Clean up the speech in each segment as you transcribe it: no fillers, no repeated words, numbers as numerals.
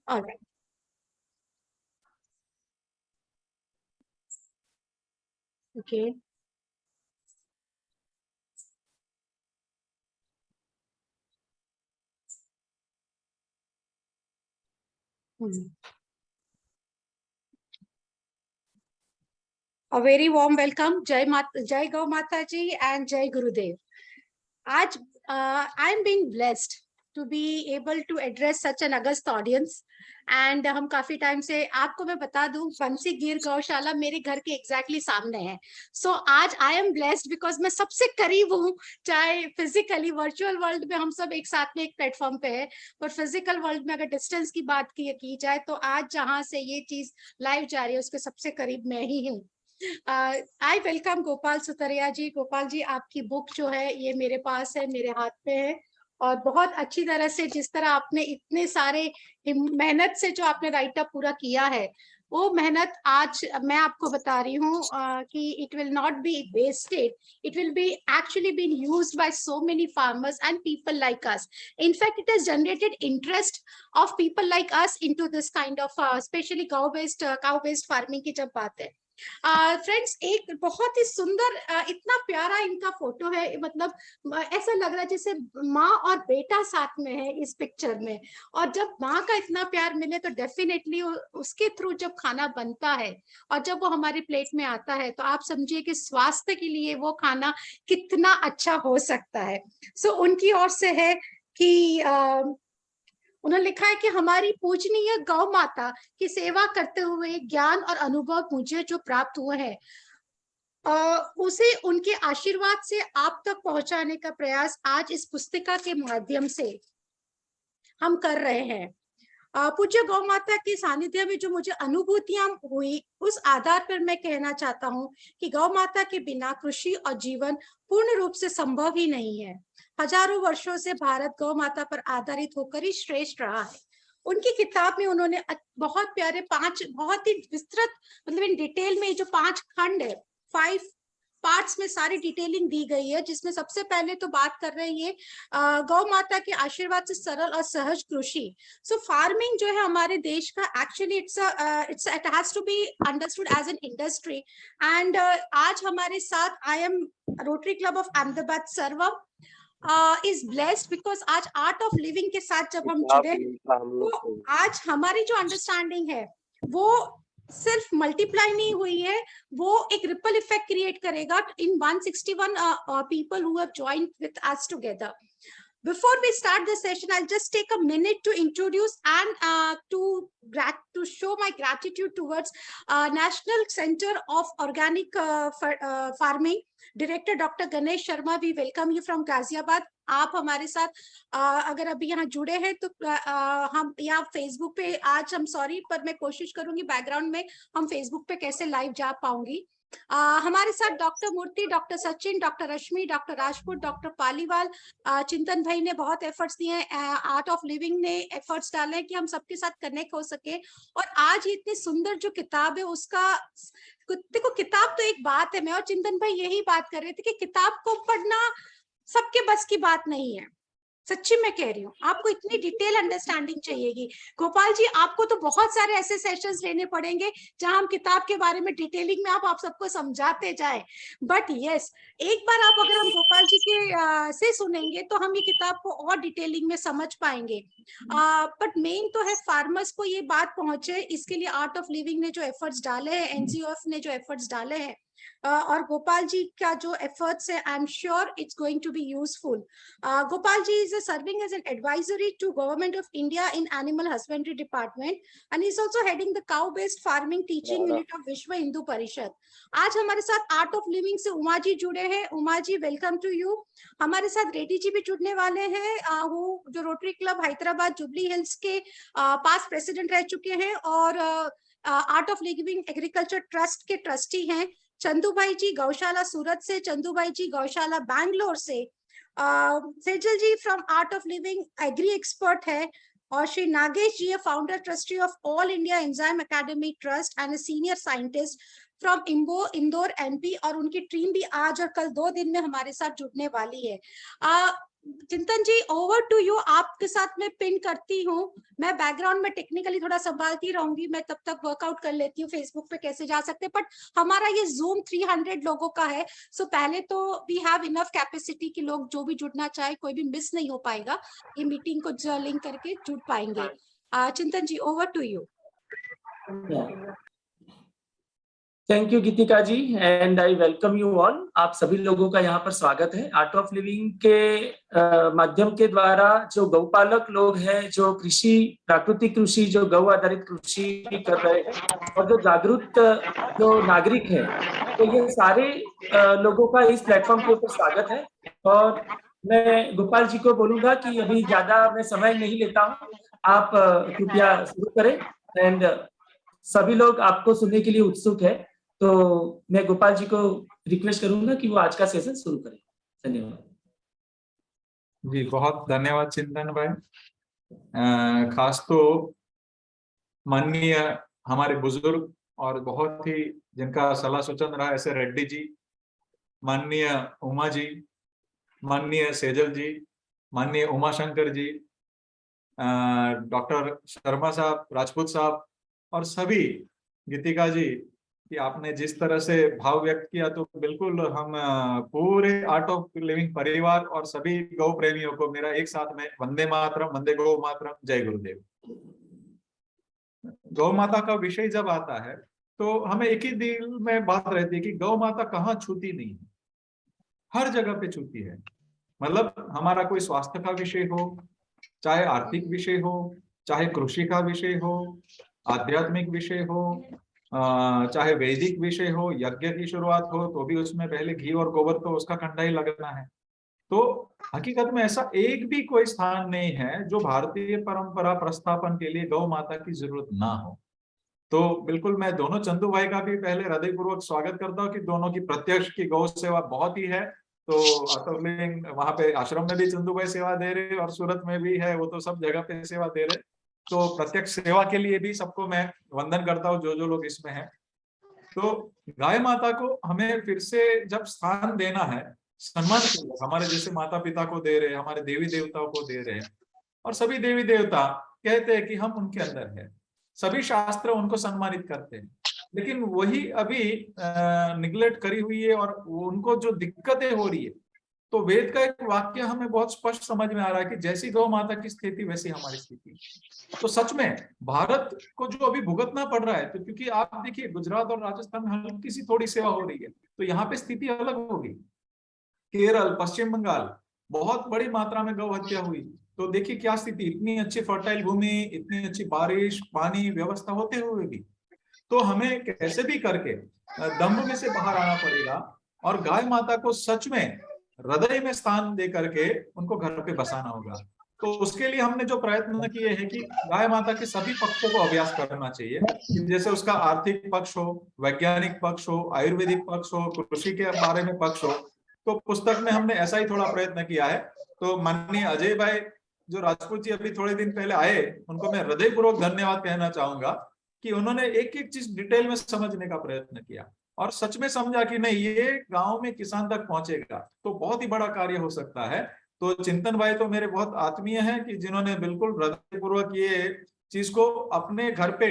All right. Okay. Hmm. A very warm welcome. Jai Gau Mata ji and Jai Gurudev. आज I'm being blessed to be able to address such an august audience and हम काफी time से आपको मैं बता दूं बंसी गिर गौशाला मेरे घर के एग्जैक्टली सामने है. सो आज आई एम ब्लेस्ड बिकॉज मैं सबसे करीब हूँ. चाहे फिजिकली वर्चुअल वर्ल्ड में हम सब एक साथ में एक प्लेटफॉर्म पे है, पर फिजिकल वर्ल्ड में अगर डिस्टेंस की बात की जाए तो आज जहां से ये चीज लाइव जा रही है उसके सबसे करीब मैं ही हूँ. आई वेलकम गोपाल सुतरिया जी. गोपाल जी, आपकी बुक जो है ये मेरे पास है, मेरे हाथ पे है, और बहुत अच्छी तरह से जिस तरह आपने इतने सारे मेहनत से जो आपने राइट अप पूरा किया है, वो मेहनत आज मैं आपको बता रही हूँ कि it will not be wasted. It will be actually been used by so many farmers and people like us. In fact it has generated interest of people like us into this kind of specially cow based farming की जब बात है. Friends, एक बहुत ही सुंदर इतना प्यारा इनका फोटो है. मतलब ऐसा लग रहा है जैसे माँ और बेटा साथ में है इस पिक्चर में. और जब माँ का इतना प्यार मिले तो डेफिनेटली उसके थ्रू जब खाना बनता है और जब वो हमारी प्लेट में आता है तो आप समझिए कि स्वास्थ्य के लिए वो खाना कितना अच्छा हो सकता है. सो उनकी ओर से है कि उन्होंने लिखा है कि हमारी पूजनीय गौ माता की सेवा करते हुए ज्ञान और अनुभव मुझे जो प्राप्त हुए हैं, उसे उनके आशीर्वाद से आप तक पहुंचाने का प्रयास आज इस पुस्तिका के माध्यम से हम कर रहे हैं. पूज्य गौ माता के सानिध्य में जो मुझे अनुभूतियां हुई उस आधार पर मैं कहना चाहता हूं कि गौ माता के बिना कृषि और जीवन पूर्ण रूप से संभव ही नहीं है. हजारों वर्षों से भारत गौ माता पर आधारित होकर ही श्रेष्ठ रहा है. उनकी किताब में उन्होंने बहुत प्यारे 5 बहुत ही विस्तृत, मतलब इन डिटेल में जो 5 खंड है, 5 पार्ट्स में सारी डिटेलिंग दी गई है, जिसमें सबसे पहले तो बात कर रहे हैं गौ माता के आशीर्वाद से सरल और सहज कृषि. सो फार्मिंग जो है हमारे देश का actually it has to be understood as an industry. And आज हमारे साथ I am Rotary Club of Ahmedabad Sarvam is blessed because आज आर्ट ऑफ लिविंग के साथ जब हम जुड़े तो आज हमारी जो अंडरस्टैंडिंग है वो सिर्फ मल्टीप्लाई नहीं हुई है, वो एक रिपल इफेक्ट क्रिएट करेगा इन 161 people who have joined with us together. Before we start the session, I'll just take a minute to introduce and to show my gratitude towards National Center of Organic Farming Director Dr. Ganesh Sharma. We welcome you from Ghaziabad. आप हमारे साथ अगर अभी यहाँ जुड़े हैं तो हम यहाँ फेसबुक पे आज हम सॉरी पर मैं कोशिश करूंगी बैकग्राउंड में हम फेसबुक पे कैसे लाइव जा पाऊंगी. हमारे साथ डॉक्टर मूर्ति, डॉक्टर सचिन, डॉक्टर रश्मि, डॉक्टर राजपूत, डॉक्टर पालीवाल, चिंतन भाई ने बहुत एफर्ट्स दिए हैं, आर्ट ऑफ लिविंग ने एफर्ट्स डाले हैं कि हम सबके साथ कनेक्ट हो सके. और आज ये इतनी सुंदर जो किताब है उसका, देखो किताब तो एक बात है, मैं और चिंतन भाई यही बात कर रहे थे कि किताब को पढ़ना सबके बस की बात नहीं है. सच्ची मैं कह रही हूँ, आपको इतनी डिटेल अंडरस्टैंडिंग चाहिएगी. गोपाल जी, आपको तो बहुत सारे ऐसे सेशंस लेने पड़ेंगे जहां हम किताब के बारे में डिटेलिंग में आप सबको समझाते जाए. बट यस, एक बार आप अगर हम गोपाल जी के से सुनेंगे तो हम ये किताब को और डिटेलिंग में समझ पाएंगे. बट मेन तो है फार्मर्स को ये बात पहुंचे, इसके लिए आर्ट ऑफ लिविंग ने जो एफर्ट्स डाले हैं, एनजीओएफ ने जो एफर्ट्स डाले हैं, और गोपाल जी का जो एफर्ट्स है, I am sure it's going to be useful. Gopal ji is serving as an advisory to Government of India in Animal Husbandry Department and is also heading the cow-based farming teaching unit of विश्व हिंदू परिषद. आज हमारे साथ art of living से उमा जी जुड़े हैं. Uma ji, welcome to you. हमारे साथ रेड्डी जी भी जुड़ने वाले हैं, वो जो rotary club Hyderabad jubilee hills के पास प्रेसिडेंट रह चुके हैं और art of living agriculture trust के ट्रस्टी हैं. चंदू भाई जी गौशाला सूरत से, चंदू भाई जी गौशाला बैंगलोर से, Sejal ji from Art of Living agri expert है, और Shri Nagesh ji founder trustee of All India Enzyme Academy Trust and senior scientist from Indore MP, और उनकी टीम भी आज और कल 2 दिन में हमारे साथ जुड़ने वाली है. चिंतन जी, ओवर टू यू। आपके साथ मैं पिन करती हूँ, मैं बैकग्राउंड में टेक्निकली थोड़ा संभालती रहूंगी, मैं तब तक वर्कआउट कर लेती हूँ फेसबुक पे कैसे जा सकते हैं। बट हमारा ये जूम 300 लोगों का है, सो पहले तो वी हैव इनफ कैपेसिटी कि लोग जो भी जुड़ना चाहे कोई भी मिस नहीं हो पाएगा, ये मीटिंग को जो लिंक करके जुड़ पाएंगे। Chintan ji, over to you. Thank you Geetika ji, and I welcome you all. आप सभी लोगों का यहाँ पर स्वागत है। आर्ट ऑफ लिविंग के माध्यम के द्वारा जो गौपालक लोग हैं, जो कृषि, प्राकृतिक कृषि, जो गौ आधारित कृषि कर रहे हैं, और जो जागरूक जो नागरिक हैं, तो ये सारे लोगों का इस प्लेटफॉर्म के ऊपर स्वागत है। और मैं गोपाल जी को बोलूंगा कि अभी ज्यादा मैं समय नहीं लेता हूँ, आप कृपया शुरू करें। एंड सभी लोग आपको सुनने के लिए उत्सुक है, तो मैं गोपाल जी को रिक्वेस्ट करूंगा कि वो आज का सेशन शुरू करें। धन्यवाद जी। बहुत धन्यवाद चिंतन भाई। खास तो माननीय हमारे बुजुर्ग और बहुत ही जिनका सलाह सूचन रहा, ऐसे रेड्डी जी, माननीय उमा जी, माननीय सेजल जी, माननीय उमाशंकर जी, डॉक्टर शर्मा साहब, राजपूत साहब, और सभी गीतिका जी कि आपने जिस तरह से भाव व्यक्त किया, तो बिल्कुल हम पूरे आर्ट ऑफ लिविंग परिवार और सभी गौ प्रेमियों को मेरा एक साथ में वंदे मातरम, वंदे गौ मातरम, जय गुरुदेव। गौ माता का विषय जब आता है तो हमें एक ही दिल में बात रहती है कि गौ माता कहाँ छूती नहीं है, हर जगह पे छूती है। मतलब हमारा कोई स्वास्थ्य का विषय हो, चाहे आर्थिक विषय हो, चाहे कृषि का विषय हो, आध्यात्मिक विषय हो, चाहे वैदिक विषय हो, यज्ञ की शुरुआत हो तो भी उसमें पहले घी और गोबर तो उसका कंडा ही लगना है। तो हकीकत में ऐसा एक भी कोई स्थान नहीं है जो भारतीय परंपरा प्रस्थापन के लिए गौ माता की जरूरत ना हो। तो बिल्कुल मैं दोनों चंदू भाई का भी पहले हृदयपूर्वक स्वागत करता हूँ कि दोनों की प्रत्यक्ष की गौ सेवा बहुत ही है। तो वहां पे आश्रम में भी चंदू भाई सेवा दे रहे और सूरत में भी है, वो तो सब जगह पे सेवा दे रहे। तो प्रत्यक्ष सेवा के लिए भी सबको मैं वंदन करता हूँ जो जो लोग इसमें हैं। तो गाय माता को हमें फिर से जब स्थान देना है, सम्मान हमारे जैसे माता पिता को दे रहे, हमारे देवी देवताओं को दे रहे हैं, और सभी देवी देवता कहते हैं कि हम उनके अंदर है, सभी शास्त्र उनको सम्मानित करते हैं, लेकिन वही अभी निगलेक्ट करी हुई है और उनको जो दिक्कतें हो रही है। तो वेद का एक वाक्य हमें बहुत स्पष्ट समझ में आ रहा है कि जैसी गौ माता की स्थिति वैसी हमारी स्थिति। तो सच में भारत को जो अभी भुगतना पड़ रहा है, तो क्योंकि आप देखिए गुजरात और राजस्थान में हल्की सी थोड़ी सेवा हो रही है, तो यहाँ पे स्थिति अलग होगी। केरल, पश्चिम बंगाल, बहुत बड़ी मात्रा में गौ हत्या हुई, तो देखिए क्या स्थिति, इतनी अच्छी फर्टाइल भूमि, इतनी अच्छी बारिश, पानी व्यवस्था होते हुए भी। तो हमें कैसे भी करके दम्भ में से बाहर आना पड़ेगा और गाय माता को सच में हृदय में स्थान दे करके उनको घर पे बसाना होगा। तो उसके लिए हमने जो प्रयत्न किए हैं कि गाय माता के सभी पक्षों को अभ्यास करना चाहिए, जैसे उसका आर्थिक पक्ष हो, वैज्ञानिक पक्ष हो, आयुर्वेदिक पक्ष हो, कृषि के बारे में पक्ष हो। तो पुस्तक में हमने ऐसा ही थोड़ा प्रयत्न किया है। तो माननीय अजय भाई जो राजपूत जी अभी थोड़े दिन पहले आए, उनको मैं हृदयपूर्वक धन्यवाद कहना चाहूंगा कि उन्होंने एक एक चीज डिटेल में समझने का प्रयत्न किया और सच में समझा कि नहीं, ये गांव में किसान तक पहुंचेगा तो बहुत ही बड़ा कार्य हो सकता है। तो चिंतन भाई तो मेरे बहुत आत्मीय हैं कि जिन्होंने बिल्कुल हृदयपूर्वक ये चीज को अपने घर पे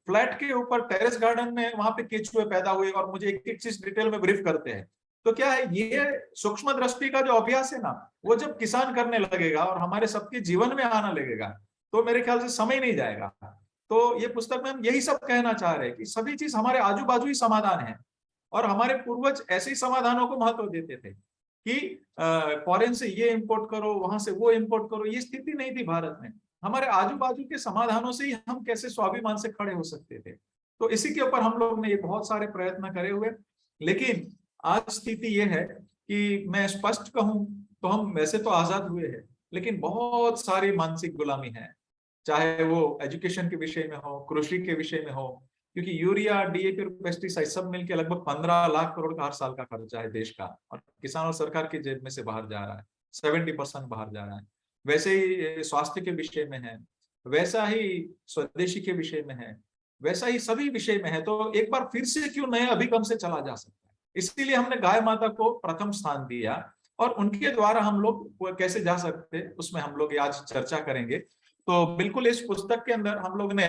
फ्लैट के ऊपर टेरेस गार्डन में वहां पे केचुए पैदा हुए और मुझे एक एक चीज डिटेल में ब्रीफ करते हैं। तो क्या है, ये सूक्ष्म दृष्टि का जो अभ्यास है ना, वो जब किसान करने लगेगा और हमारे सबके जीवन में आना लगेगा तो मेरे ख्याल से समय नहीं जाएगा। तो ये पुस्तक में हम यही सब कहना चाह रहे हैं कि सभी चीज हमारे आजू बाजू ही समाधान है और हमारे पूर्वज ऐसे ही समाधानों को महत्व देते थे कि फॉरेन से ये इंपोर्ट करो, वहां से वो इंपोर्ट करो। ये स्थिति नहीं थी भारत में। हमारे आजू बाजू के समाधानों से ही हम कैसे स्वाभिमान से खड़े हो सकते थे। तो इसी के ऊपर हम लोग ने ये बहुत सारे प्रयत्न करे हुए। लेकिन आज स्थिति ये है कि मैं स्पष्ट कहूं तो हम वैसे तो आजाद हुए हैं, लेकिन बहुत सारी मानसिक गुलामी है, चाहे वो एजुकेशन के विषय में हो, कृषि के विषय में हो, क्योंकि यूरिया, डीएपी और पेस्टिसाइड सब मिलकर लगभग 15 लाख करोड़ का हर साल का खर्चा है देश का, और किसान और सरकार की जेब में से बाहर जा रहा है, 70% बाहर जा रहा है। वैसे ही स्वास्थ्य के विषय में है, वैसा ही स्वदेशी के विषय में है, वैसा ही सभी विषय में है। तो एक बार फिर से क्यों नए अभिगम से चला जा सकता है। इसीलिए हमने गाय माता को प्रथम स्थान दिया और उनके द्वारा हम लोग वो कैसे जा सकते हैं, उसमें हम लोग आज चर्चा करेंगे। तो बिल्कुल इस पुस्तक के अंदर हम लोग ने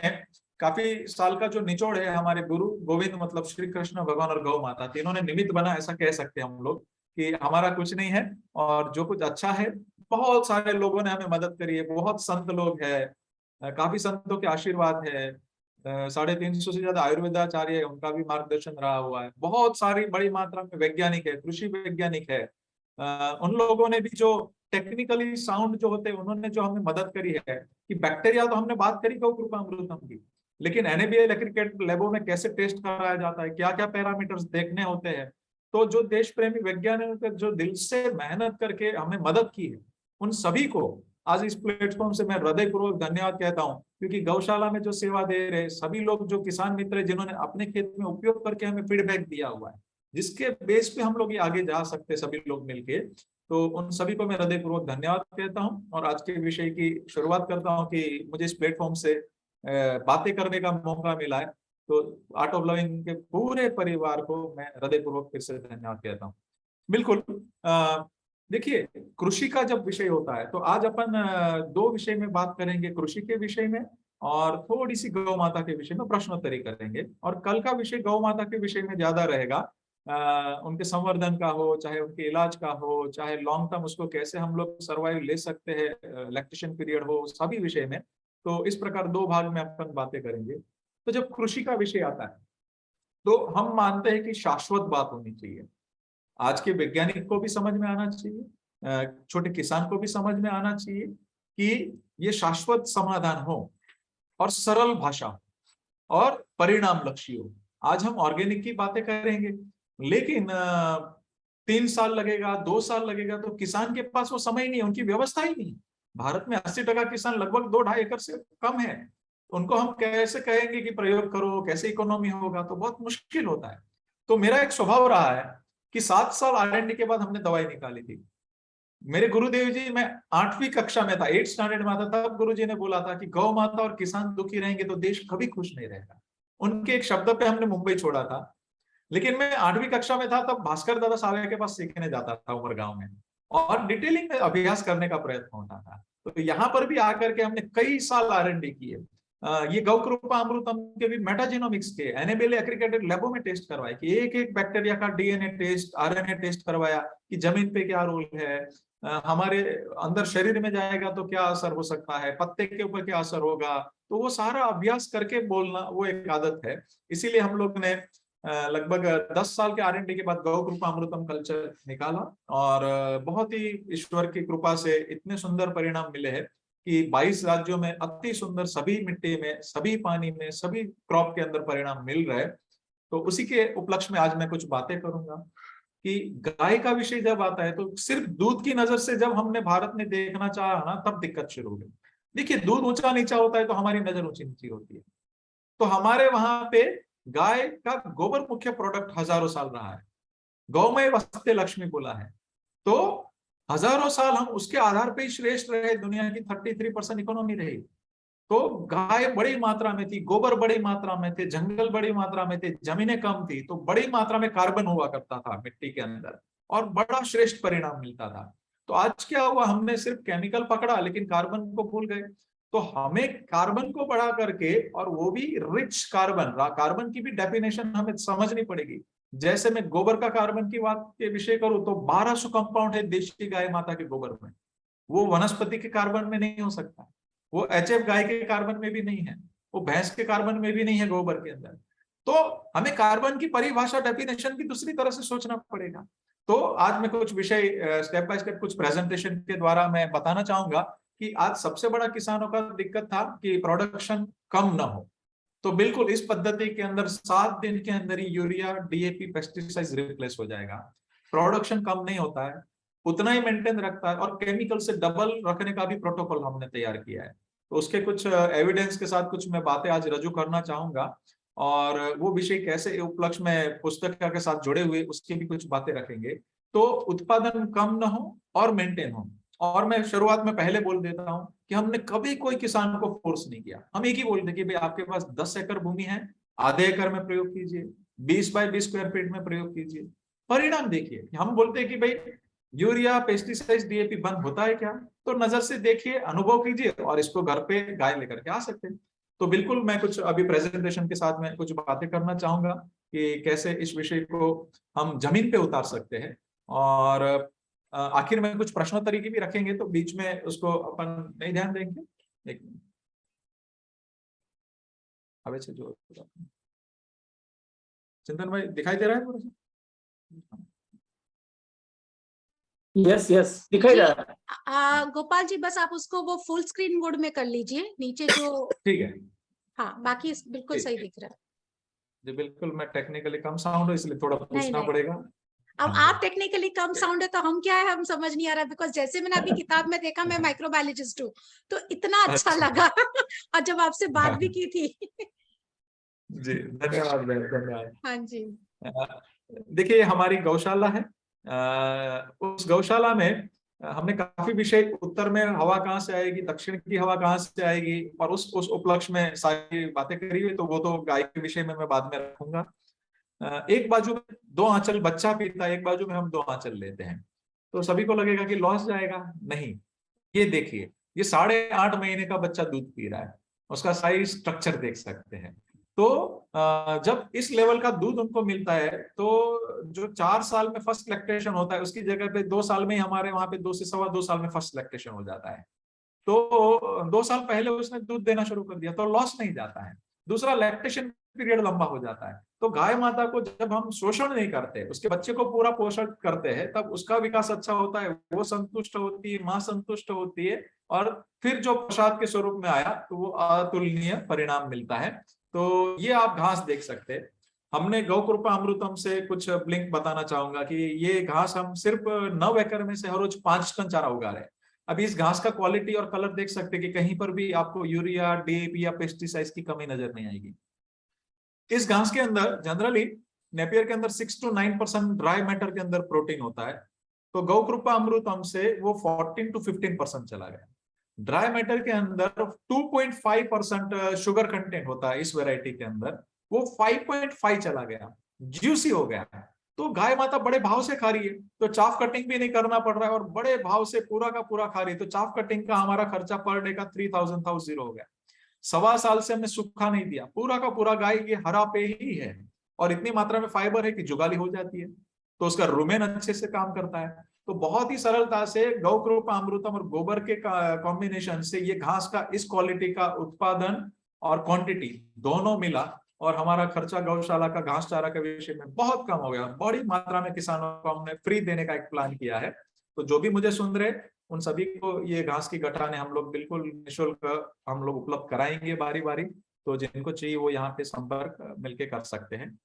काफी साल का जो निचोड़ है, हमारे गुरु गोविंद मतलब श्री कृष्ण भगवान और गौ माता तीनों ने निमित्त बना, ऐसा कह सकते हैं हम लोग कि हमारा कुछ नहीं है और जो कुछ अच्छा है, बहुत सारे लोगों ने हमें मदद करी है, बहुत संत लोग हैं, काफी संतों के आशीर्वाद है, 350 से ज्यादा आयुर्वेदाचार्य है, उनका भी मार्गदर्शन रहा हुआ है, बहुत सारी बड़ी मात्रा में वैज्ञानिक है, कृषि वैज्ञानिक है, उन लोगों ने भी जो टेक्निकली साउंड जो होते हैं उन्होंने जो हमें मदद करी है कि बैक्टीरिया तो हमने बात करी गौ कृपामृतम की, लेकिन NABL क्रिकेट लैबों में कैसे टेस्ट कराया जाता है, क्या क्या पैरामीटर्स देखने होते हैं, तो जो देश प्रेमी वैज्ञानिकों ने जो दिल से मेहनत करके हमें मदद की है, उन सभी को आज इस प्लेटफॉर्म से मैं हृदयपूर्वक धन्यवाद कहता हूँ। क्योंकि गौशाला में जो सेवा दे रहे सभी लोग, जो किसान मित्र है, जिन्होंने अपने खेत में उपयोग करके हमें फीडबैक दिया हुआ है, जिसके बेस पे हम लोग ये आगे जा सकते हैं सभी लोग मिलके, तो उन सभी को मैं हृदयपूर्वक धन्यवाद कहता हूँ। और आज के विषय की शुरुआत करता हूँ कि मुझे इस प्लेटफॉर्म से बातें करने का मौका मिला है, तो आर्ट ऑफ लविंग के पूरे परिवार को मैं हृदयपूर्वक फिर से धन्यवाद कहता हूँ। बिल्कुल, देखिए कृषि का जब विषय होता है तो आज अपन दो विषय में बात करेंगे, कृषि के विषय में और थोड़ी सी गौ माता के विषय में प्रश्नोत्तरी करेंगे, और कल का विषय गौ माता के विषय में ज्यादा रहेगा, उनके संवर्धन का हो, चाहे उनके इलाज का हो, चाहे लॉन्ग टर्म उसको कैसे हम लोग सर्वाइव ले सकते हैं, लैक्टेशन पीरियड हो, सभी विषय में। तो इस प्रकार दो भाग में अपन बातें करेंगे। तो जब कृषि का विषय आता है तो हम मानते हैं कि शाश्वत बात होनी चाहिए, आज के वैज्ञानिक को भी समझ में आना चाहिए, छोटे किसान को भी समझ में आना चाहिए कि ये शाश्वत समाधान हो और सरल भाषा हो और परिणाम लक्ष्य हो। आज हम ऑर्गेनिक की बातें करेंगे, लेकिन 3 साल लगेगा, 2 साल लगेगा, तो किसान के पास वो समय नहीं है, उनकी व्यवस्था ही नहीं। भारत में 80% किसान लगभग 2-2.5 एकड़ से कम है, उनको हम कैसे कहेंगे कि प्रयोग करो, कैसे इकोनॉमी होगा, तो बहुत मुश्किल होता है। तो मेरा एक स्वभाव रहा है कि 7 साल R&D के बाद हमने दवाई निकाली थी। मेरे गुरुदेव जी, मैं 8वीं कक्षा में था, 8th स्टैंडर्ड में था, तब गुरुजी ने बोला था कि गौ माता और किसान दुखी रहेंगे तो देश कभी खुश नहीं रहेगा। उनके एक शब्द पे हमने मुंबई छोड़ा था, लेकिन मैं 8वीं कक्षा में था, तब भास्कर दादा सावे के पास सीखने जाता था उमरगांव में, और डिटेलिंग में अभ्यास करने का प्रयत्न होता था। तो यहाँ पर भी आकर के हमने कई साल R&D किए। ये गौ कृपा अमृतम के भी मेटाजेनोमिक्स के NABL एग्रीगेटेड लैबों में टेस्ट करवाए कि एक एक बैक्टीरिया का DNA टेस्ट, RNA टेस्ट करवाया कि जमीन पे क्या रोल है, हमारे अंदर शरीर में जाएगा तो क्या असर हो सकता है, पत्ते के ऊपर क्या असर होगा, तो वो सारा अभ्यास करके बोलना वो एक आदत है। इसीलिए हम लोग ने लगभग 10 साल के R&D के बाद गौ कृपा अमृतम कल्चर निकाला, और बहुत ही ईश्वर की कृपा से इतने सुंदर परिणाम मिले हैं कि 22 राज्यों में अति सुंदर, सभी मिट्टी में, सभी पानी में, सभी क्रॉप के अंदर परिणाम मिल रहे। तो उसी के उपलक्ष्य में आज मैं कुछ बातें करूंगा कि गाय का विषय जब आता है तो सिर्फ दूध की नजर से जब हमने भारत में देखना चाहा ना, तब दिक्कत शुरू हो गई। देखिए, दूध ऊंचा नीचा होता है तो हमारी नजर ऊंची नीची होती है। तो हमारे वहां पे गाय का गोबर मुख्य प्रोडक्ट हजारों साल रहा है, गौमय वस्ते लक्ष्मी बोला है, तो हजारों साल हम उसके आधार पे ही श्रेष्ठ रहे, दुनिया की 33% इकोनॉमी रही। तो गाय बड़ी मात्रा में थी, गोबर बड़ी मात्रा में थे, जंगल बड़ी मात्रा में थे, जमीनें कम थी, तो बड़ी मात्रा में कार्बन हुआ करता था मिट्टी के अंदर और बड़ा श्रेष्ठ परिणाम मिलता था। तो आज क्या हुआ, हमने सिर्फ केमिकल पकड़ा लेकिन कार्बन को भूल गए। तो हमें कार्बन को बढ़ा करके, और वो भी रिच कार्बन, कार्बन की भी डेफिनेशन हमें समझनी पड़ेगी। जैसे मैं गोबर का कार्बन की बात के विषय करूं तो 1200 कंपाउंड है देशी गाय माता के गोबर में, वो वनस्पति के कार्बन में नहीं हो सकता, वो HF गाय के कार्बन में भी नहीं है, वो भैंस के कार्बन में भी नहीं है, गोबर के अंदर। तो हमें कार्बन की परिभाषा, डेफिनेशन भी दूसरी तरह से सोचना पड़ेगा। तो आज मैं कुछ विषय स्टेप बाय स्टेप कुछ प्रेजेंटेशन के द्वारा मैं बताना चाहूंगा कि आज सबसे बड़ा किसानों का दिक्कत था कि प्रोडक्शन कम ना हो। तो बिल्कुल इस पद्धति के अंदर 7 दिन के अंदर ही यूरिया, DAP, पेस्टिसाइड रिप्लेस हो जाएगा। प्रोडक्शन कम नहीं होता है, उतना ही मेंटेन रखता है, और केमिकल से डबल रखने का भी प्रोटोकॉल हमने तैयार किया है। तो उसके कुछ एविडेंस के साथ कुछ मैं बातें आज रजू करना चाहूंगा, और वो विषय कैसे उपलक्ष्य में पुस्तक के साथ जुड़े हुए उसकी भी कुछ बातें रखेंगे। तो उत्पादन कम न हो और मेंटेन हो। और मैं शुरुआत में पहले बोल देता हूं कि हमने कभी कोई किसान को फोर्स नहीं किया, हम एक ही बोलते कि भाई आपके पास 10 एकड़ भूमि है, आधे एकड़ में प्रयोग कीजिए, 20 बाय 20 स्क्वायर फीट में प्रयोग कीजिए, परिणाम देखिए। हम बोलते हैं कि भाई यूरिया, पेस्टिसाइड, डीएपी बंद होता है क्या? तो नजर से देखिए, अनुभव कीजिए और इसको घर पे गाय लेकर के आ सकते हैं। तो बिल्कुल मैं कुछ अभी प्रेजेंटेशन के साथ में कुछ बातें करना चाहूंगा कि कैसे इस विषय को हम जमीन पे उतार सकते हैं। और आखिर में कुछ प्रश्नोत्तरी की भी रखेंगे, तो बीच में उसको अपन नहीं ध्यान देंगे। एक मिनट, अब ऐसे जो चिंतन भाई दिखाई दे रहा है थोड़ा सा? यस यस, दिखाई जी, रहा है। गोपाल जी बस आप उसको वो फुल स्क्रीन मोड में कर लीजिए, नीचे जो, ठीक है हाँ बाकी बिल्कुल ठीक सही है दिख रहा है। जी, बिल्कुल। मैं टेक्निकली कम साउंड है इसलिए थोड़ा नहीं पूछना नहीं, पड़ेगा। अब हाँ आप जी। टेक्निकली कम साउंड है तो हम क्या है, हम समझ नहीं आ रहा, बिकॉज जैसे मैंने अभी किताब में देखा, मैं माइक्रोबायोलॉजिस्ट हूँ, तो इतना अच्छा अच्छा। लगा और जब आपसे बात भी हाँ, की थी। जी धन्यवाद बहन, धन्यवाद। हाँ जी। देखिए, ये हमारी गौशाला है। उस गौशाला में हमने काफी विषय, उत्तर में हवा कहाँ से आएगी, दक्षिण की हवा कहाँ से आएगी, और उस उपलक्ष्य में सारी बातें करी हुई, तो वो तो गाय के विषय में मैं बाद में रखूंगा। एक बाजू में 2 आंचल बच्चा पीता है, एक बाजू में हम 2 आंचल लेते हैं, तो सभी को लगेगा कि लॉस जाएगा। नहीं, ये देखिए, ये 8.5 महीने का बच्चा दूध पी रहा है, उसका साइज स्ट्रक्चर देख सकते हैं। तो जब इस लेवल का दूध उनको मिलता है, तो जो 4 साल में फर्स्ट लैक्टेशन होता है, उसकी जगह पे 2 साल में ही हमारे वहां पे 2 से 2.25 साल में फर्स्ट लैक्टेशन हो जाता है। तो 2 साल पहले उसने दूध देना शुरू कर दिया, तो लॉस नहीं जाता है। दूसरा, लैक्टेशन पीरियड लंबा हो जाता है। तो गाय माता को जब हम शोषण नहीं करते, उसके बच्चे को पूरा पोषण करते हैं, तब उसका विकास अच्छा होता है, वो संतुष्ट होती है, माँ संतुष्ट होती है, और फिर जो प्रसाद के स्वरूप में आया, तो वो अतुलनीय परिणाम मिलता है। तो ये आप घास देख सकते हैं। हमने गौ कृपा अमृतम से कुछ लिंक बताना चाहूंगा कि ये घास हम सिर्फ 9 एकड़ में से हर रोज 5 टन चारा उगा रहे हैं। अभी इस घास का क्वालिटी और कलर देख सकते हैं कि कहीं पर भी आपको यूरिया, डीएपी या पेस्टिसाइड्स की कमी नजर नहीं आएगी। इस घास के अंदर जनरली, नेपियर के अंदर 6 to 9% ड्राई मैटर के अंदर प्रोटीन होता है, तो गौ कृपा अमृतम से वो 14 to 15% चला गया। ड्राई मैटर के अंदर 2.5% शुगर कंटेंट होता है, इस वेराइटी के अंदर वो 5.5 चला गया, ज्यूसी हो गया। तो गाय माता बड़े भाव से खा रही है, तो चाफ कटिंग भी नहीं करना पड़ रहा है, और बड़े भाव से पूरा का पूरा खा रही है। तो चाफ कटिंग का हमारा खर्चा पर डे का 3000 था, 0 हो गया। 1.25 साल से हमने सूखा नहीं दिया, पूरा का पूरा गाय ये हरा पे ही है, और इतनी मात्रा में फाइबर है कि जुगाली हो जाती है, तो उसका रुमेन अच्छे से काम करता है। तो बहुत ही सरलता से गौ कृपा अमृतम और गोबर के कॉम्बिनेशन से ये घास का इस क्वालिटी का उत्पादन और क्वांटिटी दोनों मिला, और हमारा खर्चा गौशाला का घास चारा के विषय में बहुत कम हो गया। बड़ी मात्रा में किसानों को हमने फ्री देने का एक प्लान किया है। तो जो भी मुझे सुन रहे, उन सभी को ये घास की गठाने हम लोग बिल्कुल निःशुल्क हम लोग उपलब्ध कराएंगे बारी बारी। तो जिनको चाहिए वो यहाँ पे संपर्क मिलके कर सकते हैं।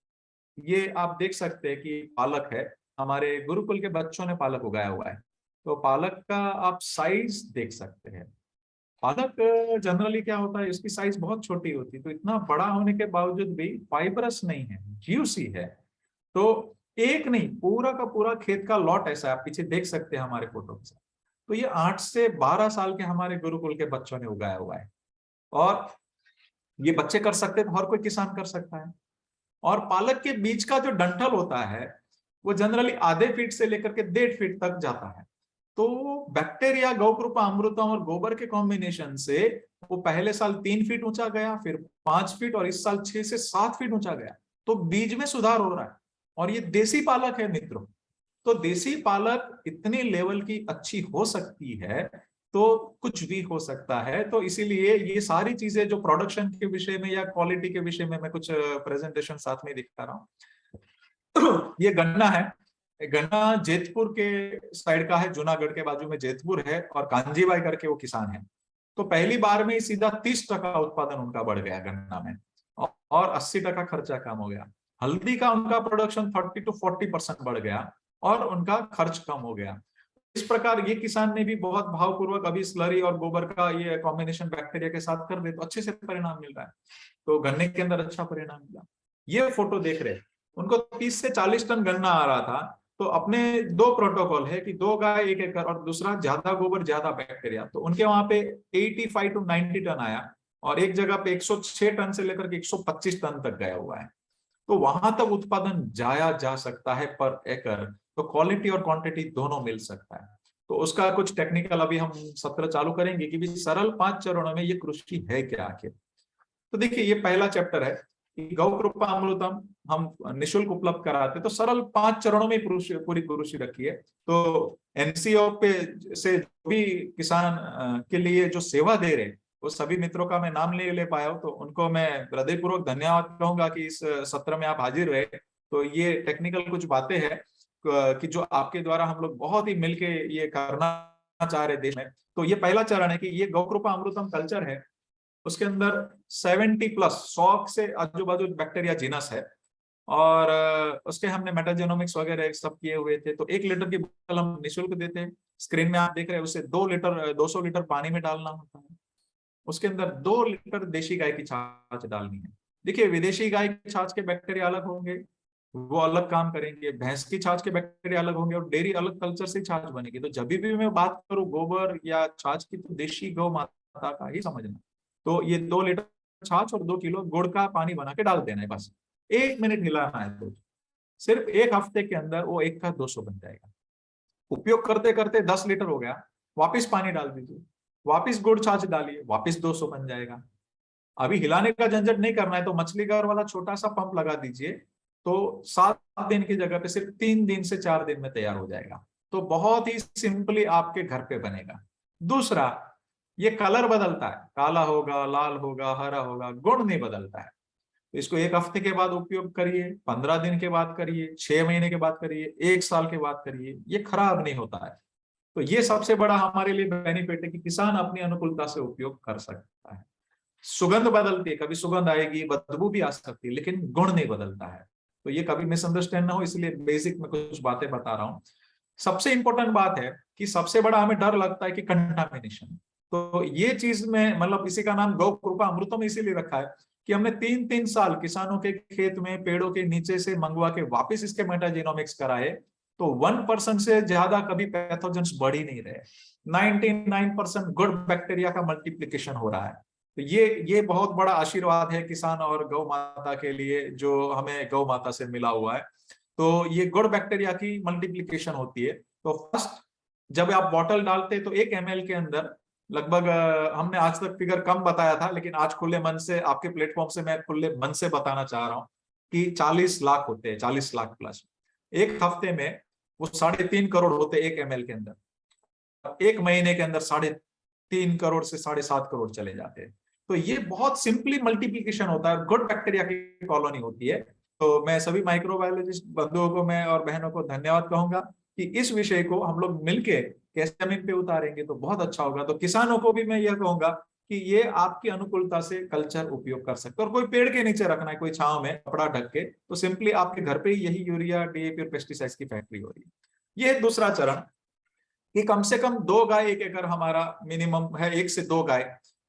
ये आप देख सकते हैं कि पालक है, हमारे गुरुकुल के बच्चों ने पालक उगाया हुआ है। तो पालक का आप साइज देख सकते हैं। पालक जनरली क्या होता है, इसकी साइज बहुत छोटी होती है, तो इतना बड़ा होने के बावजूद भी फाइबरस नहीं है, ज्यूसी है। तो एक नहीं, पूरा का पूरा खेत का लॉट ऐसा है, आप पीछे देख सकते हैं हमारे फोटो में। तो ये 8 से 12 साल के हमारे गुरुकुल के बच्चों ने उगाया हुआ है, और ये बच्चे कर सकते हैं तो हर कोई किसान कर सकता है। और पालक के बीज का जो डंठल होता है, वो जनरली आधे फीट से लेकर के 1.5 फीट तक जाता है। तो बैक्टीरिया, गौ कृपा अमृतम और गोबर के कॉम्बिनेशन से वो पहले साल 3 फीट ऊंचा गया, फिर 5 फीट, और इस साल 6 से 7 फीट ऊंचा गया। तो बीज में सुधार हो रहा है, और ये देसी पालक है मित्रों। तो देसी पालक इतनी लेवल की अच्छी हो सकती है, तो कुछ भी हो सकता है। तो इसीलिए ये सारी चीजें जो प्रोडक्शन के विषय में या क्वालिटी के विषय में मैं कुछ प्रेजेंटेशन साथ में दिखा रहा हूँ। ये गन्ना है, गन्ना जेतपुर के साइड का है, जूनागढ़ के बाजू में जेतपुर है, और कांजीबाई करके वो किसान है। तो पहली बार में ही सीधा 30% उत्पादन उनका बढ़ गया गन्ना में, और 80% खर्चा कम हो गया। हल्दी का उनका प्रोडक्शन 30 to 40% बढ़ गया, और उनका खर्च कम हो गया। इस प्रकार ये किसान ने भी बहुत भावपूर्वक अभी स्लरी और गोबर का ये कॉम्बिनेशन बैक्टीरिया के साथ कर दे, तो अच्छे से परिणाम मिल रहा है। तो गन्ने के अंदर अच्छा परिणाम मिला। ये फोटो देख रहे, उनको 30 से 40 टन गन्ना आ रहा था। तो अपने 2 प्रोटोकॉल है कि 2 गाय 1 एकड़, और दूसरा ज्यादा गोबर ज्यादा बैक्टीरिया। तो उनके वहां पे 85 to 90 टन आया, और एक जगह पे 106 टन से लेकर के 125 टन तक गया हुआ है। तो वहां तक उत्पादन जाया जा सकता है पर एकड़। तो क्वालिटी और क्वांटिटी दोनों मिल सकता है। तो उसका कुछ टेक्निकल अभी हम सत्र चालू करेंगे कि भी सरल 5 चरणों में ये कृषि है क्या आखिर। तो देखिए, ये पहला चैप्टर है कि गौ कृपा अमृतम हम निशुल्क उपलब्ध कराते, तो सरल 5 चरणों में पूरी कृषि रखी है। तो एनसीओ पे से जो भी किसान के लिए जो सेवा दे रहे, वो सभी मित्रों का मैं नाम नहीं ले पाया हूं, तो उनको मैं हृदयपूर्वक धन्यवाद कहूंगा कि इस सत्र में आप हाजिर रहे। तो ये टेक्निकल कुछ बातें हैं कि जो आपके द्वारा हम लोग बहुत ही मिलके ये करना चाह रहे देश में। तो ये पहला चरण है कि ये गौ कृपा अमृतम कल्चर है, उसके अंदर 70 प्लस 100 से आजू बाजू बैक्टीरिया जीनस है, और उसके हमने मेटाजेनोमिक्स वगैरह सब किए हुए थे। तो 1 लीटर की बोतल हम निःशुल्क देते हैं। स्क्रीन में आप देख रहे हैं, उसे 200 लीटर पानी में डालना होता है। उसके अंदर 2 लीटर देशी गाय की छाछ डालनी है। देखिए, विदेशी गाय की छाछ के बैक्टीरिया अलग होंगे, वो अलग काम करेंगे, भैंस की छाछ के बैक्टीरिया अलग होंगे, और डेयरी अलग कल्चर से छाछ बनेगी। तो जब भी मैं बात करूं गोबर या छाछ की, तो देशी गौ माता का ही समझना। तो ये 2 लीटर छाछ और 2 किलो गुड़ का पानी बना के डाल देना है, बस 1 मिनट हिलाना है। तो सिर्फ 1 हफ्ते के अंदर वो 1 का 200 बन जाएगा। उपयोग करते करते 10 लीटर हो गया, वापिस पानी डाल दीजिए, वापिस गुड़ छाछ डालिए, वापिस 200 बन जाएगा। अभी हिलाने का झंझट नहीं करना है, तो मछली घर वाला छोटा सा पंप लगा दीजिए, तो 7 दिन की जगह पे सिर्फ 3 दिन से 4 दिन में तैयार हो जाएगा। तो बहुत ही सिंपली आपके घर पे बनेगा। दूसरा, ये कलर बदलता है, काला होगा, लाल होगा, हरा होगा, गुण नहीं बदलता है। तो इसको 1 हफ्ते के बाद उपयोग करिए, 15 दिन के बाद करिए, 6 महीने के बाद करिए, 1 साल के बाद करिए, ये खराब नहीं होता है। तो ये सबसे बड़ा हमारे लिए बेनिफिट है कि किसान अपनी अनुकूलता से उपयोग कर सकता है। सुगंध बदलती है, कभी सुगंध आएगी, बदबू भी आ सकती है, लेकिन गुण नहीं बदलता है। तो ये कभी मिसअंडरस्टैंड ना हो, इसलिए बेसिक में कुछ बातें बता रहा हूँ। सबसे इंपॉर्टेंट बात है कि सबसे बड़ा हमें डर लगता है कि कंटामिनेशन। तो ये चीज में मतलब इसी का नाम गौ कृपा अमृतम इसीलिए रखा है कि हमने 3-3 साल किसानों के खेत में पेड़ों के नीचे से मंगवा के वापस इसके मेटाजेनोमिक्स कराए, तो 1% से ज्यादा कभी पैथोजेंस बढ़ ही नहीं रहे। 99% गुड बैक्टीरिया का मल्टीप्लीकेशन हो रहा है। तो ये बहुत बड़ा आशीर्वाद है किसान और गौ माता के लिए, जो हमें गौ माता से मिला हुआ है। तो ये गुड बैक्टीरिया की मल्टीप्लीकेशन होती है। तो फर्स्ट जब आप बॉटल डालते तो 1 ml के अंदर लगभग हमने आज तक फिगर कम बताया था, लेकिन आज खुले मन से आपके प्लेटफॉर्म से मैं खुले मन से बताना चाह रहा हूँ कि 40 लाख होते हैं, 40 लाख प्लस। 1 हफ्ते में वो 3.5 करोड़ होते 1 ml के अंदर। 1 महीने के अंदर 3.5 करोड़ से 7.5 करोड़ चले जाते हैं। तो ये बहुत सिंपली मल्टीप्लीकेशन होता है, गुड बैक्टीरिया की कॉलोनी होती है। तो मैं सभी माइक्रोबायोलॉजिस्ट बंधुओं को मैं और बहनों को धन्यवाद कहूंगा कि इस विषय को हम लोग मिलके कैसे जमीन पे उतारेंगे तो बहुत अच्छा होगा। तो किसानों को भी मैं यह कहूंगा कि ये आपकी अनुकूलता से कल्चर उपयोग कर सकते हैं, और कोई पेड़ के नीचे रखना है, कोई छांव में कपड़ा ढक के, तो सिंपली आपके घर पे ही यही यूरिया, डीएपी और पेस्टिसाइड्स की फैक्ट्री हो रही है। ये दूसरा चरण कि कम से कम 2 गाय 1 एकड़ हमारा मिनिमम है, 1 से 2 गाय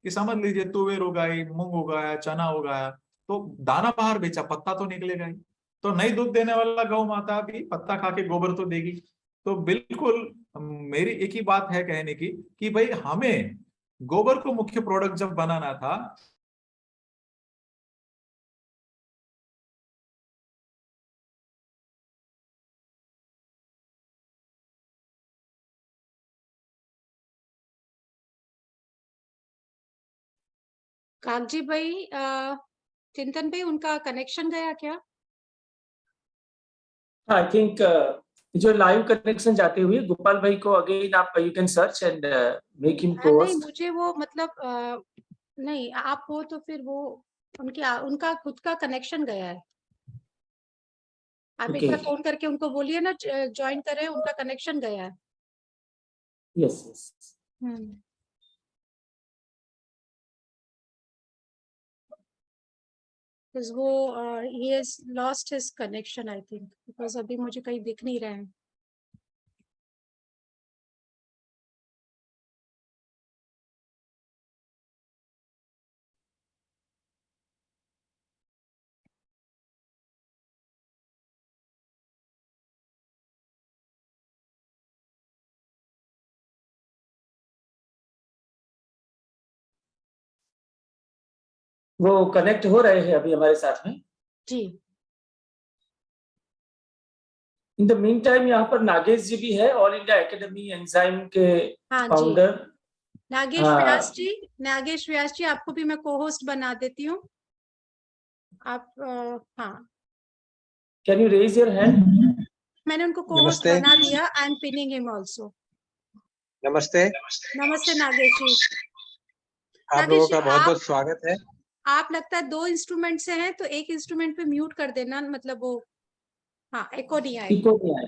कि समझ लीजिए तुवेर उगाई, मूंग उगाया, चना उगाया, तो दाना बाहर बेचा, पत्ता तो निकलेगा ही। तो नई दूध देने वाला गौ माता भी पत्ता खा के गोबर तो देगी। तो बिल्कुल मेरी एक ही बात है कहने की कि भाई हमें गोबर को मुख्य प्रोडक्ट जब बनाना था, कागजी भाई, चिंतन भाई, उनका कनेक्शन गया क्या? आई थिंक जो लाइव कनेक्शन जाते हुए गोपाल भाई को अगेन आप you can search and make him नहीं, पोस्ट। मुझे वो मतलब नहीं, आप हो तो फिर वो उनका खुद का कनेक्शन गया है। आप एक बार फोन करके उनको बोलिए ना, ज्वाइन करें, उनका कनेक्शन गया है। Yes yes. Because वो he has lost his connection I think, because अभी मुझे कहीं दिख नहीं रहा है। वो कनेक्ट हो रहे हैं अभी हमारे साथ में। जी। इन द मीन टाइम यहाँ पर नागेश जी भी है, ऑल इंडिया एकेडमी एंजाइम के हाँ जी, फाउंडर। नागेश व्यास जी, नागेश व्यास जी, आपको भी मैं को होस्ट बना देती हूँ। आप हाँ, can you raise your hand? मैंने उनको को होस्ट नमस्ते। बना दिया। I am pinning him also. नमस्ते, नमस्ते नागेश जी। आप नागेश लोगों जी, का बहुत बहुत स्वागत है। आप लगता है 2 इंस्ट्रूमेंट से हैं, तो एक इंस्ट्रूमेंट पे म्यूट कर देना, मतलब वो हाँ एको नहीं आएगी। इको नहीं आया।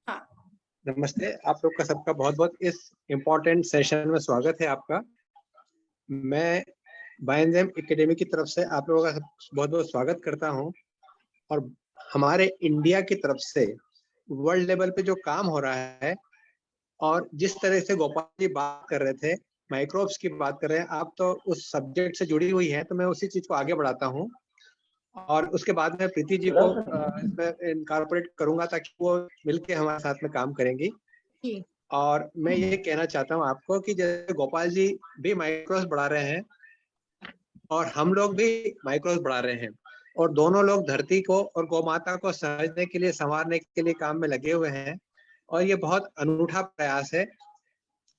हाँ, नमस्ते, आप लोग का सबका बहुत बहुत इस इम्पोर्टेंट सेशन में स्वागत है आपका। मैं बायोएंजाइम एकेडमी की तरफ से आप लोगों का बहुत बहुत स्वागत करता हूं, और हमारे इंडिया की तरफ से वर्ल्ड लेवल पे जो काम हो रहा है, और जिस तरह से गोपाल जी बात कर रहे थे, माइक्रोब्स की बात कर रहे हैं, आप तो उस सब्जेक्ट से जुड़ी हुई हैं, तो मैं उसी चीज को आगे बढ़ाता हूं, और उसके बाद में प्रीति जी को इसमें इनकॉर्पोरेट करूंगा ताकि वो मिलके हमारे साथ में काम करेंगी। जी। और मैं ये कहना चाहता हूँ आपको कि जैसे गोपाल जी भी माइक्रोस बढ़ा रहे हैं और हम लोग भी माइक्रोस बढ़ा रहे हैं, और दोनों लोग धरती को और गौ माता को समझने के लिए, संवारने के लिए काम में लगे हुए हैं, और ये बहुत अनूठा प्रयास है।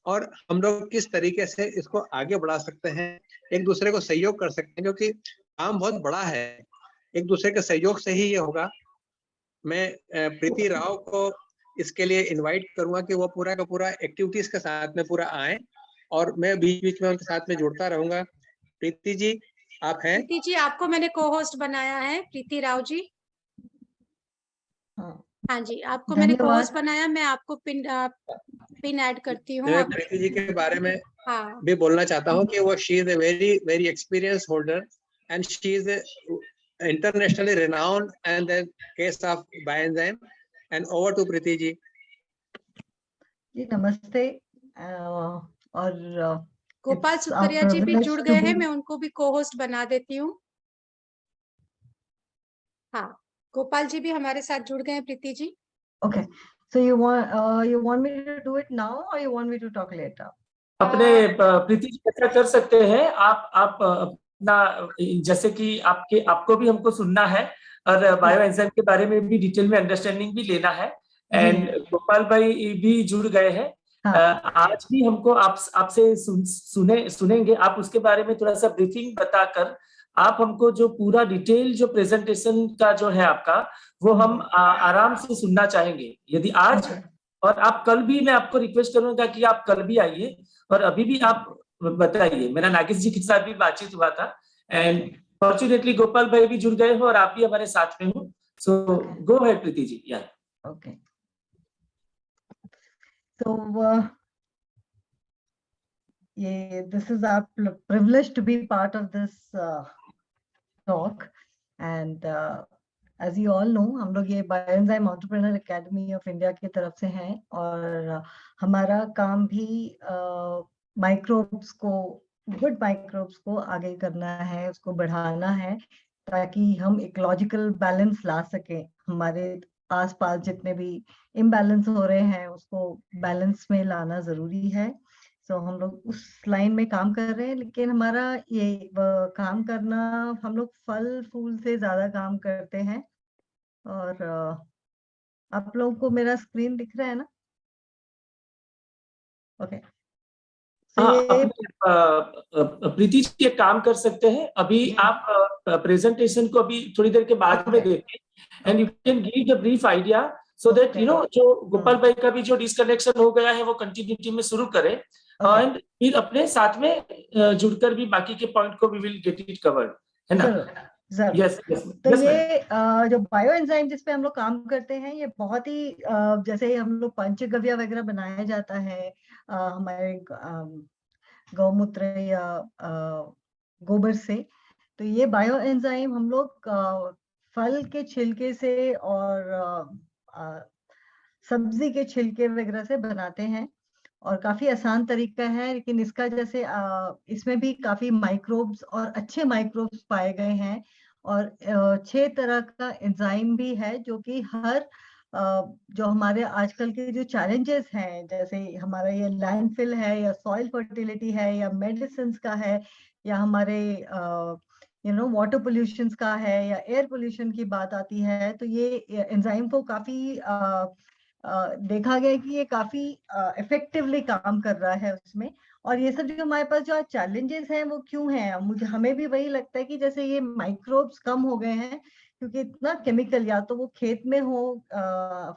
और हम लोग किस तरीके से इसको आगे बढ़ा सकते हैं, एक दूसरे को सहयोग कर सकते हैं, क्योंकि काम बहुत बड़ा है, एक दूसरे के सहयोग से ही ये होगा। मैं प्रीति राव को इसके लिए इनवाइट करूंगा कि वो पूरा का पूरा एक्टिविटीज के साथ में पूरा आए, और मैं बीच बीच में उनके साथ में जुड़ता रहूंगा। प्रीति जी, आप हैं? प्रीति जी, आपको मैंने को होस्ट बनाया है, प्रीति राव जी। हाँ जी, आपको मैंने को होस्ट बनाया। मैं आपको पिन ऐड करती हूँ। मैं प्रीति जी के बारे में हाँ, भी बोलना चाहता हूँ कि वो she is a very very experience holder, and she is internationally renowned and the case of Bioenzyme. And over to Preeti ji. जी नमस्ते। और गोपाल सुतरिया जी भी जुड़ गए हैं, मैं उनको भी को होस्ट बना देती हूँ। हाँ, गोपाल जी भी हमारे साथ जुड़ गए हैं, Preeti ji. Okay, so you want me to do it now or you want me to talk later? अपने प्रीति जी ऐसा कर सकते हैं, आप अपना, जैसे कि आपको भी हमको सुनना है और बायो एंजाइम के बारे में भी डिटेल में अंडरस्टैंडिंग भी लेना है। एंड गोपाल भाई भी जुड़ गए हैं। आज भी हमको आपसे सुनेंगे। आप उसके बारे में थोड़ा सा ब्रीफिंग बताकर आप हमको जो पूरा डिटेल जो प्रेजेंटेशन का जो है आपका, वो हम आराम से सुनना चाहेंगे। यदि आज और आप कल भी, मैं आपको रिक्वेस्ट करूंगा कि आप कल भी आइए और अभी भी आप बताइए। मेरा नागेश जी के साथ भी बातचीत हुआ था, एंड फॉर्चुनेटली गोपाल भाई भी जुड़ गए हो और आप भी हमारे साथ में हो। सो गो अहेड प्रीति जी। या okay, so this is our privilege to be part of this talk, and as you all know, हम लोग ये bioenzyme entrepreneur academy of India की तरफ से हैं, और हमारा काम भी माइक्रोब्स को, गुड माइक्रोब्स को आगे करना है, उसको बढ़ाना है, ताकि हम इकोलॉजिकल बैलेंस ला सकें। हमारे आसपास जितने भी इम्बैलेंस हो रहे हैं, उसको बैलेंस में लाना जरूरी है। सो हम लोग उस लाइन में काम कर रहे हैं, लेकिन हमारा ये काम करना, हम लोग फल फूल से ज्यादा काम करते हैं। और आप लोगों को मेरा स्क्रीन दिख रहा है ना? ओके, प्रीति जी एक काम कर सकते हैं, अभी आप प्रेजेंटेशन को अभी थोड़ी देर के बाद में देखें, and you can give the brief idea so that you know, जो गोपाल भाई का भी जो डिस्कनेक्शन हो गया है वो कंटिन्यूटी में शुरू करें, एंड फिर अपने साथ में जुड़कर भी बाकी के पॉइंट को we will get it covered, है ना? यस। तो ये जो बायो एंजाइम जिस पे हम लोग काम करते हैं, ये बहुत ही जैसे हम लोग पंचगव्य वगैरह बनाया जाता है हमारे गौमूत्र या गोबर से, तो ये बायो एंजाइम हम लोग फल के छिलके से और सब्जी के छिलके वगैरह से बनाते हैं, और काफी आसान तरीका है। लेकिन इसका जैसे इसमें भी काफी माइक्रोब्स और अच्छे माइक्रोब्स पाए गए हैं, और 6 तरह का एंजाइम भी है, जो कि हर जो हमारे आजकल के जो चैलेंजेस हैं, जैसे हमारा ये लैंडफिल है, या सॉइल फर्टिलिटी है, या मेडिसिन का है, या हमारे वाटर पोल्यूशन का है या एयर पोल्यूशन की बात आती है, तो ये एंजाइम को काफी देखा गया कि ये काफी इफेक्टिवली काम कर रहा है उसमें। और ये सब जो हमारे पास जो चैलेंजेस हैं वो क्यों हैं, हमें भी वही लगता है कि जैसे ये माइक्रोब्स कम हो गए हैं क्योंकि इतना केमिकल, या तो वो खेत में हो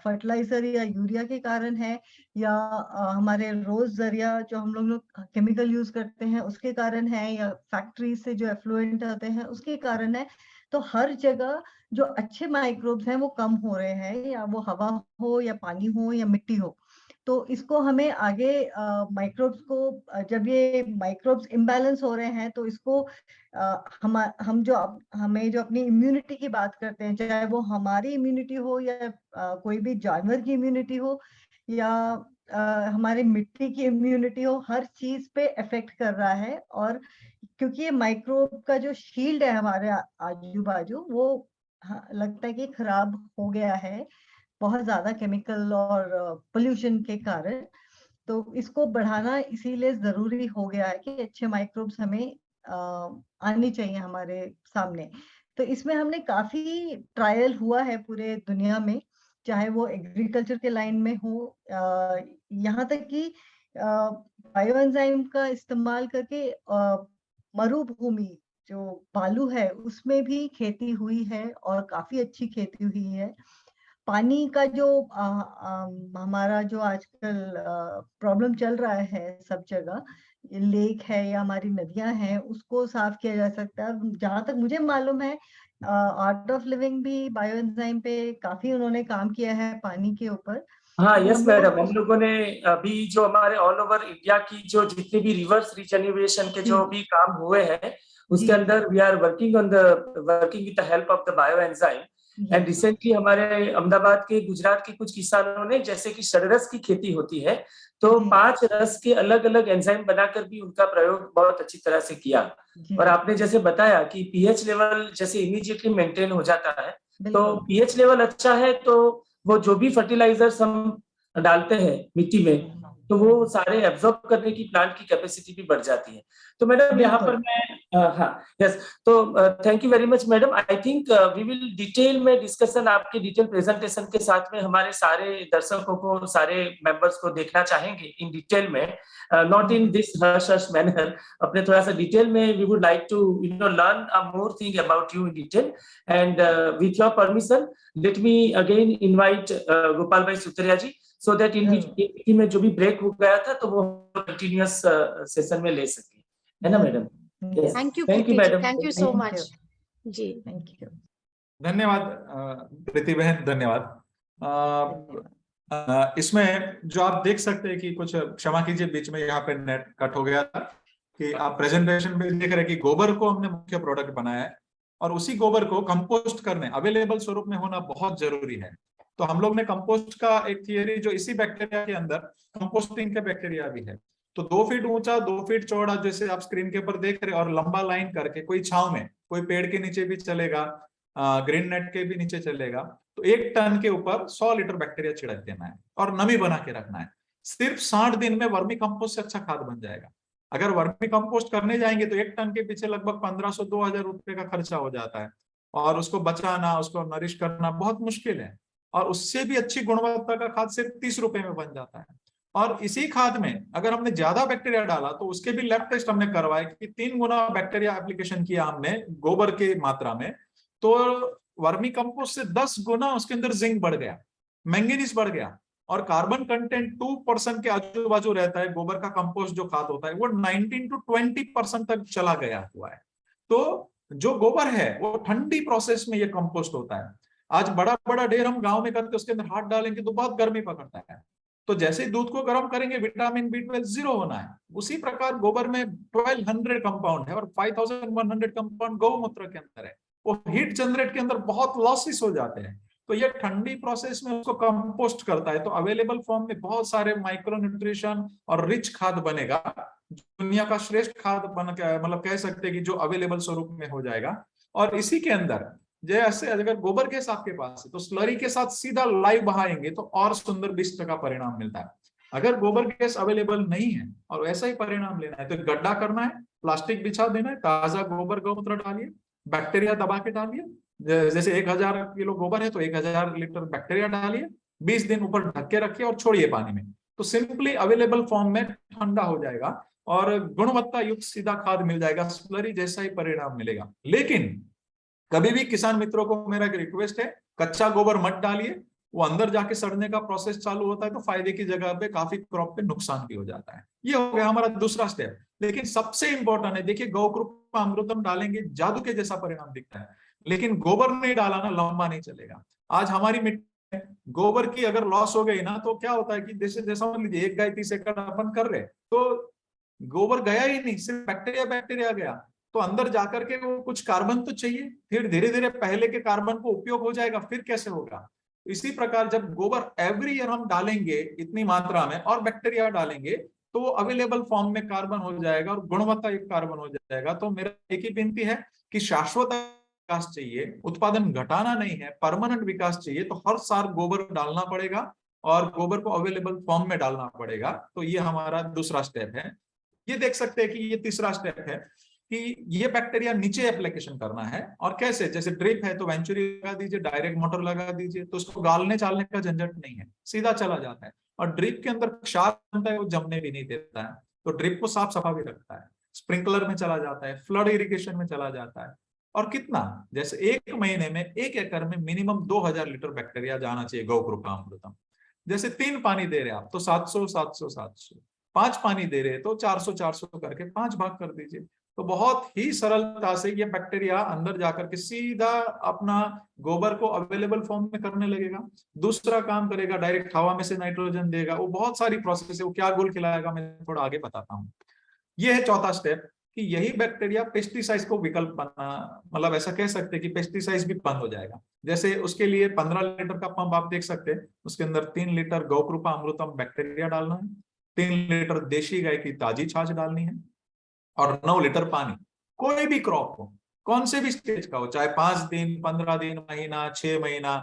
फर्टिलाइजर या यूरिया के कारण है, या हमारे रोज जरिया जो हम लोग केमिकल यूज करते हैं उसके कारण है, या फैक्ट्री से जो एफ्लुएंट आते हैं उसके कारण है। तो हर जगह जो अच्छे माइक्रोब्स हैं वो कम हो रहे हैं, या वो हवा हो या पानी हो या मिट्टी हो। तो इसको हमें आगे माइक्रोब्स को जब ये माइक्रोब्स इम्बैलेंस हो रहे हैं तो इसको हम जो हमें जो अपनी इम्यूनिटी की बात करते हैं, चाहे वो हमारी इम्यूनिटी हो या कोई भी जानवर की इम्यूनिटी हो या हमारी मिट्टी की इम्यूनिटी हो, हर चीज पे इफेक्ट कर रहा है। और क्योंकि ये माइक्रोब का जो शील्ड है हमारे आजू बाजू, वो लगता है कि खराब हो गया है बहुत ज्यादा केमिकल और पोल्यूशन के कारण। तो इसको बढ़ाना इसीलिए जरूरी हो गया है कि अच्छे माइक्रोब्स हमें आनी चाहिए हमारे सामने। तो इसमें हमने काफी ट्रायल हुआ है पूरे दुनिया में, चाहे वो एग्रीकल्चर के लाइन में हो, यहाँ तक कि बायो एंजाइम का इस्तेमाल करके मरुभूमि जो बालू है उसमें भी खेती हुई है और काफी अच्छी खेती हुई है। पानी का जो हमारा जो आजकल प्रॉब्लम चल रहा है सब जगह, लेक है या हमारी नदियां हैं, उसको साफ किया जा सकता है। जहां तक मुझे मालूम है आर्ट ऑफ लिविंग भी बायो एंजाइम पे काफी उन्होंने काम किया है पानी के ऊपर। हाँ, तो यस हम मैडम, लोग हम लोगों ने अभी जो हमारे ऑल ओवर इंडिया की जो जितने भी रिवर्स रिजनरेशन के जो भी काम हुए हैं उसके अंदर we are working with the help of the bio enzyme. And recently हमारे अहमदाबाद के, गुजरात के कुछ किसानों ने, जैसे कि षडरस की खेती होती है, तो 5 रस के अलग अलग एंजाइम बनाकर भी उनका प्रयोग बहुत अच्छी तरह से किया। और आपने जैसे बताया कि पीएच लेवल जैसे इमीडिएटली मेंटेन हो जाता है, तो पीएच लेवल अच्छा है तो वो जो भी फर्टिलाइजर्स हम डालते हैं मिट्टी में, तो वो सारे एब्जॉर्ब करने की प्लांट की कैपेसिटी भी बढ़ जाती है। तो मैडम यहाँ पर मैं हाँ यस, तो thank you very much madam. I think we will detail में डिस्कशन आपके डिटेल प्रेजेंटेशन के साथ में हमारे सारे दर्शकों को, सारे मेंबर्स को देखना चाहेंगे इन डिटेल में, not in this hush manner. अपने थोड़ा सा डिटेल में we would like to learn a more thing about you in detail. And with your permission let me again invite Gopal भाई सुतरिया जी, so that in between में जो भी break हो गया था तो वो कंटिन्यूअस सेशन में ले सके, है ना madam? Thank you madam, thank you so much जी। थैंक यू, धन्यवाद प्रीति बहन, धन्यवाद। इसमें जो आप देख सकते हैं कि कुछ, क्षमा कीजिए बीच में यहाँ पे नेट कट हो गया था, कि आप प्रेजेंटेशन में देख रहे हैं कि गोबर को हमने मुख्य प्रोडक्ट बनाया है और उसी गोबर को कंपोस्ट करने अवेलेबल स्वरूप में होना बहुत जरूरी है। तो हम लोग ने कंपोस्ट का एक थियरी, जो इसी बैक्टीरिया के अंदर कंपोस्टिंग के बैक्टीरिया भी है, तो 2 फीट ऊंचा 2 फीट चौड़ा, जैसे आप स्क्रीन के ऊपर देख रहे हैं, और लंबा लाइन करके, कोई छांव में, कोई पेड़ के नीचे भी चलेगा, ग्रीन नेट के भी नीचे चलेगा, तो 1 टन के ऊपर 100 लीटर बैक्टीरिया छिड़क देना है और नमी बना के रखना है। सिर्फ 60 दिन में वर्मी कंपोस्ट से अच्छा खाद बन जाएगा। अगर वर्मी कंपोस्ट करने जाएंगे तो 1 टन के पीछे लगभग 1500-2000 रुपए का खर्चा हो जाता है, और उसको बचाना, उसको नरिश करना बहुत मुश्किल है। और उससे भी अच्छी गुणवत्ता का खाद सिर्फ 30 रुपए में बन जाता है। और इसी खाद में अगर हमने ज्यादा बैक्टीरिया डाला तो उसके भी लैब टेस्ट हमने करवाए कि 3 गुना बैक्टीरिया एप्लीकेशन किया हमने गोबर की मात्रा में, तो वर्मी कंपोस्ट से 10 गुना उसके अंदर जिंक बढ़ गया, मैंगनीज बढ़ गया, और कार्बन कंटेंट 2% के आजू बाजू रहता है। गोबर का कंपोस्ट जो खाद होता है वो 19 to 20% तक चला गया हुआ है। तो जो गोबर है वो ठंडी प्रोसेस में ये कंपोस्ट होता है। आज बड़ा बड़ा ढेर हम गांव में करके उसके अंदर हाथ डालेंगे तो बहुत गर्मी पकड़ता है, तो जैसे ही दूध को गर्म करेंगे विटामिन B12 0 होना है। उसी प्रकार गोबर में 1200 कंपाउंड है और 5100 कंपाउंड गौमूत्र के अंदर है। वो हीट जनरेट के अंदर बहुत लॉसेस हो जाते हैं, तो ये ठंडी प्रोसेस में उसको कंपोस्ट करता है, तो अवेलेबल फॉर्म में बहुत सारे माइक्रो न्यूट्रिशन और रिच खाद बनेगा, दुनिया का श्रेष्ठ खाद बन के, मतलब कह सकते हैं कि जो अवेलेबल स्वरूप में हो जाएगा। और इसी के अंदर जैसे अगर गोबर गैस आपके पास है तो स्लरी के साथ सीधा लाइव बहाएंगे तो और सुंदर 20% परिणाम मिलता है। अगर गोबर गैस अवेलेबल नहीं है और ऐसा ही परिणाम लेना है तो गड्ढा करना है, प्लास्टिक बिछा देना है, ताजा गोबर गौमूत्र डालिए, बैक्टीरिया दबा के डालिए, जैसे 1000 किलो गोबर है तो 1000 लीटर बैक्टीरिया डालिए, 20 दिन ऊपर ढक के रखिए और छोड़िए पानी में, तो सिंपली अवेलेबल फॉर्म में ठंडा हो जाएगा और गुणवत्ता युक्त सीधा खाद मिल जाएगा, स्लरी जैसा ही परिणाम मिलेगा। लेकिन कभी भी किसान मित्रों को मेरा एक रिक्वेस्ट है, कच्चा गोबर मत डालिए, वो अंदर जाके सड़ने का प्रोसेस चालू होता है तो फायदे की जगह पे काफी क्रॉप पे नुकसान भी हो जाता है। ये हो गया हमारा दूसरा स्टेप। लेकिन सबसे इंपॉर्टेंट है, देखिए गौकृपा अमृतम डालेंगे जादू के जैसा परिणाम दिखता है, लेकिन गोबर नहीं डाला ना लंबा नहीं चलेगा। आज हमारी मिट्टी गोबर की अगर लॉस हो गई ना तो क्या होता है कि जैसे जैसा मान लीजिए 1 गाय 30 एकड़ अपन कर रहे तो गोबर गया ही नहीं, सिर्फ बैक्टीरिया गया, तो अंदर जाकर के वो कुछ कार्बन तो चाहिए, फिर धीरे धीरे पहले के कार्बन को उपयोग हो जाएगा, फिर कैसे होगा। इसी प्रकार जब गोबर एवरी ईयर हम डालेंगे इतनी मात्रा में और बैक्टीरिया डालेंगे तो वो अवेलेबल फॉर्म में कार्बन हो जाएगा और गुणवत्ता युक्त कार्बन हो जाएगा। तो मेरा एक ही विनती है कि शाश्वत विकास चाहिए, उत्पादन घटाना नहीं है, परमानेंट विकास चाहिए, तो हर साल गोबर डालना पड़ेगा और गोबर को अवेलेबल फॉर्म में डालना पड़ेगा। तो ये हमारा दूसरा स्टेप है। ये देख सकते हैं कि ये तीसरा स्टेप है कि ये बैक्टीरिया नीचे एप्लीकेशन करना है। और कैसे, जैसे ड्रिप है तो वेंचुरी लगा दीजिए, डायरेक्ट मोटर लगा दीजिए, तो उसको गालने चालने का झंझट नहीं है, सीधा चला जाता है। और ड्रिप के अंदर क्षार बनता है, वो जमने भी नहीं देता है, तो ड्रिप को साफ सफा भी रखता है। स्प्रिंकलर में चला जाता है, फ्लड इरिगेशन में चला जाता है। और कितना, जैसे 1 महीने में 1 एकड़ में मिनिमम 2000 लीटर बैक्टीरिया जाना चाहिए गौकृपा अमृतम। जैसे 3 पानी दे रहे आप तो 700 700 700, 5 पानी दे रहे तो 400 400 करके 5 भाग कर दीजिए, तो बहुत ही सरलता से ये बैक्टीरिया अंदर जाकर के सीधा अपना गोबर को अवेलेबल फॉर्म में करने लगेगा। दूसरा काम करेगा, डायरेक्ट हवा में से नाइट्रोजन देगा, वो बहुत सारी प्रोसेस है, वो क्या गुल खिलाएगा मैं थोड़ा आगे बताता हूँ। ये है चौथा स्टेप कि यही बैक्टीरिया पेस्टिसाइड को विकल्प बना, मतलब ऐसा कह सकते हैं कि पेस्टिसाइड भी बंद हो जाएगा। जैसे उसके लिए 15 लीटर का पंप आप देख सकते हैं, उसके अंदर 3 लीटर गौकृपा अमृतम बैक्टीरिया डालना है, 3 लीटर देशी गाय की ताजी छाछ डालनी है और 9 लीटर पानी। कोई भी क्रॉप हो, कौन से भी स्टेज का हो, चाहे 5 दिन 15 दिन महीना 6 महीना,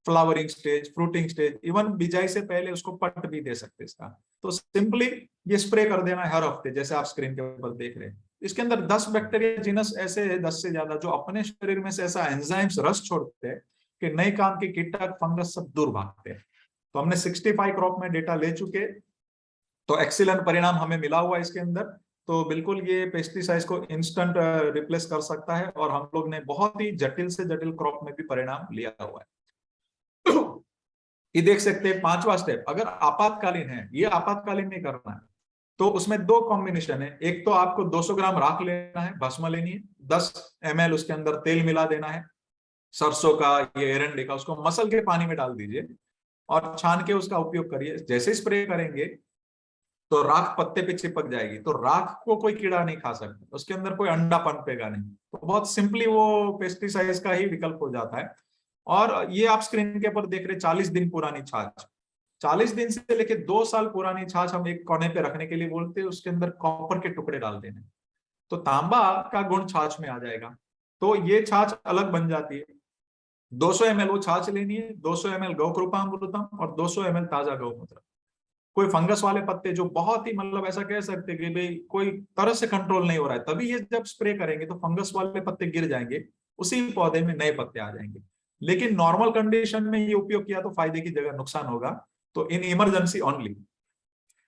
flowering stage, fruiting stage, even बिजाई से पहले उसको पट भी दे सकते इसका। तो सिंपली ये स्प्रे कर देना है हर हफ्ते, जैसे आप स्क्रीन के ऊपर देख रहे हैं। इसके अंदर 10 बैक्टीरिया जीनस ऐसे है, 10 से ज्यादा, जो अपने शरीर में से ऐसा एंजाइम्स रस छोड़ते हैं कि नए काम के कीटक फंगस सब दूर भागते हैं। तो हमने 65 क्रॉप में डेटा ले चुके, तो एक्सीलेंट परिणाम हमें मिला हुआ इसके अंदर। तो बिल्कुल ये पेस्टिसाइड्स को इंस्टेंट रिप्लेस कर सकता है और हम लोग ने बहुत ही जटिल से जटिल क्रॉप में भी परिणाम लिया हुआ है। ये देख सकते हैं 5वां स्टेप, अगर आपातकालीन है, ये आपातकालीन नहीं करना है, तो उसमें 2 कॉम्बिनेशन है। एक तो आपको 200 ग्राम राख लेना है, भस्म लेनी है, 10 ml उसके अंदर तेल मिला देना है, सरसों का, ये एरंडे का, उसको मसल के पानी में डाल दीजिए और छान के उसका उपयोग करिए। जैसे स्प्रे करेंगे तो राख पत्ते पे चिपक जाएगी, तो राख को कोई कीड़ा नहीं खा सकता, उसके अंदर कोई अंडा पनपेगा नहीं। तो बहुत सिंपली वो पेस्टिसाइड्स का ही विकल्प हो जाता है। और ये आप स्क्रीन के ऊपर देख रहे 40 दिन पुरानी छाछ, 40 दिन से लेके 2 साल पुरानी छाछ हम एक कोने पे रखने के लिए बोलते हैं, उसके अंदर कॉपर के टुकड़े डाल देने, तो तांबा का गुण छाछ में आ जाएगा, तो ये छाछ अलग बन जाती है। 200 ml वो छाछ लेनी है, 200 ml गौकृपा अमृतम और 200 ml ताजा गौमूत्र। कोई फंगस वाले पत्ते जो बहुत ही, मतलब ऐसा कह सकते कि भाई कोई तरह से कंट्रोल नहीं हो रहा है, तभी ये जब स्प्रे करेंगे तो फंगस वाले पत्ते गिर जाएंगे, उसी पौधे में नए पत्ते आ जाएंगे। लेकिन नॉर्मल कंडीशन में ये उपयोग किया तो फायदे की जगह नुकसान होगा, तो इन इमरजेंसी ओनली।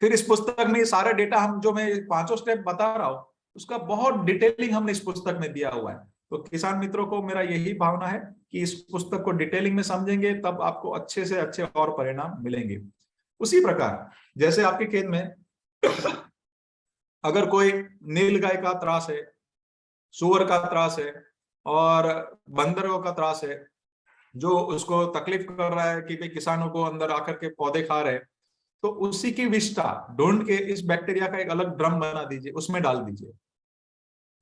फिर इस पुस्तक में ये सारा डेटा हम जो मैं 5 स्टेप बता रहा हूँ उसका बहुत डिटेलिंग हमने इस पुस्तक में दिया हुआ है। तो किसान मित्रों को मेरा यही भावना है कि इस पुस्तक को डिटेलिंग में समझेंगे तब आपको अच्छे से अच्छे और परिणाम मिलेंगे। उसी प्रकार जैसे आपके खेत में अगर कोई नीलगाय का त्रास है, सुअर का त्रास है और बंदरों का त्रास है जो उसको तकलीफ कर रहा है कि भाई किसानों को अंदर आकर के पौधे खा रहे हैं, तो उसी की विष्ठा ढूंढ के इस बैक्टीरिया का एक अलग ड्रम बना दीजिए, उसमें डाल दीजिए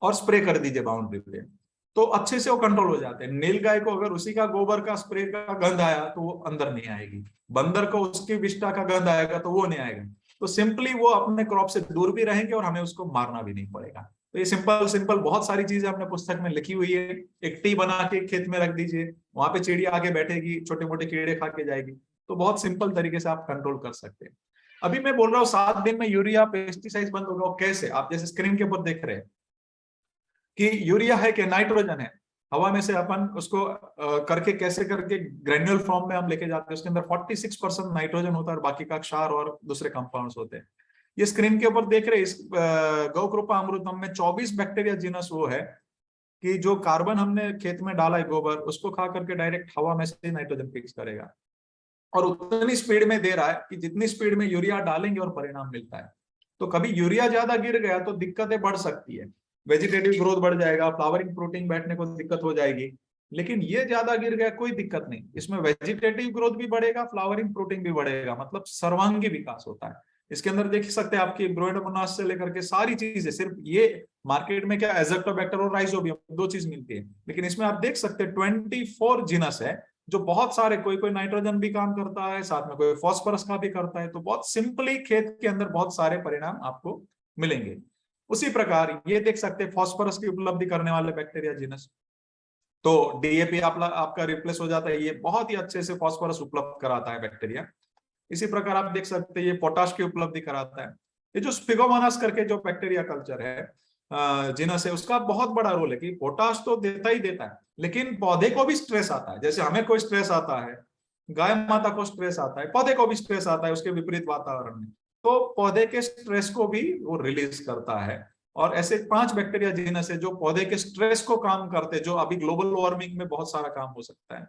और स्प्रे कर दीजिए बाउंड्री पे, तो अच्छे से वो कंट्रोल हो जाते हैं। नीलगाय को अगर उसी का गोबर का स्प्रे का गंध आया तो वो अंदर नहीं आएगी, बंदर को उसकी विष्ठा का गंध आएगा तो वो नहीं आएगा। तो सिंपली वो अपने क्रॉप से दूर भी रहेंगे और हमें उसको मारना भी नहीं पड़ेगा। तो ये सिंपल बहुत सारी चीजें हमने पुस्तक में लिखी हुई है। एक टी बना के खेत में रख दीजिए, वहां पे चिड़िया आके बैठेगी, छोटे मोटे कीड़े खा के जाएगी, तो बहुत सिंपल तरीके से आप कंट्रोल कर सकते हैं। अभी मैं बोल रहा हूँ 7 दिन में यूरिया पेस्टिसाइड बंद होगा। कैसे, आप जैसे स्क्रीन के ऊपर देख रहे हैं कि यूरिया है कि नाइट्रोजन है, हवा में से अपन उसको करके कैसे करके ग्रेन्युल फॉर्म में हम लेके जाते हैं, उसके अंदर 46% नाइट्रोजन होता है और बाकी का क्षार और दूसरे कंपाउंड्स होते हैं। ये स्क्रीन के ऊपर देख रहे हैं, इस गौ कृपा अमृतम में 24 बैक्टीरिया जीनस वो है कि जो कार्बन हमने खेत में डाला है गोबर, उसको खा करके डायरेक्ट हवा में से नाइट्रोजन फिक्स करेगा और उतनी स्पीड में दे रहा है कि जितनी स्पीड में यूरिया डालेंगे और परिणाम मिलता है। तो कभी यूरिया ज्यादा गिर गया तो दिक्कतें बढ़ सकती है, वेजिटेटिव ग्रोथ बढ़ जाएगा, फ्लावरिंग फ्रूटिंग बैठने को दिक्कत हो जाएगी। लेकिन ये ज्यादा गिर गया कोई दिक्कत नहीं, इसमें वेजिटेटिव ग्रोथ भी बढ़ेगा, फ्लावरिंग फ्रूटिंग भी बढ़ेगा, मतलब सर्वांगी विकास होता है। इसके अंदर देख सकते हैं आपकी ब्रोइडोमोनास से लेकर के सारी चीजें, सिर्फ ये मार्केट में क्या एज़ोक्टोबैक्टर और राइजोबियम 2 चीज मिलती है, लेकिन इसमें आप देख सकते हैं 24 जीनस है जो बहुत सारे, कोई नाइट्रोजन भी काम करता है, साथ में कोई फास्फोरस का भी करता है। तो बहुत सिंपली खेत के अंदर बहुत सारे परिणाम आपको मिलेंगे। उसी प्रकार ये देख सकते हैं फास्फोरस की उपलब्धि करने वाले बैक्टीरिया जीनस, तो डीएपी आपका रिप्लेस हो जाता है, ये बहुत ही अच्छे से फास्फोरस उपलब्ध कराता है बैक्टीरिया। इसी प्रकार आप देख सकते हैं ये पोटाश की उपलब्धि कराता है। ये जो स्पिगोमोनास करके जो बैक्टीरिया कल्चर है जीनस है, उसका बहुत बड़ा रोल है कि पोटाश तो देता ही देता है, लेकिन पौधे को भी स्ट्रेस आता है। जैसे हमें कोई स्ट्रेस आता है, गाय माता को स्ट्रेस आता है, पौधे को भी स्ट्रेस आता है उसके विपरीत वातावरण में, तो पौधे के स्ट्रेस को भी वो रिलीज करता है। और ऐसे 5 बैक्टीरिया जीनस है जो पौधे के स्ट्रेस को काम करते हैं, जो अभी ग्लोबल वार्मिंग में बहुत सारा काम हो सकता है।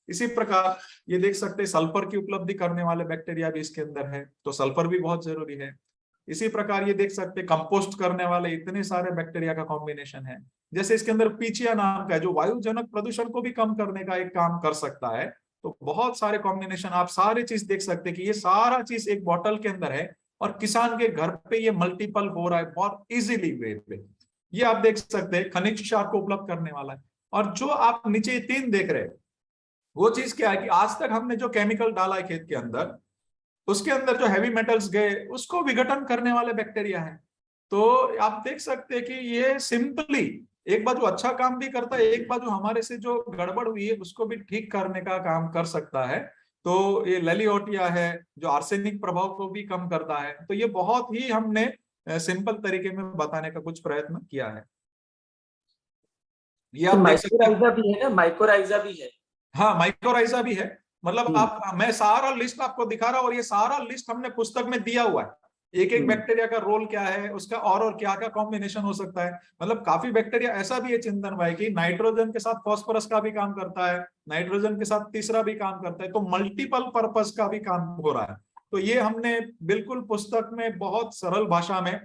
इसी प्रकार ये देख सकते हैं सल्फर की उपलब्धि करने वाले बैक्टीरिया भी इसके अंदर है, तो सल्फर भी बहुत जरूरी है। इसी प्रकार ये देख सकते हैं कंपोस्ट करने वाले इतने सारे बैक्टीरिया का कॉम्बिनेशन है। जैसे इसके अंदर पीचिया नाम का है जो वायुजनक प्रदूषण को भी कम करने का एक काम कर सकता है। तो बहुत सारे कॉम्बिनेशन, आप सारी चीज देख सकते हैं कि ये सारा चीज एक बॉटल के अंदर है और किसान के घर पे ये मल्टीपल हो रहा है बहुत इजीली वे पे। ये आप देख सकते हैं खनिज क्षार को उपलब्ध करने वाला है। और जो आप नीचे 3 देख रहे हैं वो चीज क्या है कि आज तक हमने जो केमिकल डाला है खेत के अंदर, उसके अंदर जो हैवी मेटल्स गए उसको विघटन करने वाले बैक्टीरिया है। तो आप देख सकते हैं कि ये सिंपली एक बार जो अच्छा काम भी करता है, एक बार जो हमारे से जो गड़बड़ हुई है उसको भी ठीक करने का काम कर सकता है। तो ये लेलियोटिया है जो आर्सेनिक प्रभाव को भी कम करता है। तो ये बहुत ही हमने सिंपल तरीके में बताने का कुछ प्रयत्न किया है। ये आप देख सकते हैं, माइकोराइजा भी है ना, माइकोराइजा भी है। हाँ माइक्रोराइजा भी है। मतलब आप, मैं सारा लिस्ट आपको दिखा रहा हूं और ये सारा लिस्ट हमने पुस्तक में दिया हुआ है, एक एक बैक्टीरिया का रोल क्या है, उसका और क्या क्या कॉम्बिनेशन हो सकता है। मतलब काफी बैक्टीरिया ऐसा भी है चिंतन भाई कि नाइट्रोजन के साथ फास्फोरस का भी काम करता है, नाइट्रोजन के साथ तीसरा भी काम करता है, तो मल्टीपल पर्पस का भी काम हो रहा है। तो ये हमने बिल्कुल पुस्तक में बहुत सरल भाषा में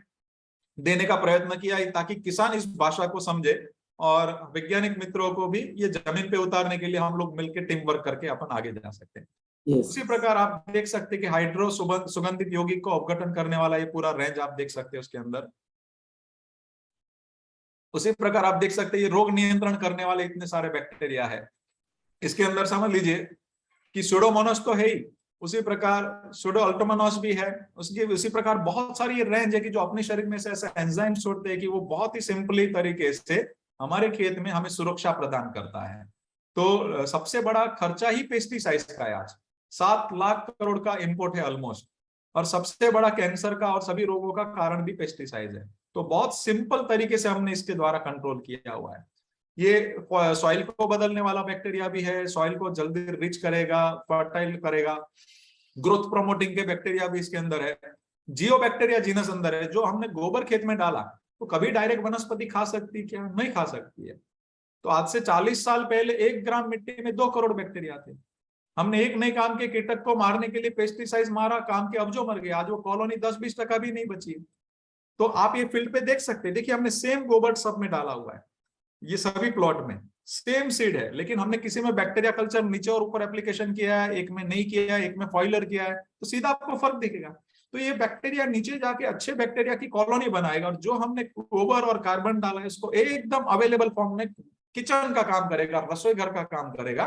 देने का प्रयत्न किया है ताकि किसान इस भाषा को समझे और वैज्ञानिक मित्रों को भी ये जमीन पे उतारने के लिए हम लोग मिलकर टीम वर्क करके अपन आगे जा सकते हैं। उसी प्रकार आप देख सकते हैं कि हाइड्रो सुगंधित यौगिक को अपघटन करने वाला ये पूरा रेंज आप देख सकते हैं उसके अंदर। उसी प्रकार आप देख सकते हैं ये रोग नियंत्रण करने वाले इतने सारे बैक्टीरिया है। इसके अंदर समझ लीजिए कि सुडोमोनास तो है ही, उसी प्रकार सुडोअल्टोमोनास भी है, उसी प्रकार बहुत सारी ये रेंज है कि जो अपने शरीर में से ऐसे एंजाइम छोड़ते हैं कि वो बहुत ही सिंपली तरीके से हमारे खेत में हमें सुरक्षा प्रदान करता है। तो सबसे बड़ा खर्चा ही पेस्टिसाइड्स का है आज, 7 लाख करोड़ का इंपोर्ट है ऑलमोस्ट, और सबसे बड़ा कैंसर का और सभी रोगों का कारण भी पेस्टिसाइड है। तो बहुत सिंपल तरीके से हमने इसके द्वारा कंट्रोल किया हुआ है। ये सॉइल को बदलने वाला बैक्टीरिया भी है, सॉइल को जल्दी रिच करेगा, फर्टाइल करेगा, ग्रोथ प्रमोटिंग के बैक्टीरिया भी इसके अंदर है। जियो बैक्टीरिया जीनस अंदर है, जो हमने गोबर खेत में डाला तो कभी डायरेक्ट वनस्पति खा सकती क्या? नहीं खा सकती है। तो आज से 40 साल पहले 1 ग्राम मिट्टी में 2 करोड़ बैक्टीरिया थे। हमने एक नए काम के कीटक को मारने के लिए पेस्टिसाइड मारा, काम के अब जो मर गए, आज वो कॉलोनी 10-20% भी नहीं बची। तो आप ये फील्ड पे देख सकते हैं, देखिए हमने सेम गोबर सब में डाला हुआ है, ये सभी प्लॉट में सेम सीड है, लेकिन हमने किसी में बैक्टीरिया कल्चर नीचे और ऊपर एप्लीकेशन किया है, एक में नहीं किया है, एक में फॉइलर किया है, तो सीधा आपको फर्क दिखेगा। तो ये बैक्टीरिया नीचे जाके अच्छे बैक्टीरिया की कॉलोनी बनाएगा, और जो हमने गोबर और कार्बन डाला है इसको एकदम अवेलेबल फॉर्म में किचन का काम करेगा, रसोई घर का काम करेगा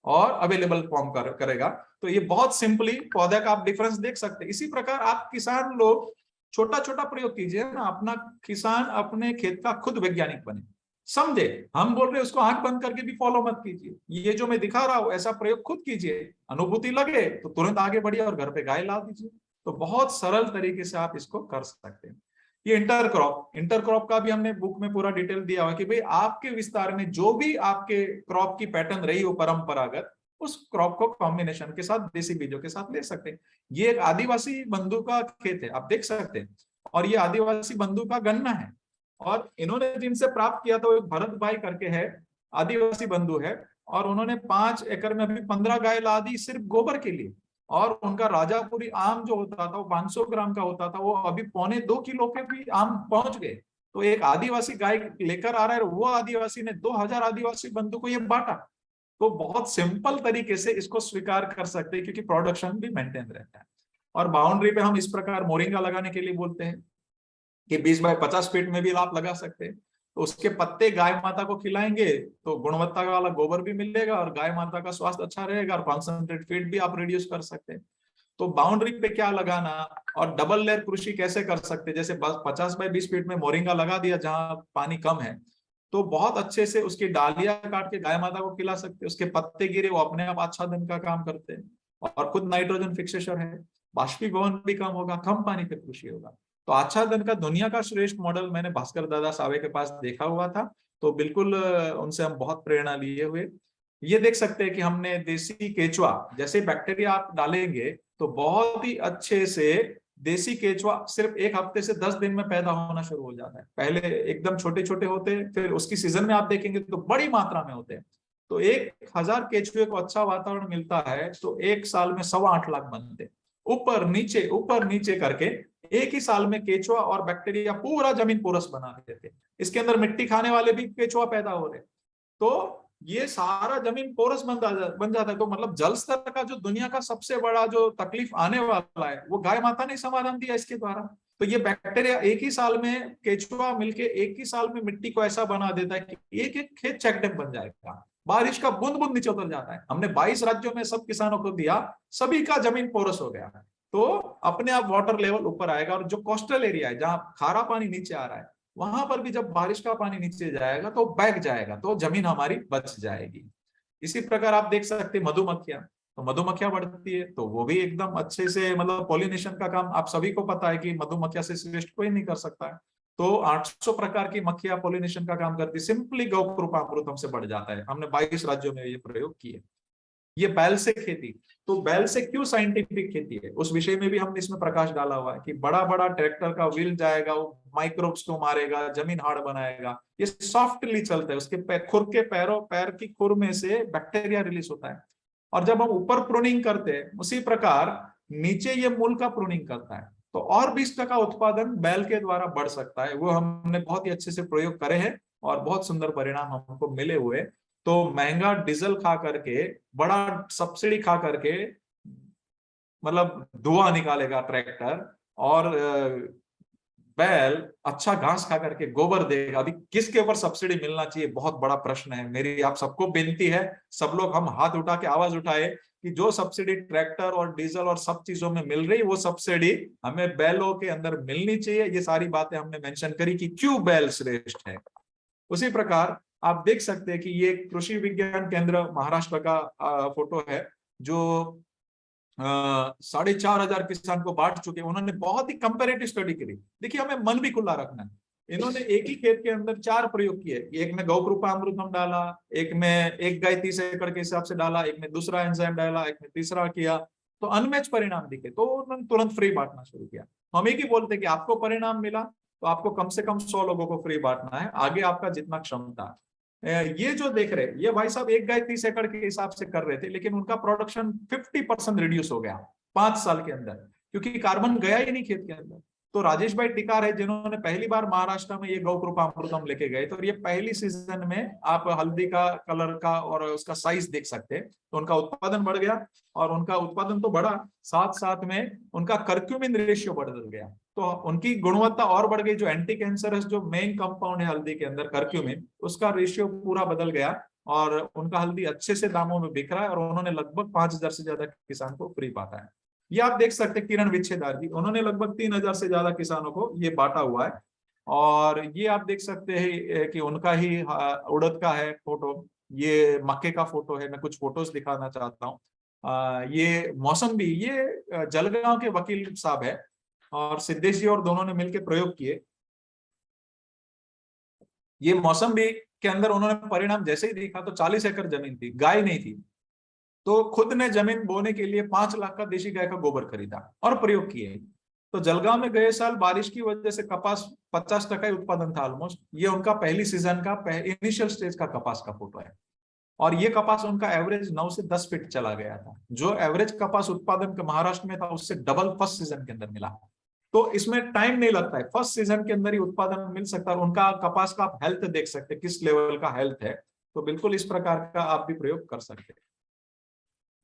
और अवेलेबल फॉर्म करेगा। तो ये बहुत सिंपली पौधे का आप डिफरेंस देख सकते हैं। इसी प्रकार आप किसान लोग छोटा छोटा प्रयोग कीजिए ना, अपना किसान अपने खेत का खुद वैज्ञानिक बने, समझे। हम बोल रहे हैं उसको आंख बंद करके भी फॉलो मत कीजिए, ये जो मैं दिखा रहा हूं ऐसा प्रयोग खुद कीजिए, अनुभूति लगे तो तुरंत आगे बढ़िए और घर पे गाय ला दीजिए। तो बहुत सरल तरीके से आप इसको कर सकते हैं। ये इंटरक्रॉप का भी हमने बुक में पूरा डिटेल दिया हुआ है कि भाई आपके विस्तार में जो भी आपके क्रॉप की पैटर्न रही हो परंपरागत, उस क्रॉप को कॉम्बिनेशन के साथ देसी बीजों के साथ ले सकते हैं। ये एक आदिवासी बंधु का खेत है, आप देख सकते हैं, और ये आदिवासी बंधु का गन्ना है। और इन्होंने जिनसे प्राप्त किया था वो एक भरत भाई करके है, आदिवासी बंधु है, और उन्होंने 5 एकड़ में अभी 15 गाय ला दी सिर्फ गोबर के लिए। और उनका राजापुरी आम जो होता था वो 500 ग्राम का होता था, वो अभी 1.25 किलो के भी आम पहुंच गए। तो एक आदिवासी गाय लेकर आ रहा है, वो आदिवासी ने 2000 आदिवासी बंधु को ये बांटा। तो बहुत सिंपल तरीके से इसको स्वीकार कर सकते हैं, क्योंकि प्रोडक्शन भी मेंटेन रहता है। और बाउंड्री पे हम इस प्रकार मोरिंगा लगाने के लिए बोलते हैं कि 20 बाय 50 फीट में भी आप लगा सकते हैं। तो उसके पत्ते गाय माता को खिलाएंगे तो गुणवत्ता वाला गोबर भी मिलेगा और गाय माता का स्वास्थ्य अच्छा रहेगा, और कॉन्सेंट्रेट फीड भी आप रिड्यूस कर सकते हैं। तो बाउंड्री पे क्या लगाना और डबल लेयर कृषि कैसे कर सकते हैं, जैसे 50 बाय 20 फीट में मोरिंगा लगा दिया जहां पानी कम है, तो बहुत अच्छे से उसकी डालियां काट के गाय माता को खिला सकते हैं। उसके पत्ते गिरे वो अपने आप आच्छादन का काम करते हैं, और खुद नाइट्रोजन फिक्सेशन है, बाष्पीभवन भी कम होगा, कम पानी पे कृषि होगा। तो आच्छादन का दुनिया का श्रेष्ठ मॉडल मैंने भास्कर दादा सावे के पास देखा हुआ था, तो बिल्कुल उनसे हम बहुत प्रेरणा लिए हुए। ये देख सकते हैं कि हमने देसी केचुआ, जैसे बैक्टीरिया आप डालेंगे तो बहुत ही अच्छे से देसी केचुआ सिर्फ 1 हफ्ते से 10 दिन में पैदा होना शुरू हो जाता है। पहले एकदम छोटे छोटे होते हैं, फिर उसकी सीजन में आप देखेंगे तो बड़ी मात्रा में होते हैं। तो 1000 केचुए को अच्छा वातावरण मिलता है तो 1 साल में 8.25 लाख बनते हैं। ऊपर नीचे करके एक ही साल में केचुआ और बैक्टीरिया पूरा जमीन पोरस बना देते। इसके अंदर मिट्टी खाने वाले भी केचुआ पैदा हो रहे, तो ये सारा जमीन पोरस बन जाता है। तो मतलब जल स्तर का जो दुनिया का सबसे बड़ा जो तकलीफ आने वाला है वो गाय माता ने समाधान दिया इसके द्वारा। तो ये बैक्टीरिया एक ही साल में, केचुआ मिलके एक ही साल में मिट्टी को ऐसा बना देता है कि एक एक खेत चेक डैम बन जाएगा, बारिश का बूंद बूंद नीचे उतर जाता है। हमने 22 राज्यों में सब किसानों को दिया, सभी का जमीन पोरस हो गया, तो अपने आप वाटर लेवल ऊपर आएगा। और जो कोस्टल एरिया है जहां खारा पानी नीचे आ रहा है, वहां पर भी जब बारिश का पानी नीचे जाएगा तो बैग जाएगा, तो जमीन हमारी बच जाएगी। इसी प्रकार आप देख सकते हैं मधुमक्खियां, तो मधुमक्खियां बढ़ती है तो वो भी एकदम अच्छे से, मतलब पॉलिनेशन का काम आप सभी को पता है कि मधुमक्खियां से श्रेष्ठ कोई नहीं कर सकता है। तो 800 प्रकार की मक्खियां पॉलिनेशन का काम करती है, सिंपली गौ कृपामृतम से बढ़ जाता है। हमने 22 राज्यों में ये प्रयोग किए। ये बैल से खेती, तो बैल से क्यों साइंटिफिक खेती है उस विषय में भी हमने इसमें प्रकाश डाला हुआ है कि बड़ा बड़ा ट्रैक्टर का व्हील जाएगा, वो माइक्रोब्स को मारेगा, जमीन हार्ड बनाएगा। ये सॉफ्टली चलता है, उसके खुर के पैर की खुर में से बैक्टीरिया रिलीज होता है। और जब हम ऊपर प्रूनिंग करते हैं उसी प्रकार नीचे ये मूल का प्रूनिंग करता है, तो और 20% उत्पादन बैल के द्वारा बढ़ सकता है। वो हमने बहुत ही अच्छे से प्रयोग करे हैं और बहुत सुंदर परिणाम हमको मिले हुए। तो महंगा डीजल खा करके, बड़ा सब्सिडी खा करके, मतलब धुआं निकालेगा ट्रैक्टर, और बैल अच्छा घास खा करके गोबर देगा। अभी किसके ऊपर सब्सिडी मिलना चाहिए, बहुत बड़ा प्रश्न है। मेरी आप सबको बेनती है, सब लोग हम हाथ उठा के आवाज उठाए कि जो सब्सिडी ट्रैक्टर और डीजल और सब चीजों में मिल रही, वो सब्सिडी हमें बैलों के अंदर मिलनी चाहिए। ये सारी बातें हमने मेंशन करी कि क्यों बैल श्रेष्ठ है। उसी प्रकार आप देख सकते हैं कि ये कृषि विज्ञान केंद्र महाराष्ट्र का फोटो है, जो 4,500 किसान को बांट चुके। उन्होंने बहुत ही कंपैरेटिव स्टडी करी। देखिए, हमें मन भी खुला रखना है। इन्होंने एक ही खेत के अंदर 4 प्रयोग किए। एक में गौ कृपामृतम डाला, एक में 1 गाय 30 एकड़ के हिसाब से डाला, एक में दूसरा एंजाइम डाला, एक में तीसरा किया, तो अनमैच परिणाम दिखे। तो उन्होंने तुरंत फ्री बांटना शुरू किया। हम एक ही बोलते कि आपको परिणाम मिला तो आपको कम से कम 100 लोगों को फ्री बांटना है, आगे आपका जितना क्षमता। ये जो देख रहे, ये भाई साहब 1 गाय 30 एकड़ के हिसाब से कर रहे थे, लेकिन उनका प्रोडक्शन 50% रिड्यूस हो गया 5 साल के अंदर, क्योंकि कार्बन गया ही नहीं खेत के अंदर। तो राजेश भाई टिकार है जिन्होंने पहली बार महाराष्ट्र में ये गौ कृपामृतम लेके गए, तो ये पहली सीजन में आप हल्दी का कलर का और उसका साइज देख सकते हैं। तो उनका उत्पादन बढ़ गया, और उनका उत्पादन तो बढ़ा, साथ में उनका कर्क्यूमिन रेशियो बढ़ गया, तो उनकी गुणवत्ता और बढ़ गई। जो एंटी कैंसरस जो मेन कंपाउंड है हल्दी के अंदर, कर्क्यूमिन, उसका रेशियो पूरा बदल गया, और उनका हल्दी अच्छे से दामों में बिक रहा है, और उन्होंने लगभग 5000 से ज्यादा किसान को फ्री बांटा है। ये आप देख सकते हैं किरण विच्छेदार जी, उन्होंने लगभग 3000 से ज्यादा किसानों को ये बांटा हुआ है। और ये आप देख सकते हैं कि उनका ही उड़द का है फोटो, ये मक्के का फोटो है। मैं कुछ फोटोज दिखाना चाहता हूँ। ये मौसम्बी, ये जलगांव के वकील साहब है, और सिद्धेश जी और दोनों ने मिलकर प्रयोग किए। ये मौसम्बी के अंदर उन्होंने परिणाम जैसे ही देखा तो 40 एकड़ जमीन थी, गाय नहीं थी, तो खुद ने जमीन बोने के लिए 5 लाख का देशी गाय का गोबर खरीदा और प्रयोग किए। तो जलगांव में गए साल बारिश की वजह से कपास 50% ही उत्पादन था ऑलमोस्ट। ये उनका पहली सीजन का इनिशियल स्टेज का कपास का फोटो है, और ये कपास उनका एवरेज 9 से 10 फीट चला गया था। जो एवरेज कपास उत्पादन का महाराष्ट्र में था उससे डबल फर्स्ट सीजन के अंदर मिला। तो इसमें टाइम नहीं लगता है, फर्स्ट सीजन के अंदर ही उत्पादन मिल सकता है। और उनका कपास का आप हेल्थ देख सकते हैं, किस लेवल का हेल्थ है। तो बिल्कुल इस प्रकार का आप भी प्रयोग कर सकते हैं।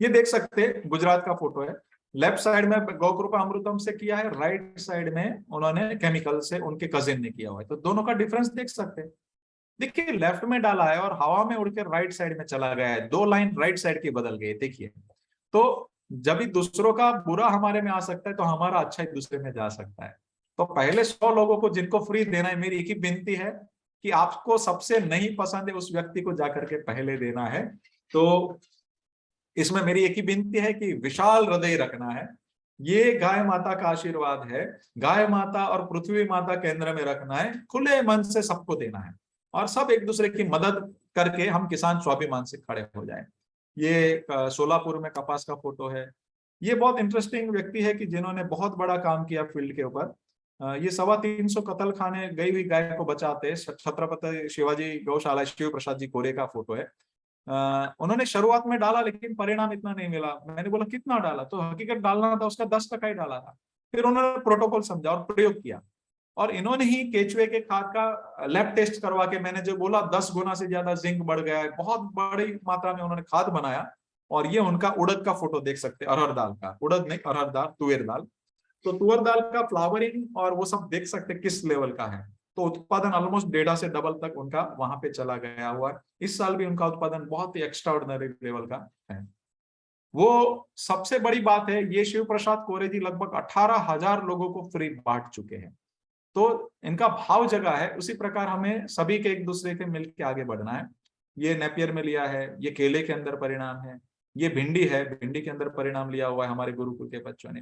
ये देख सकते हैं गुजरात का फोटो है। लेफ्ट साइड में गौकृपा अमृतम से किया है, राइट साइड में उन्होंने केमिकल से उनके कजिन ने किया हुआ है। तो दोनों का डिफरेंस देख सकते हैं। देखिए लेफ्ट में डाला है और हवा में उड़ के राइट साइड में चला गया है, 2 लाइन राइट साइड की बदल गई। देखिए, तो जब भी दूसरों का बुरा हमारे में आ सकता है तो हमारा अच्छा ही दूसरे में जा सकता है। तो पहले 100 लोगों को जिनको फ्री देना है, मेरी एक ही विनती है कि आपको सबसे नहीं पसंद है उस व्यक्ति को जाकर के पहले देना है। तो इसमें मेरी एक ही विनती है कि विशाल हृदय रखना है। ये गाय माता का आशीर्वाद है, गाय माता और पृथ्वी माता केंद्र में रखना है, खुले मन से सबको देना है और सब एक दूसरे की मदद करके हम किसान स्वाभिमान से खड़े हो जाएं। ये सोलापुर में कपास का फोटो है। ये बहुत इंटरेस्टिंग व्यक्ति है कि जिन्होंने बहुत बड़ा काम किया फील्ड के ऊपर। ये 325 कत्ल खाने गई हुई गाय को बचाते छत्रपति शिवाजी गौशाला शिव प्रसाद जी कोरे का फोटो है। उन्होंने शुरुआत में डाला लेकिन परिणाम इतना नहीं मिला। मैंने बोला कितना डाला, तो हकीकत डालना था उसका 10% ही डाला था। फिर उन्होंने प्रोटोकॉल समझा और प्रयोग किया, और इन्होंने ही केचुए के खाद का लैब टेस्ट करवा के, मैंने जो बोला 10 गुना से ज्यादा जिंक बढ़ गया है, बहुत बड़ी मात्रा में उन्होंने खाद बनाया। और ये उनका उड़द का फोटो देख सकते हैं, अरहर दाल का, उड़द नहीं अरहर दाल, तुअर दाल। तो तुअर दाल का फ्लावरिंग और वो सब देख सकते हैं किस लेवल का है। तो उत्पादन ऑलमोस्ट 1.5 से डबल तक उनका वहां पे चला गया हुआ है। इस साल भी उनका उत्पादन बहुत ही एक्स्ट्राऑर्डिनरी लेवल का है। वो सबसे बड़ी बात है, ये शिव प्रसाद कोरे जी लगभग 18,000 लोगों को फ्री बांट चुके हैं। तो इनका भाव जगह है। उसी प्रकार हमें सभी के एक दूसरे के मिलकर आगे बढ़ना है। ये नेपियर में लिया है, ये केले के अंदर परिणाम है, ये भिंडी है, भिंडी के अंदर परिणाम लिया हुआ है हमारे गुरुकुल के बच्चों ने।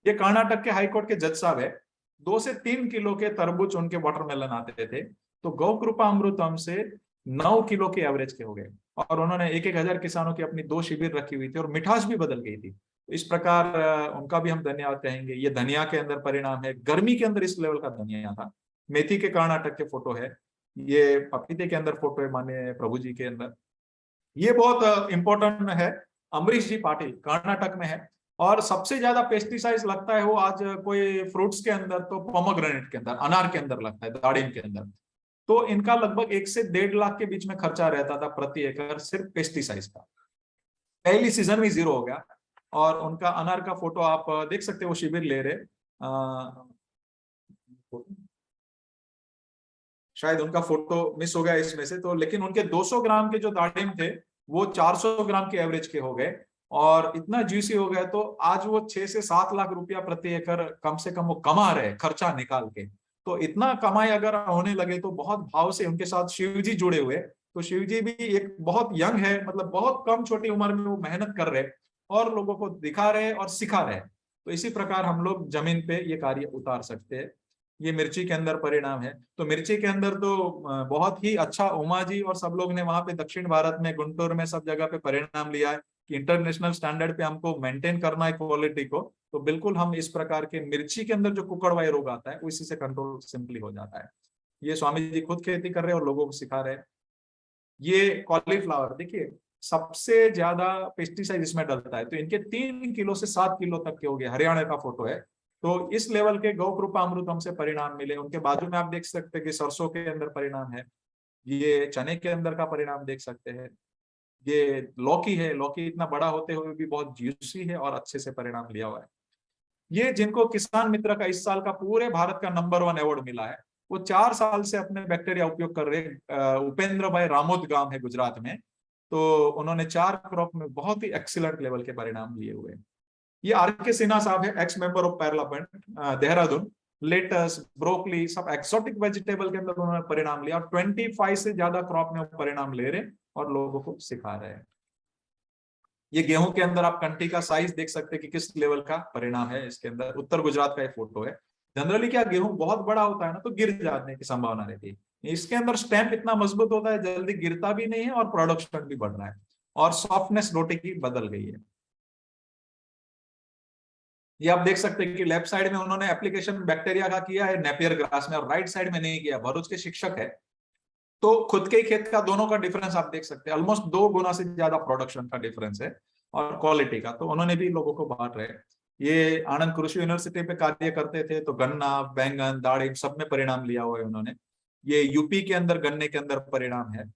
ये कर्नाटक के हाईकोर्ट के जज साहब है, 2 से 3 किलो के तरबूज उनके वाटरमेलन आते थे, तो गौ कृपा अमृतम से 9 किलो के एवरेज के हो गए। और उन्होंने 1,000 किसानों की अपनी 2 शिविर रखी हुई थी और मिठास भी बदल गई थी। तो इस प्रकार उनका भी हम धन्यवाद कहेंगे। ये धनिया के अंदर परिणाम है, गर्मी के अंदर इस लेवल का धनिया था। मेथी के कर्नाटक के फोटो है, ये पपीते के अंदर फोटो है माननीय प्रभु जी के अंदर। ये बहुत इंपॉर्टेंट है, अमरीश जी पाटिल कर्नाटक में है। और सबसे ज्यादा पेस्टिसाइड लगता है वो आज कोई फ्रूट्स के अंदर, तो पोमोग्रेनेट के अंदर, अनार के अंदर लगता है, दाड़िम के अंदर। तो इनका लगभग 1 से 1.5 लाख के बीच में खर्चा रहता था प्रति एकड़ सिर्फ पेस्टिसाइड का। पहली सीजन में 0 हो गया। और उनका अनार का फोटो आप देख सकते हो, वो शिविर ले रहे, शायद उनका फोटो मिस हो गया इसमें से तो, लेकिन उनके 200 ग्राम के जो दाड़िम थे वो 400 ग्राम के एवरेज के हो गए और इतना जूसी हो गया। तो आज वो 6 से 7 लाख रुपया प्रति एकड़ कम से कम वो कमा रहे खर्चा निकाल के। तो इतना कमाई अगर होने लगे तो बहुत भाव से उनके साथ शिव जी जुड़े हुए। तो शिव जी भी एक बहुत यंग है, मतलब बहुत कम छोटी उम्र में वो मेहनत कर रहे और लोगों को दिखा रहे और सिखा रहे। तो इसी प्रकार हम लोग जमीन पे ये कार्य उतार सकते हैं। ये मिर्ची के अंदर परिणाम है। तो मिर्ची के अंदर तो बहुत ही अच्छा उमा जी और सब लोग ने वहां पे दक्षिण भारत में गुंटूर में सब जगह पे परिणाम लिया है कि इंटरनेशनल स्टैंडर्ड पे हमको मेंटेन करना है क्वालिटी को। तो बिल्कुल हम इस प्रकार के मिर्ची के अंदर जो कुकड़वाई रोग आता है उसी से कंट्रोल सिंपली हो जाता है। ये स्वामी जी खुद खेती कर रहे हैं और लोगों को सिखा रहे हैं। ये कॉलीफ्लावर देखिए, सबसे ज्यादा पेस्टिसाइड इसमें डलता है। तो इनके 3 किलो से 7 किलो तक के हो गए। हरियाणा का फोटो है। तो इस लेवल के गौ कृपा अमृतम से परिणाम मिले। उनके बाजू में आप देख सकते हैं कि सरसों के अंदर परिणाम है। ये चने के अंदर का परिणाम देख सकते हैं। ये लौकी है, लौकी इतना बड़ा होते हुए भी बहुत जूसी है और अच्छे से परिणाम लिया हुआ है। ये जिनको किसान मित्र का इस साल का पूरे भारत का नंबर 1 अवार्ड मिला है, वो 4 साल से अपने बैक्टीरिया उपयोग कर रहे उपेंद्र भाई रामोद गांव है गुजरात में। तो उन्होंने 4 क्रॉप में बहुत ही एक्सीलेंट लेवल के परिणाम लिए हुए। ये आर.के. सिन्हा साहब है, ex member of parliament Dehradun. Lettuce, broccoli, सब एक्सोटिक वेजिटेबल के अंदर उन्होंने परिणाम लिया और 25 से ज्यादा क्रॉप में परिणाम ले रहे और लोगों को सिखा रहे हैं। ये गेहूं के अंदर आप कंटी का साइज देख सकते हैं कि किस लेवल का परिणाम है इसके अंदर। उत्तर गुजरात का ये फोटो है। जनरली क्या गेहूं बहुत बड़ा होता है ना तो गिर जाने की संभावना रहती है। इसके अंदर स्टैम्प इतना मजबूत होता है, जल्दी गिरता भी नहीं है और प्रोडक्शन भी बढ़ रहा है और सॉफ्टनेस रोटी की बदल गई है। ये आप देख सकते हैं कि लेफ्ट साइड में उन्होंने एप्लीकेशन बैक्टीरिया का किया है नेपियर ग्रास में और राइट साइड में नहीं किया। भरूच के शिक्षक है तो खुद के ही खेत का दोनों का डिफरेंस आप देख सकते हैं, ऑलमोस्ट 2 गुना से ज्यादा प्रोडक्शन का डिफरेंस है और क्वालिटी का। तो उन्होंने भी लोगों को बांट रहे। ये आनंद कृषि यूनिवर्सिटी पे कार्य करते थे तो गन्ना, बैंगन, दाड़िम सब में परिणाम लिया हुआ है उन्होंने। ये यूपी के अंदर गन्ने के अंदर परिणाम है,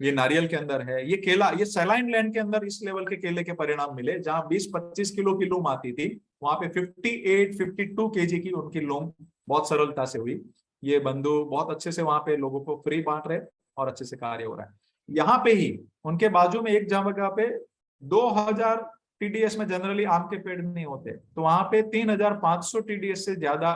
ये नारियल के अंदर है, ये केला, ये सैलाइन लैंड के अंदर इस लेवल के केले के परिणाम मिले जहां 20-25 किलो की लूम आती थी, वहां पे 58-52 केजी की उनकी लूम बहुत सरलता से हुई। ये बंधु बहुत अच्छे से वहां पे लोगों को फ्री बांट रहे और अच्छे से कार्य हो रहा है। यहाँ पे ही उनके बाजू में एक जगह पे 2000 TDS में जनरली आम के पेड़ नहीं होते, तो वहां पे 3500 TDS से ज्यादा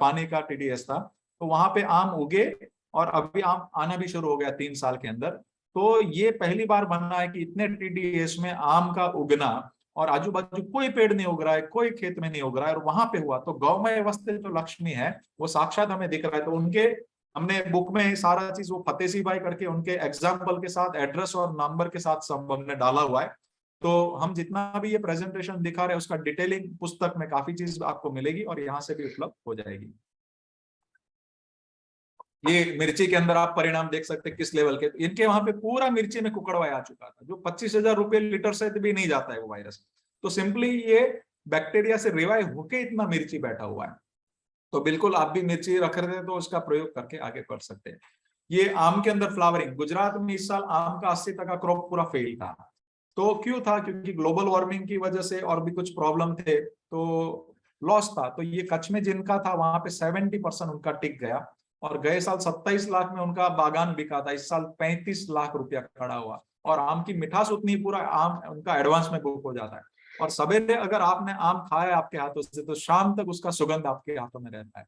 पानी का TDS था। तो वहां पे आम उगे और अभी आम आना भी शुरू हो गया 3 साल के अंदर। तो ये पहली बार बनना है कि इतने TDS में आम का उगना और आजू बाजू कोई पेड़ नहीं उग रहा है, कोई खेत में नहीं उग रहा है और वहां पे हुआ। तो गौमय वस्ते जो लक्ष्मी है वो साक्षात हमें दिख रहा है। तो उनके हमने बुक में सारा चीज वो फतेह सिंह भाई करके उनके एग्जाम्पल के साथ एड्रेस और नंबर के साथ सब हमने डाला हुआ है। तो हम जितना भी ये प्रेजेंटेशन दिखा रहे हैं उसका डिटेलिंग पुस्तक में काफी चीज आपको मिलेगी और यहाँ से भी उपलब्ध हो जाएगी। ये मिर्ची के अंदर आप परिणाम देख सकते हैं किस लेवल के। इनके वहां पे पूरा मिर्ची में कुकड़वा आ चुका था जो 25,000 रुपये लीटर से भी नहीं जाता है वो वायरस। तो सिंपली ये बैक्टीरिया से रिवाइव होके इतना मिर्ची बैठा हुआ है। तो बिल्कुल आप भी मिर्ची रख रहे थे तो उसका प्रयोग करके आगे बढ़ सकते हैं। ये आम के अंदर फ्लावरिंग, गुजरात में इस साल आम का 80% क्रॉप पूरा फेल था। तो क्यों था? क्योंकि ग्लोबल वार्मिंग की वजह से और भी कुछ प्रॉब्लम थे तो लॉस था। तो ये कच्छ में जिनका था वहां पे 70% उनका टिक गया और गए साल 27 लाख में उनका बागान बिका था, इस साल 35 लाख रुपया खड़ा हुआ। और आम की मिठास उतनी, पूरा आम उनका एडवांस में बुक हो जाता है और सवेरे अगर आपने आम खाया आपके हाथों से तो शाम तक उसका सुगंध आपके हाथों में रहता है।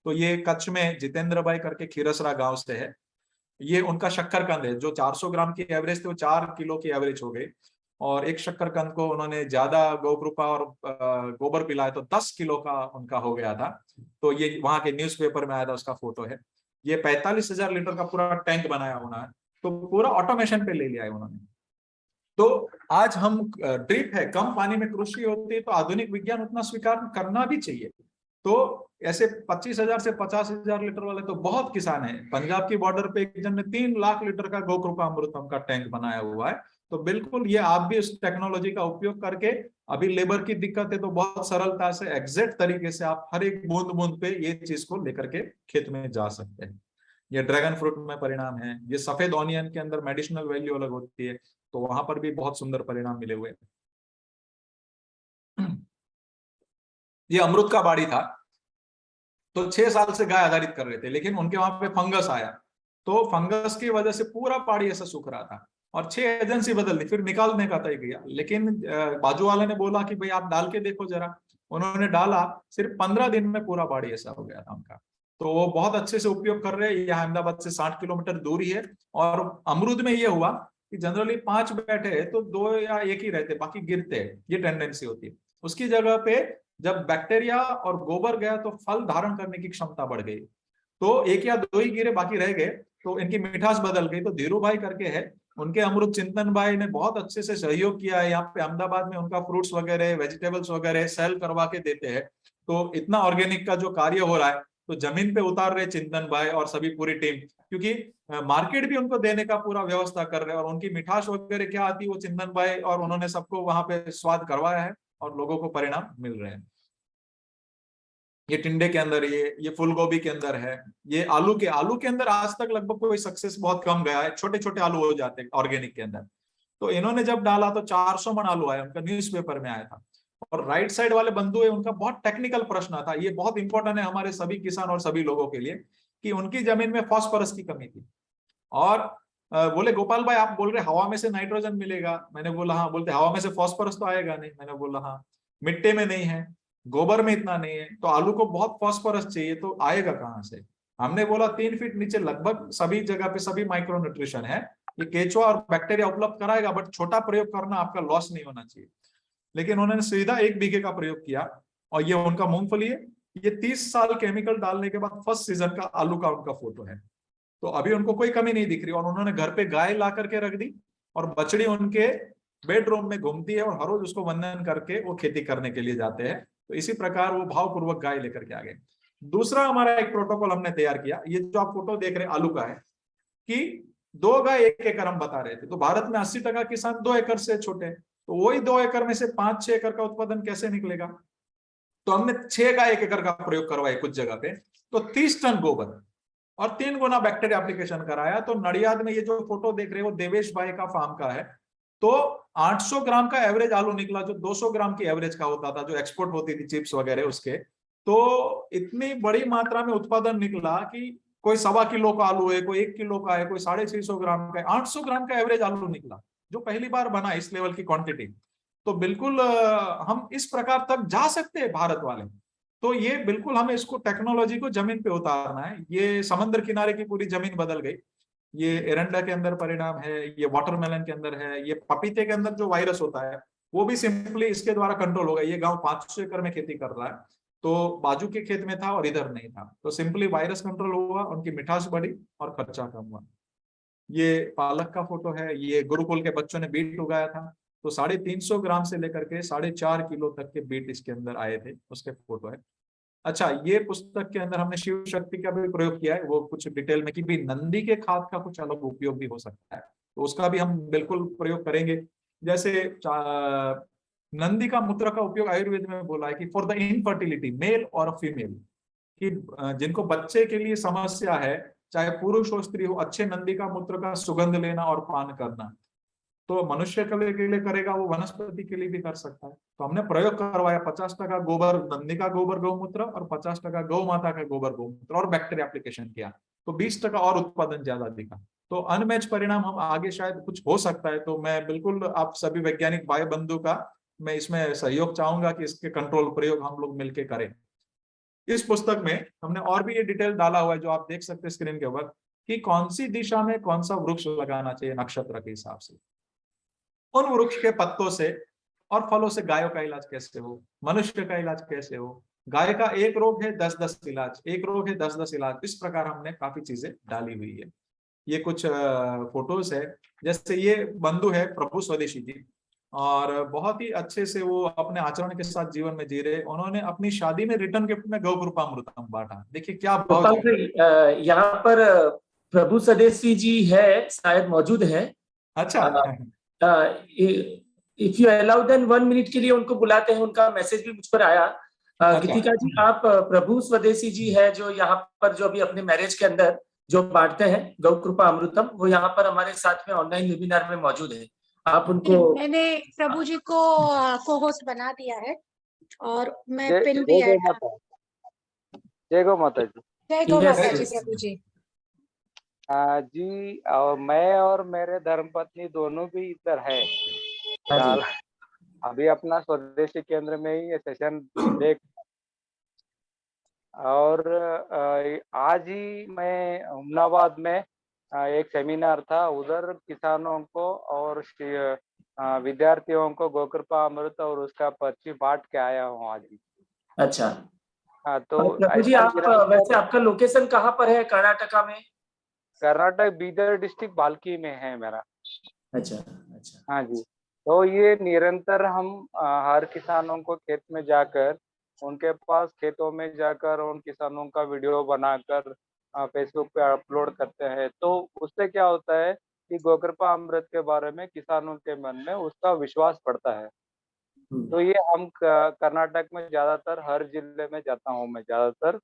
तो ये कच्छ में जितेंद्र भाई करके खीरसरा गांव से है। ये उनका शक्करकंद है जो 400 ग्राम की एवरेज थे वो 4 किलो की एवरेज हो गई और एक शक्करकंद को उन्होंने ज्यादा गौकृपा और गोबर पिलाया तो 10 किलो का उनका हो गया था। तो ये वहां के न्यूज़पेपर में आया था, उसका फोटो है। ये 45,000 लीटर का पूरा टैंक बनाया उन्होंने, तो पूरा ऑटोमेशन पे ले लिया है उन्होंने। तो आज हम ड्रिप है, कम पानी में कृषि होती है तो आधुनिक विज्ञान उतना स्वीकार करना भी चाहिए। तो ऐसे 25,000 से 50,000 लीटर वाले तो बहुत किसान हैं। पंजाब की बॉर्डर पे एक जन ने 3 लाख लीटर का गौकृपा अमृतम का टैंक बनाया हुआ है। तो बिल्कुल ये आप भी उस टेक्नोलॉजी का उपयोग करके, अभी लेबर की दिक्कत है तो बहुत सरलता से एग्जैक्ट तरीके से आप हर एक बूंद बूंद पे ये चीज को लेकर के खेत में जा सकते हैं। ये ड्रैगन फ्रूट में परिणाम है। ये सफेद ऑनियन के अंदर मेडिसिनल वैल्यू अलग होती है तो वहां पर भी बहुत सुंदर परिणाम मिले हुए। ये अमरूद का बाड़ी था तो 6 साल से गाय आधारित कर रहे थे लेकिन उनके वहां पे फंगस आया तो फंगस की वजह से पूरा पहाड़ी ऐसा सूख रहा था और 6 एजेंसी बदल दी, फिर निकालने का तय किया। लेकिन बाजू वाले ने बोला कि भाई आप डाल के देखो जरा। उन्होंने डाला, सिर्फ 15 दिन में पूरा बाड़ी ऐसा हो गया था उनका। तो वो बहुत अच्छे से उपयोग कर रहे हैं। यह अहमदाबाद से 60 किलोमीटर दूरी है। और अमरूद में ये हुआ कि जनरली 5 बैठे तो 2 या 1 ही रहते, बाकी गिरते हैं, ये टेंडेंसी होती है। उसकी जगह पे जब बैक्टीरिया और गोबर गया तो फल धारण करने की क्षमता बढ़ गई। तो 1 या 2 ही गिरे, बाकी रह गए तो इनकी मिठास बदल गई। तो धीरू भाई करके है, उनके अमरूद चिंतन भाई ने बहुत अच्छे से सहयोग किया है। यहाँ पे अहमदाबाद में उनका फ्रूट्स वगैरह, वेजिटेबल्स वगैरह सेल करवा के देते हैं। तो इतना ऑर्गेनिक का जो कार्य हो रहा है तो जमीन पे उतार रहे चिंतन भाई और सभी पूरी टीम, क्योंकि मार्केट भी उनको देने का पूरा व्यवस्था कर रहे हैं। और उनकी मिठास वगैरह क्या आती है वो चिंतन भाई और उन्होंने सबको वहां पे स्वाद करवाया है और लोगों को परिणाम मिल रहे हैं। ये टिंडे के अंदर, ये फूल गोभी के अंदर है। ये आलू के अंदर आज तक लगभग कोई सक्सेस बहुत कम गया है। छोटे छोटे आलू हो जाते हैं ऑर्गेनिक के अंदर। तो इन्होंने जब डाला तो 400 मन आलू आया, उनका न्यूज़पेपर में आया था। और राइट साइड वाले बंधु है, उनका बहुत टेक्निकल प्रश्न था। ये बहुत इंपॉर्टेंट है हमारे सभी किसान और सभी लोगों के लिए कि उनकी जमीन में फास्फोरस की कमी थी। और बोले गोपाल भाई आप बोल रहे हवा में से नाइट्रोजन मिलेगा। मैंने बोला हाँ। बोलते हवा में से फास्फोरस तो आएगा नहीं। मैंने बोला हाँ। मिट्टी में नहीं है, गोबर में इतना नहीं है, तो आलू को बहुत फास्फोरस चाहिए, तो आएगा कहाँ से? हमने बोला 3 फीट नीचे लगभग सभी जगह पे सभी माइक्रो न्यूट्रिशन है, ये केचुआ और बैक्टीरिया उपलब्ध कराएगा। बट छोटा प्रयोग करना, आपका लॉस नहीं होना चाहिए। लेकिन उन्होंने सीधा 1 बीघे का प्रयोग किया और ये उनका मूंगफली है। ये 30 साल केमिकल डालने के बाद फर्स्ट सीजन का आलू का उनका फोटो है। तो अभी उनको कोई कमी नहीं दिख रही, और उन्होंने घर पे गाय ला करके रख दी और बछड़ी उनके बेडरूम में घूमती है और हर रोज उसको वंदन करके वो खेती करने के लिए जाते हैं। तो इसी प्रकार वो भावपूर्वक गाय लेकर के आ गए। दूसरा हमारा एक प्रोटोकॉल हमने तैयार किया, ये जो आप फोटो देख रहे हैं आलू का है, कि 2 गाय 1 एकड़ हम बता रहे थे। तो भारत में 80% किसान 2 एकड़ से छोटे, तो वही 2 एकड़ में से 5-6 एकड़ का उत्पादन कैसे निकलेगा। तो हमने 6 गाय 1 एकड़ का प्रयोग करवाया कुछ जगह पे, तो 30 टन गोबर और 3 गुना बैक्टीरिया एप्लीकेशन कराया। तो नडियाद में ये जो फोटो देख रहे हो देवेश भाई का फार्म का है, तो 800 ग्राम का एवरेज आलू निकला, जो 200 ग्राम की एवरेज का होता था, जो एक्सपोर्ट होती थी चिप्स वगैरह उसके। तो इतनी बड़ी मात्रा में उत्पादन निकला कि कोई 1.25 किलो का आलू है, कोई 1 किलो का है, कोई 650 ग्राम का है, 800 ग्राम का एवरेज आलू निकला, जो पहली बार बना इस लेवल की क्वांटिटी। तो बिल्कुल हम इस प्रकार तक जा सकते हैं भारत वाले। तो ये बिल्कुल हमें इसको टेक्नोलॉजी को जमीन पे उतारना है। ये समंदर किनारे की पूरी जमीन बदल गई। ये एरंडा के अंदर परिणाम है, ये वाटरमेलन के अंदर है, ये पपीते के अंदर जो वायरस होता है वो भी सिंपली इसके द्वारा कंट्रोल होगा। ये गांव 500 एकड़ में खेती कर रहा है, तो बाजू के खेत में था और इधर नहीं था, तो सिंपली वायरस कंट्रोल हुआ, उनकी मिठास बढ़ी और खर्चा कम हुआ। ये पालक का फोटो है, ये गुरुकुल के बच्चों ने बीट उगाया था, तो 350 ग्राम से लेकर के 4.5 किलो तक के बीट इसके अंदर आए थे, उसके फोटो है। अच्छा, ये पुस्तक के अंदर हमने शिव शक्ति का भी प्रयोग किया है, वो कुछ डिटेल में कि भी नंदी के खाद का कुछ अलग उपयोग भी हो सकता है, तो उसका भी हम बिल्कुल प्रयोग करेंगे। जैसे नंदी का मूत्र का उपयोग आयुर्वेद में बोला है कि फॉर द इनफर्टिलिटी मेल और फीमेल, कि जिनको बच्चे के लिए समस्या है, चाहे पुरुष हो स्त्री हो, अच्छे नंदी का मूत्र का सुगंध लेना और पान करना। तो मनुष्य के लिए करेगा, वो वनस्पति के लिए भी कर सकता है। तो हमने प्रयोग करवाया 50% गोबर नंदी का गोबर गौमूत्र और 50% गौ माता का गोबर गौमूत्र और बैक्टीरिया एप्लीकेशन किया, तो 20% और उत्पादन ज्यादा दिखा। तो अनमैच परिणाम हम आगे शायद कुछ हो सकता है। तो मैं बिल्कुल आप सभी वैज्ञानिक भाई बंधु का मैं इसमें सहयोग चाहूंगा कि इसके कंट्रोल प्रयोग हम लोग मिलकर करें। इस पुस्तक में हमने और भी ये डिटेल डाला हुआ है जो आप देख सकते हैं स्क्रीन के ऊपर, कि कौन सी दिशा में कौन सा वृक्ष लगाना चाहिए नक्षत्र के हिसाब से, उन वृक्ष के पत्तों से और फलों से गायों का इलाज कैसे हो, मनुष्य का इलाज कैसे हो, गाय का एक रोग है 10-10 इलाज, एक रोग है 10-10 इलाज, इस प्रकार हमने काफी चीजें डाली हुई है। ये कुछ फोटोज है, जैसे ये बंधु है प्रभु स्वदेशी जी, और बहुत ही अच्छे से वो अपने आचरण के साथ जीवन में जी रहे। उन्होंने अपनी शादी में रिटर्न गिफ्ट में गौ कृपामृतम बांटा, देखिए क्या गोपाल भाई, यहाँ पर प्रभु स्वदेशी जी है, शायद मौजूद है। अच्छा, if you allow then 1 minute के लिए उनको बुलाते हैं, उनका मैसेज भी मुझ पर आया। गीतिका जी, आप प्रभु स्वदेशी जी है जो यहाँ पर जो अभी अपने मैरिज के अंदर जो बांटते हैं गौ कृपा अमृतम, वो यहाँ पर हमारे साथ में ऑनलाइन वेबिनार में मौजूद है। आप उनको, मैंने प्रभु जी को को होस्ट बना दिया है और मैं पिन भी जय गौ माता जी। जय गौ माता Yes, जी। yes. प्रभु जी जी, मैं और मेरे धर्मपत्नी दोनों भी इधर है। हाँ जी। अभी अपना स्वदेशी केंद्र में ही ये सेशन देख, और आज ही मैं हुमनाबाद में एक सेमिनार था, उधर किसानों को और विद्यार्थियों को गोकृपा अमृत और उसका पर्ची बांट के आया हूँ आज ही। अच्छा, हाँ, तो प्रभु जी, आप वैसे आपका लोकेशन कहाँ पर है कर्नाटका में? कर्नाटक बीदर डिस्ट्रिक्ट बाल्की में है मेरा। अच्छा अच्छा। हाँ जी, तो ये निरंतर हम हर किसानों को खेत में जाकर, उनके पास खेतों में जाकर उन किसानों का वीडियो बनाकर फेसबुक पे अपलोड करते हैं। तो उससे क्या होता है कि गोकृपा अमृत के बारे में किसानों के मन में उसका विश्वास बढ़ता है। तो ये हम कर्नाटक में ज्यादातर हर जिले में जाता हूँ मैं ज्यादातर,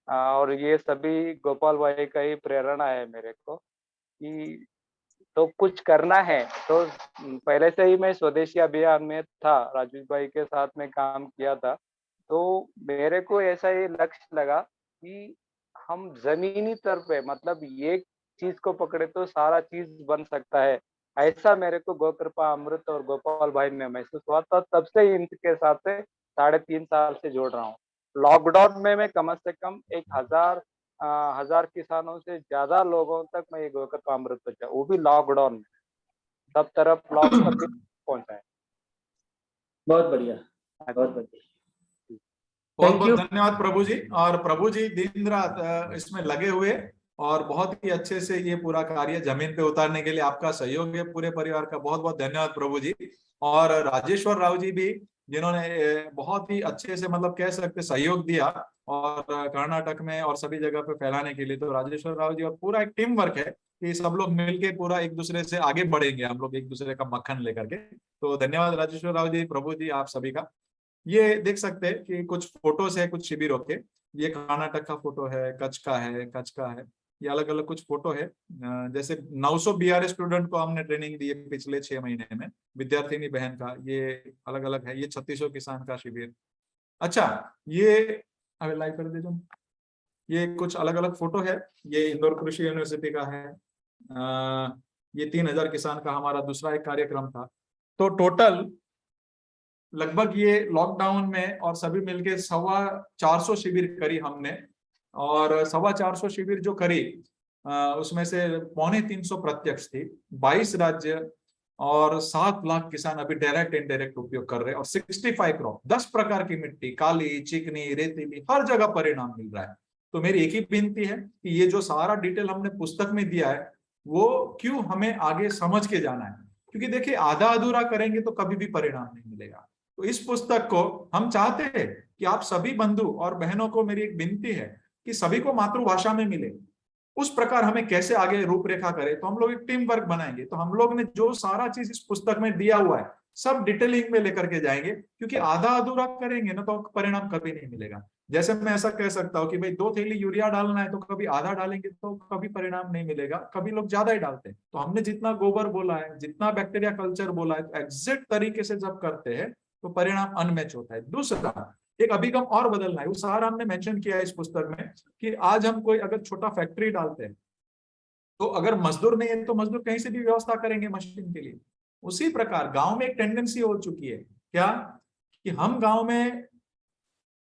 और ये सभी गोपाल भाई का ही प्रेरणा है मेरे को कि तो कुछ करना है। तो पहले से ही मैं स्वदेशी अभियान में था, राजेश भाई के साथ में काम किया था, तो मेरे को ऐसा ये लक्ष्य लगा कि हम जमीनी स्तर पे, मतलब ये चीज को पकड़े तो सारा चीज बन सकता है, ऐसा मेरे को गोकृपा अमृत और गोपाल भाई में महसूस हुआ था। तब से इनके साथ से 3.5 साल से जोड़ रहा हूँ। लॉकडाउन में मैं कम से कम 1000 किसानों से ज्यादा लोगों तक मैं ये गोकृपा अमृत पहुंचा, वो भी लॉकडाउन में, सब तरफ ब्लॉक तक पहुंचा है। बहुत बढ़िया, बहुत बढ़िया। बहुत बहुत धन्यवाद प्रभु जी। और प्रभु जी दिन रात इसमें लगे हुए और बहुत ही अच्छे से ये पूरा कार्य जमीन पे उतारने के लिए आपका सहयोग है, पूरे परिवार का बहुत बहुत धन्यवाद प्रभु जी। और राजेश्वर राव जी भी, जिन्होंने बहुत ही अच्छे से मतलब कह सकते सहयोग दिया और कर्नाटक में और सभी जगह पे फैलाने के लिए। तो राजेश्वर राव जी और पूरा एक टीम वर्क है कि सब लोग मिलके पूरा एक दूसरे से आगे बढ़ेंगे, हम लोग एक दूसरे का मक्खन लेकर के। तो धन्यवाद राजेश्वर राव जी, प्रभु जी, आप सभी का। ये देख सकते हैं कि कुछ फोटोज है कुछ शिविरों के। ये कर्नाटक का फोटो है, कच्छ का है, कच्छ का है, ये अलग अलग कुछ फोटो है। जैसे 900 BRS स्टूडेंट को हमने ट्रेनिंग दी है पिछले 6 महीने में, विद्यार्थिनी बहन का, ये अलग अलग है। ये 3600 किसान का शिविर। अच्छा, ये अगर लाइव कर दे जो, ये कुछ अलग अलग फोटो है। ये इंदौर कृषि यूनिवर्सिटी का है। ये 3000 किसान का हमारा दूसरा एक कार्यक्रम था। तो टोटल लगभग ये लॉकडाउन में और सभी मिलके 450 शिविर करी हमने। और 450 शिविर जो करी उसमें से 350 प्रत्यक्ष थी, 22 राज्य और 7 लाख किसान अभी डायरेक्ट इनडायरेक्ट उपयोग कर रहे हैं। और 65 क्रॉप, 10 प्रकार की मिट्टी, काली, चिकनी, रेतीली, हर जगह परिणाम मिल रहा है। तो मेरी एक ही विनती है कि ये जो सारा डिटेल हमने पुस्तक में दिया है वो क्यों हमें आगे समझ के जाना है, क्योंकि देखिए आधा अधूरा करेंगे तो कभी भी परिणाम नहीं मिलेगा। तो इस पुस्तक को हम चाहते हैं कि आप सभी बंधु और बहनों को मेरी एक विनती है कि सभी को मातृभाषा में मिले। उस प्रकार हमें कैसे आगे रूपरेखा करें, तो हम लोग एक टीम वर्क बनाएंगे। तो हम लोग ने जो सारा चीज इस पुस्तक में दिया हुआ है सब डिटेलिंग में लेकर के जाएंगे, क्योंकि आधा अधूरा करेंगे ना तो परिणाम कभी नहीं मिलेगा। जैसे मैं ऐसा कह सकता हूँ कि भाई 2 थैली यूरिया डालना है तो कभी आधा डालेंगे तो कभी परिणाम नहीं मिलेगा, कभी लोग ज्यादा ही डालते हैं। तो हमने जितना गोबर बोला है, जितना बैक्टीरिया कल्चर बोला है, तो एग्जैक्ट तरीके से जब करते हैं तो परिणाम अनमैच होता है। दूसरा, एक अभिगम और बदलना है, वो सारा हमने मेंशन किया है इस पुस्तक में कि आज हम कोई अगर छोटा फैक्ट्री डालते हैं तो अगर मजदूर नहीं है तो मजदूर कहीं से भी व्यवस्था करेंगे मशीन के लिए। उसी प्रकार गांव में एक टेंडेंसी हो चुकी है क्या कि हम गांव में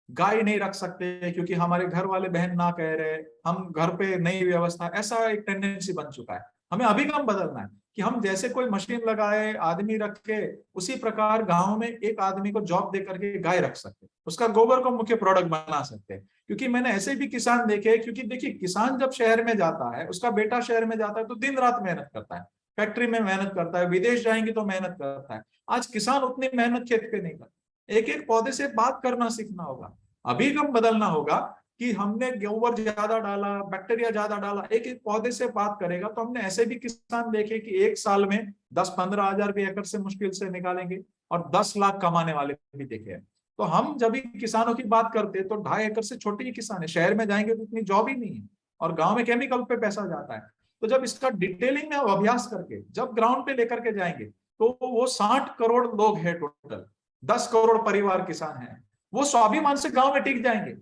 गाय नहीं रख सकते क्योंकि हमारे घर वाले बहन ना कह रहे, हम घर पे नई व्यवस्था, ऐसा एक टेंडेंसी बन चुका है। हमें अभिगम बदलना है कि हम जैसे कोई मशीन लगाए, आदमी रखे, उसी प्रकार गांव में एक आदमी को जॉब दे करके गाय रख सकते, उसका गोबर को मुख्य प्रोडक्ट बना सकते हैं। क्योंकि मैंने ऐसे भी किसान देखे, क्योंकि देखिए किसान जब शहर में जाता है, उसका बेटा शहर में जाता है तो दिन रात मेहनत करता है, फैक्ट्री में मेहनत करता है, विदेश जाएंगे तो मेहनत करता है। आज किसान उतनी मेहनत खेत पे नहीं करता। एक एक पौधे से बात करना सीखना होगा, अभिगम बदलना होगा कि हमने गोबर ज्यादा डाला, बैक्टीरिया ज्यादा डाला, एक एक पौधे से बात करेगा। तो हमने ऐसे भी किसान देखे कि एक साल में 10-15 हजार भी एकड़ से मुश्किल से निकालेंगे और 10 लाख कमाने वाले भी देखे हैं। तो हम जब भी किसानों की बात करते हैं तो 2.5 एकड़ से छोटे ही किसान है, शहर में जाएंगे तो इतनी जॉब ही नहीं है और गांव में केमिकल पे पैसा जाता है। तो जब इसका डिटेलिंग में अभ्यास करके जब ग्राउंड पे लेकर के जाएंगे तो वो 60 करोड़ लोग हैं टोटल, 10 करोड़ परिवार किसान हैं, वो स्वाभिमान से गांव में टिक जाएंगे।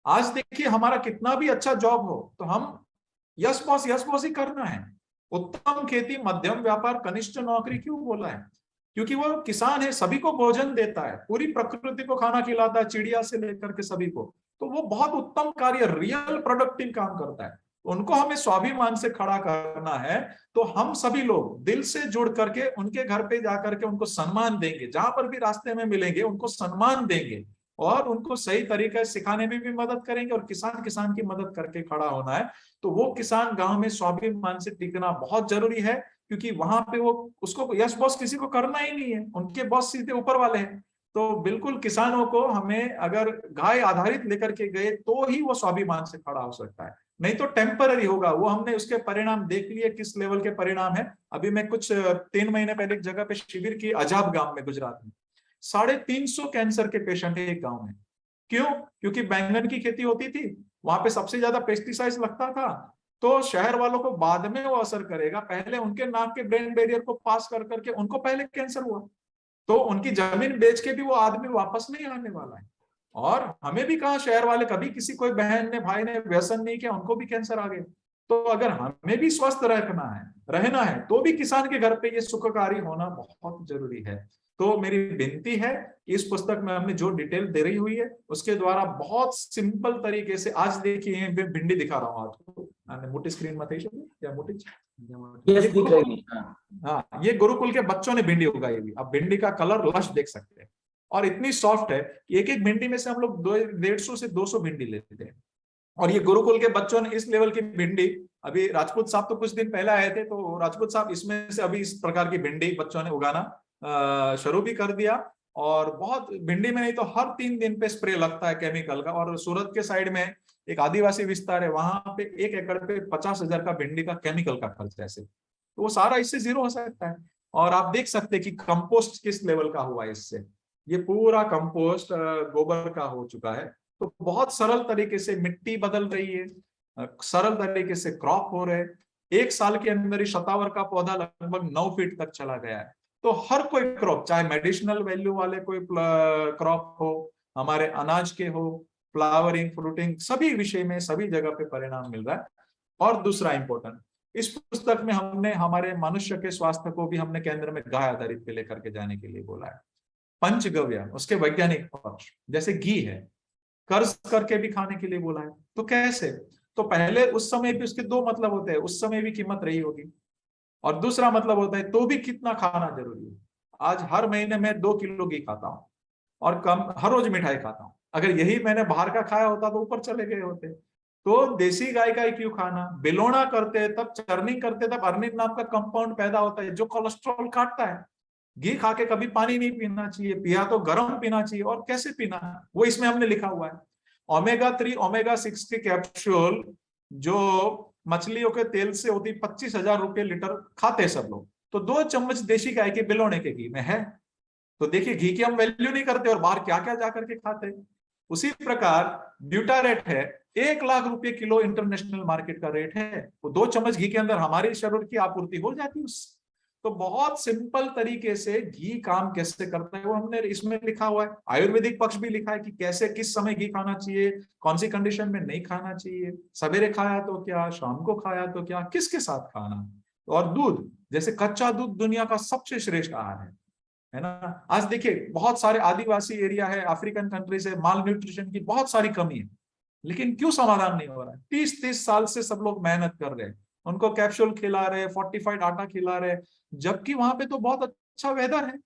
आज देखिए हमारा कितना भी अच्छा जॉब हो तो हम यस बॉस ही करना है। उत्तम खेती, मध्यम व्यापार, कनिष्ठ नौकरी क्यों बोला है? क्योंकि वो किसान है, सभी को भोजन देता है, पूरी प्रकृति को खाना खिलाता है, चिड़िया से लेकर के सभी को। तो वो बहुत उत्तम कार्य, रियल प्रोडक्टिव काम करता है। उनको हमें स्वाभिमान से खड़ा करना है। तो हम सभी लोग दिल से जुड़ करके उनके घर पे जाकर के उनको सम्मान देंगे, जहां पर भी रास्ते में मिलेंगे उनको सम्मान देंगे और उनको सही तरीके से सिखाने में भी मदद करेंगे। और किसान की मदद करके खड़ा होना है। तो वो किसान गांव में स्वाभिमान से टिकना बहुत जरूरी है, क्योंकि वहां पे वो उसको यस बॉस किसी को करना ही नहीं है, उनके बॉस सीधे ऊपर वाले हैं। तो बिल्कुल किसानों को हमें अगर गाय आधारित लेकर के गए तो ही वो स्वाभिमान से खड़ा हो सकता है, नहीं तो टेम्पररी होगा। वो हमने उसके परिणाम देख लिए, किस लेवल के परिणाम है। अभी मैं कुछ 3 महीने पहले एक जगह पे शिविर की, अजाब गांव में, गुजरात में 350 कैंसर के पेशेंट है एक गांव में। क्यों? क्योंकि बैंगन की खेती होती थी, वहां पे सबसे ज्यादा पेस्टिसाइड लगता था। तो शहर वालों को बाद में वो असर करेगा, पहले उनके नाक के ब्रेन बैरियर को पास कर करके उनको पहले कैंसर हुआ। तो उनकी जमीन बेच के भी वो आदमी वापस नहीं आने वाला है। और हमें भी कहा, शहर वाले, कभी किसी कोई बहन ने, भाई ने व्यसन नहीं किया, उनको भी कैंसर आ गया। तो अगर हमें भी स्वस्थ रहना है तो भी किसान के घर पे ये सुखकारी होना बहुत जरूरी है। तो मेरी विनती है, इस पुस्तक में हमने जो डिटेल दे रही हुई है उसके द्वारा बहुत सिंपल तरीके से, आज देखिए मैं भिंडी दिखा रहा हूँ आपको, मोटी स्क्रीन में या मोटी, यस दिख रही है। हाँ, ये गुरुकुल के बच्चों ने भिंडी उगाई हुई। अब भिंडी का कलर लश देख सकते हैं और इतनी सॉफ्ट है कि एक एक भिंडी में से हम लोग 150 से 200 भिंडी लेते हैं। और ये गुरुकुल के बच्चों ने इस लेवल की भिंडी अभी राजपूत साहब तो कुछ दिन पहले आए थे, तो राजपूत साहब इसमें से अभी इस प्रकार की भिंडी बच्चों ने उगाना शुरू भी कर दिया। और बहुत भिंडी में नहीं तो हर 3 दिन पे स्प्रे लगता है केमिकल का। और सूरत के साइड में एक आदिवासी विस्तार है, वहां पे 1 एकड़ पे 50,000 का भिंडी का केमिकल का खर्च है ऐसे। तो वो सारा इससे जीरो हो सकता है। और आप देख सकते हैं कि कंपोस्ट किस लेवल का हुआ है इससे। ये पूरा कंपोस्ट गोबर का हो चुका है। तो बहुत सरल तरीके से मिट्टी बदल रही है, सरल तरीके से क्रॉप हो रहे। 1 साल के अंदर ही शतावर का पौधा लगभग 9 फीट तक चला गया है। तो हर कोई क्रॉप, चाहे मेडिसिनल वैल्यू वाले कोई क्रॉप हो, हमारे अनाज के हो, फ्लावरिंग, फ्रूटिंग, सभी विषय में सभी जगह पे परिणाम मिल रहा है। और दूसरा इंपॉर्टेंट, इस पुस्तक में हमने हमारे मनुष्य के स्वास्थ्य को भी हमने केंद्र में गाय आधारित पे लेकर के जाने के लिए बोला है। पंचगव्य, उसके वैज्ञानिक पक्ष, जैसे घी है, कर्ज करके भी खाने के लिए बोला है। तो कैसे? तो पहले उस समय भी उसके 2 मतलब होते हैं, उस समय भी कीमत रही होगी, और दूसरा मतलब होता है तो भी कितना खाना जरूरी है। आज हर महीने में 2 किलो घी खाता हूँ और कम हर रोज मिठाई खाता हूँ। अगर यही मैंने बाहर का खाया होता तो ऊपर चले गए होते। तो देसी गाय का ही क्यों खाना? बिलोना करते हैं तब, चर्निंग करते तब अर्निन नाम का कंपाउंड पैदा होता है जो कोलेस्ट्रॉल काटता है। घी खा के कभी पानी नहीं पीना चाहिए, पिया तो गर्म पीना चाहिए। और कैसे पीना, वो इसमें हमने लिखा हुआ है। ओमेगा 3 ओमेगा 6 के कैप्सूल जो मछलियों के तेल से होती 25,000 रुपए लीटर खाते सब लोग। तो 2 चम्मच देशी गाय के बिलोने के घी में है। तो देखिए घी की हम वैल्यू नहीं करते और बाहर क्या क्या जाकर के खाते। उसी प्रकार ब्यूटारेट है, 1 लाख रुपए किलो इंटरनेशनल मार्केट का रेट है। तो 2 चम्मच घी के अंदर हमारे शरीर की आपूर्ति हो जाती है उससे। तो बहुत सिंपल तरीके से घी काम कैसे करता है वो हमने इसमें लिखा हुआ है। आयुर्वेदिक पक्ष भी लिखा है कि कैसे किस समय घी खाना चाहिए, कौन सी कंडीशन में नहीं खाना चाहिए, सवेरे खाया तो क्या, शाम को खाया तो क्या, किसके साथ खाना। और दूध, जैसे कच्चा दूध दुनिया का सबसे श्रेष्ठ आहार है ना। आज देखिए बहुत सारे आदिवासी एरिया है, अफ्रीकन कंट्रीज है, माल न्यूट्रिशन की बहुत सारी कमी है, लेकिन क्यों समाधान नहीं हो रहा है? 30-30 साल से सब लोग मेहनत कर रहे हैं, उनको कैप्सूल खिला रहे, फोर्टिफाइड आटा खिला रहे, जबकि वहां पे तो बहुत अच्छा वेदर है,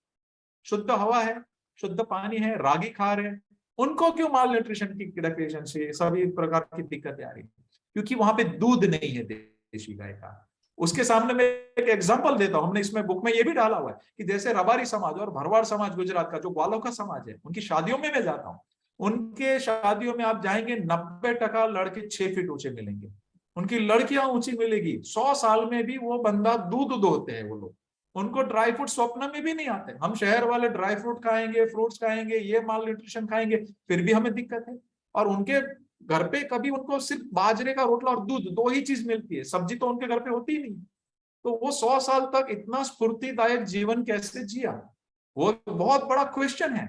शुद्ध हवा है, शुद्ध पानी है, रागी खा रहे हैं। उनको क्यों माल न्यूट्रिशन की डेफिशिएंसी, सभी प्रकार की दिक्कतें आ रही? क्योंकि वहां पे दूध नहीं है देशी गाय का। उसके सामने मैं एक एग्जांपल देता हूं, हमने इसमें बुक में ये भी डाला हुआ है कि जैसे रबारी समाज और भरवाड़ समाज गुजरात का जो ग्वालों का समाज है, उनकी शादियों में मैं जाता हूँ, उनके शादियों में आप जाएंगे 90% लड़के 6 फीट ऊंचे मिलेंगे, उनकी लड़कियां ऊंची मिलेगी। 100 साल में भी वो बंदा दूध दोहते हैं वो लोग, उनको ड्राई फ्रूट स्वप्न में भी नहीं आते। हम शहर वाले ड्राई फ्रूट खाएंगे, फ्रूट्स खाएंगे, ये माल न्यूट्रिशन खाएंगे, फिर भी हमें दिक्कत है। और उनके घर पे कभी उनको सिर्फ बाजरे का रोटला और दूध 2 ही चीज मिलती है, सब्जी तो उनके घर पे होती ही नहीं। तो वो 100 साल तक इतना स्फूर्तिदायक जीवन कैसे जिया, वो बहुत बड़ा क्वेश्चन है।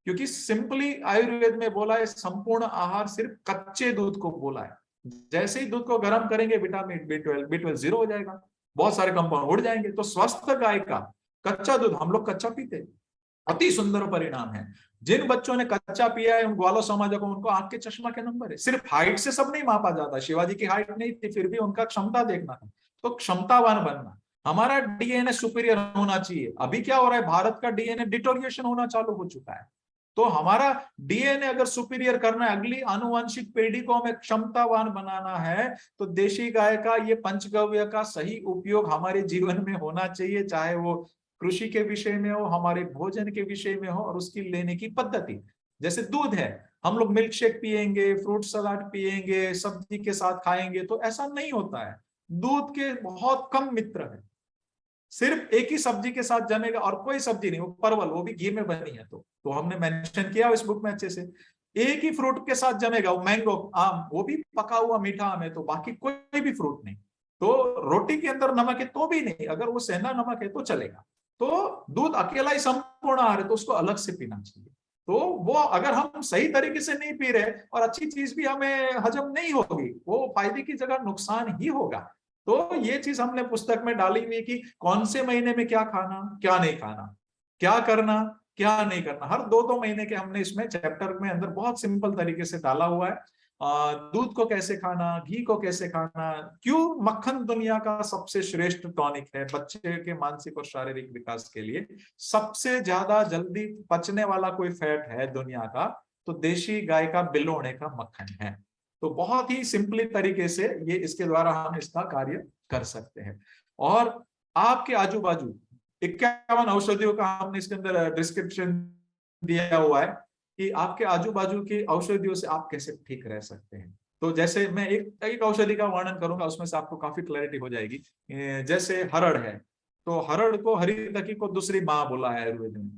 क्योंकि सिंपली आयुर्वेद में बोला है संपूर्ण आहार सिर्फ कच्चे दूध को बोला है। जैसे ही दूध को गर्म करेंगे विटामिन B12 जीरो हो जाएगा, बहुत सारे कंपाउंड उड़ जाएंगे। तो स्वस्थ गाय का कच्चा दूध, हम लोग कच्चा पीते, अति सुंदर परिणाम है। जिन बच्चों ने कच्चा पिया है उन ग्वालो समाज को, उनको आंख के चश्मा के नंबर है। सिर्फ हाइट से सब नहीं मापा जाता, शिवाजी की हाइट नहीं थी फिर भी उनका क्षमता देखना था। तो क्षमतावान बनना, हमारा डीएनए सुपीरियर होना चाहिए। अभी क्या हो रहा है, भारत का डीएनए डिटोरिएशन होना चालू हो चुका है। तो हमारा डीएनए अगर सुपीरियर करना है, अगली आनुवंशिक पीढ़ी को हमें क्षमतावान बनाना है, तो देशी गाय का ये पंचगव्य का सही उपयोग हमारे जीवन में होना चाहिए, चाहे वो कृषि के विषय में हो, हमारे भोजन के विषय में हो, और उसकी लेने की पद्धति। जैसे दूध है, हम लोग मिल्क शेक पियेंगे, फ्रूट सलाद पियेंगे, सब्जी के साथ खाएंगे, तो ऐसा नहीं होता है। दूध के बहुत कम मित्र है, सिर्फ एक ही सब्जी के साथ जमेगा और कोई सब्जी नहीं, वो परवल, वो भी घी में बनी है। तो हमने मेंशन किया इस बुक में अच्छे से, एक ही फ्रूट के साथ जमेगा, वो मैंगो, आम, वो भी पका हुआ मीठा आम है, तो बाकी कोई भी फ्रूट नहीं। तो रोटी के अंदर नमक है तो भी नहीं, अगर वो सेंधा नमक है तो चलेगा। तो दूध अकेला ही संपूर्ण आहार है, तो उसको अलग से पीना चाहिए। तो वो अगर हम सही तरीके से नहीं पी रहे और अच्छी चीज भी हमें हजम नहीं होगी, वो फायदे की जगह नुकसान ही होगा। तो ये चीज हमने पुस्तक में डाली हुई कि कौन से महीने में क्या खाना, क्या नहीं खाना, क्या करना, क्या नहीं करना। हर 2-2 महीने के हमने इसमें चैप्टर में अंदर बहुत सिंपल तरीके से डाला हुआ है। दूध को कैसे खाना, घी को कैसे खाना, क्यों मक्खन दुनिया का सबसे श्रेष्ठ टॉनिक है बच्चे के मानसिक और शारीरिक विकास के लिए। सबसे ज्यादा जल्दी पचने वाला कोई फैट है दुनिया का, तो देशी गाय का बिलोणे का मक्खन है। तो बहुत ही सिंपली तरीके से ये इसके द्वारा हम इसका कार्य कर सकते हैं। और आपके आजू बाजू 51 औषधियों का हमने इसके अंदर डिस्क्रिप्शन दिया हुआ है कि आपके आजू बाजू की औषधियों से आप कैसे ठीक रह सकते हैं। तो जैसे मैं एक औषधि का वर्णन करूंगा, उसमें से आपको काफी क्लैरिटी हो जाएगी। जैसे हरड़ है, तो हरड़ को हरितकी को दूसरी माँ बोला है आयुर्वेद में।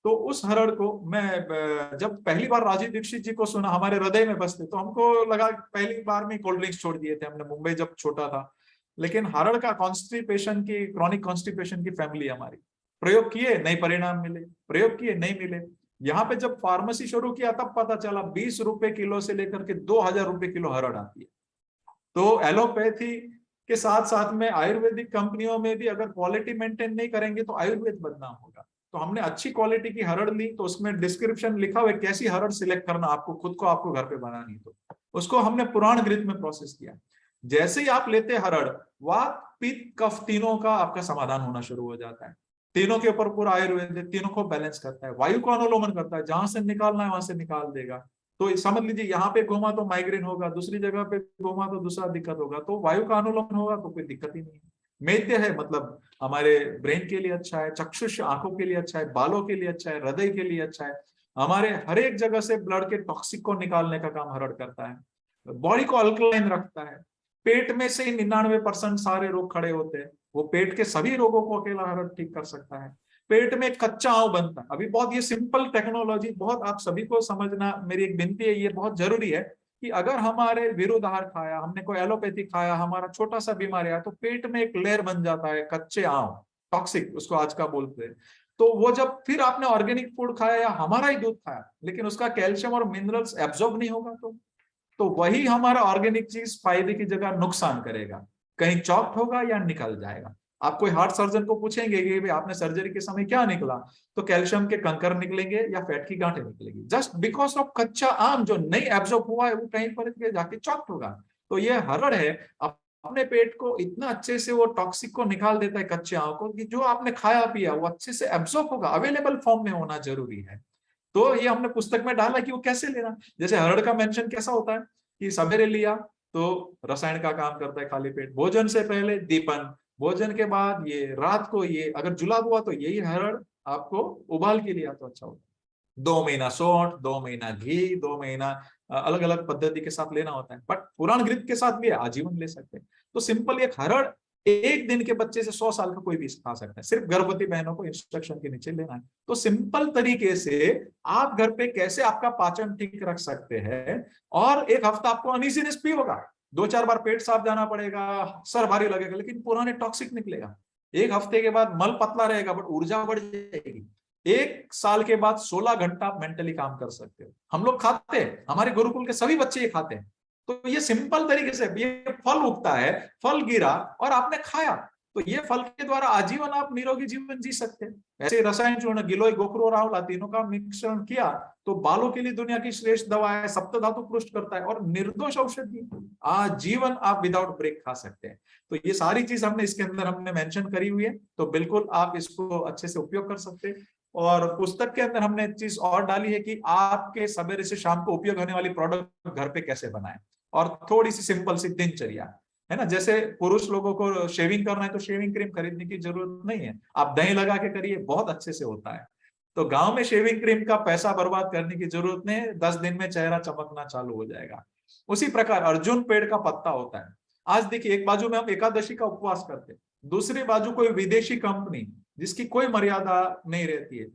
तो उस हरड़ को मैं जब पहली बार राजीव दीक्षित जी को सुना, हमारे हृदय में बसते, तो हमको लगा पहली बार में कोल्ड ड्रिंक्स छोड़ दिए थे हमने मुंबई जब छोटा था। लेकिन हरड़ का कॉन्स्टिपेशन की, क्रॉनिक कॉन्स्टिपेशन की फैमिली हमारी, प्रयोग किए नहीं परिणाम मिले, प्रयोग किए नहीं मिले। यहाँ पे जब फार्मेसी शुरू किया तब पता चला 20 रुपए किलो से लेकर के 2000 रुपए किलो हरड़ आती है। तो एलोपैथी के साथ साथ में आयुर्वेदिक कंपनियों में भी अगर क्वालिटी मेंटेन नहीं करेंगे तो आयुर्वेद बदनाम होगा। तो हमने अच्छी क्वालिटी की हरड़ ली, तो उसमें डिस्क्रिप्शन लिखा हुआ है कैसी हरड़ सिलेक्ट करना आपको, खुद को आपको घर पे बनानी। तो उसको हमने पुराण घृत में प्रोसेस किया। जैसे ही आप लेते हरड़, वात पित्त कफ तीनों का आपका समाधान होना शुरू हो जाता है। तीनों के ऊपर पूरा आयुर्वेद तीनों को बैलेंस करता है, वायु को अनुलोमन करता है, जहां से निकालना है वहां से निकाल देगा। तो समझ लीजिए यहाँ पे घूमा तो माइग्रेन होगा, दूसरी जगह पे घूमा तो दूसरा दिक्कत होगा, तो वायु का अनुलोमन होगा तो कोई दिक्कत ही नहीं है। मेद्य है मतलब हमारे ब्रेन के लिए अच्छा है, चक्षुष आंखों के लिए अच्छा है, बालों के लिए अच्छा है, हृदय के लिए अच्छा है, हमारे हर एक जगह से ब्लड के टॉक्सिक को निकालने का काम हरड़ करता है, बॉडी को अल्कलाइन रखता है। पेट में से ही 99% सारे रोग खड़े होते हैं, वो पेट के सभी रोगों को अकेला हरड़ ठीक कर सकता है। पेट में कच्चा आंव बनता है। अभी बहुत ये सिंपल टेक्नोलॉजी, बहुत आप सभी को समझना मेरी एक विनती है, ये बहुत जरूरी है कि अगर हमारे विरुद्ध आहार खाया, हमने कोई एलोपैथी खाया, हमारा छोटा सा बीमारी आया, तो पेट में एक लेयर बन जाता है कच्चे आंव, टॉक्सिक उसको आज का बोलते हैं। तो वो जब फिर आपने ऑर्गेनिक फूड खाया या हमारा ही दूध खाया, लेकिन उसका कैल्शियम और मिनरल्स एब्जॉर्ब नहीं होगा, तो वही हमारा ऑर्गेनिक चीज फायदे की जगह नुकसान करेगा, कहीं चॉक्ट होगा या निकल जाएगा। आप कोई हार्ट सर्जन को पूछेंगे कि भाई आपने सर्जरी के समय क्या निकला, तो कैल्शियम के कंकर निकलेंगे या फैट की गांठें निकलेगी, जस्ट बिकॉज ऑफ कच्चा आम जो नहीं एब्जॉर्ब हुआ है वो कहीं पर जाके चॉक्ट होगा। तो ये हरड़ है, अपने पेट को इतना अच्छे से वो टॉक्सिक को निकाल देता है कच्चे आम को, कि जो आपने खाया पिया वो अच्छे से एब्जॉर्ब होगा, अवेलेबल फॉर्म में होना जरूरी है। तो ये हमने पुस्तक में डाला कि वो कैसे लेना। जैसे हरड़ का मेंशन कैसा होता है कि सवेरे लिया तो रसायन का काम करता है खाली पेट, भोजन से पहले दीपन, भोजन के बाद ये, रात को ये, अगर जुलाब हुआ तो यही हरड़ आपको उबाल के लिया तो अच्छा होता है। 2 महीना सौंठ, 2 महीना घी, 2 महीना अलग अलग पद्धति के साथ लेना होता है, बट पुराण घृत के साथ भी आजीवन ले सकते हैं। तो सिंपल एक हरड़ एक दिन के बच्चे से 100 साल का कोई भी खा सकता है, सिर्फ गर्भवती बहनों को इंस्ट्रक्शन के नीचे लेना है। तो सिंपल तरीके से आप घर पे कैसे आपका पाचन ठीक रख सकते हैं, और एक हफ्ता आपको अनईजीनेस भी होगा, 2-4 बार पेट साफ जाना पड़ेगा, सर भारी लगेगा, लेकिन पुराने टॉक्सिक निकलेगा। एक हफ्ते के बाद मल पतला रहेगा बट ऊर्जा बढ़ जाएगी। 1 साल के बाद 16 घंटा आप मेंटली काम कर सकते हो। हम लोग खाते हैं, हमारे गुरुकुल के सभी बच्चे ये खाते हैं। तो ये सिंपल तरीके से, ये फल उगता है, फल गिरा और आपने खाया, तो ये फल के द्वारा आजीवन आप निरोगी जीवन जी सकते हैं। ऐसे रसायन चूर्ण, गिलोय, गोखरू और आंवला तीनों का मिश्रण किया तो बालों के लिए दुनिया की श्रेष्ठ दवा है, सप्तधातु पुष्ट करता है और निर्दोष औषधि, आजीवन आप विदाउट ब्रेक खा सकते हैं। तो ये सारी चीज हमने इसके अंदर हमने मेंशन करी हुई है, तो बिल्कुल आप इसको अच्छे से उपयोग कर सकते हैं। और पुस्तक के अंदर हमने एक चीज और डाली है कि आपके सवेरे से शाम को उपयोग होने वाली प्रोडक्ट घर पे कैसे बनाएं, और थोड़ी सी सिंपल सी दिनचर्या है ना। जैसे पुरुष लोगों को शेविंग करना है तो शेविंग क्रीम खरीदने की जरूरत नहीं है, आप दही लगा के करिए, बहुत अच्छे से होता है। तो गांव में शेविंग क्रीम का पैसा बर्बाद करने की जरूरत नहीं है, 10 दिन में चेहरा चमकना चालू हो जाएगा। उसी प्रकार अर्जुन पेड़ का पत्ता होता है। आज देखिए, एक बाजू में हम एकादशी का उपवास करते हैं, दूसरी बाजू कोई विदेशी कंपनी जिसकी कोई मर्यादा नहीं रहती है,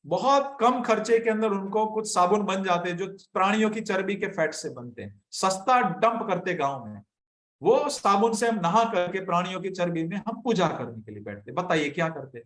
बहुत कम खर्चे के अंदर उनको कुछ साबुन बन जाते हैं जो प्राणियों की चर्बी के फैट से बनते हैं, सस्ता डंप करते गांव में, वो साबुन से हम नहा करके प्राणियों की चर्बी में हम पूजा करने के लिए बैठते। बताइए क्या करते हैं।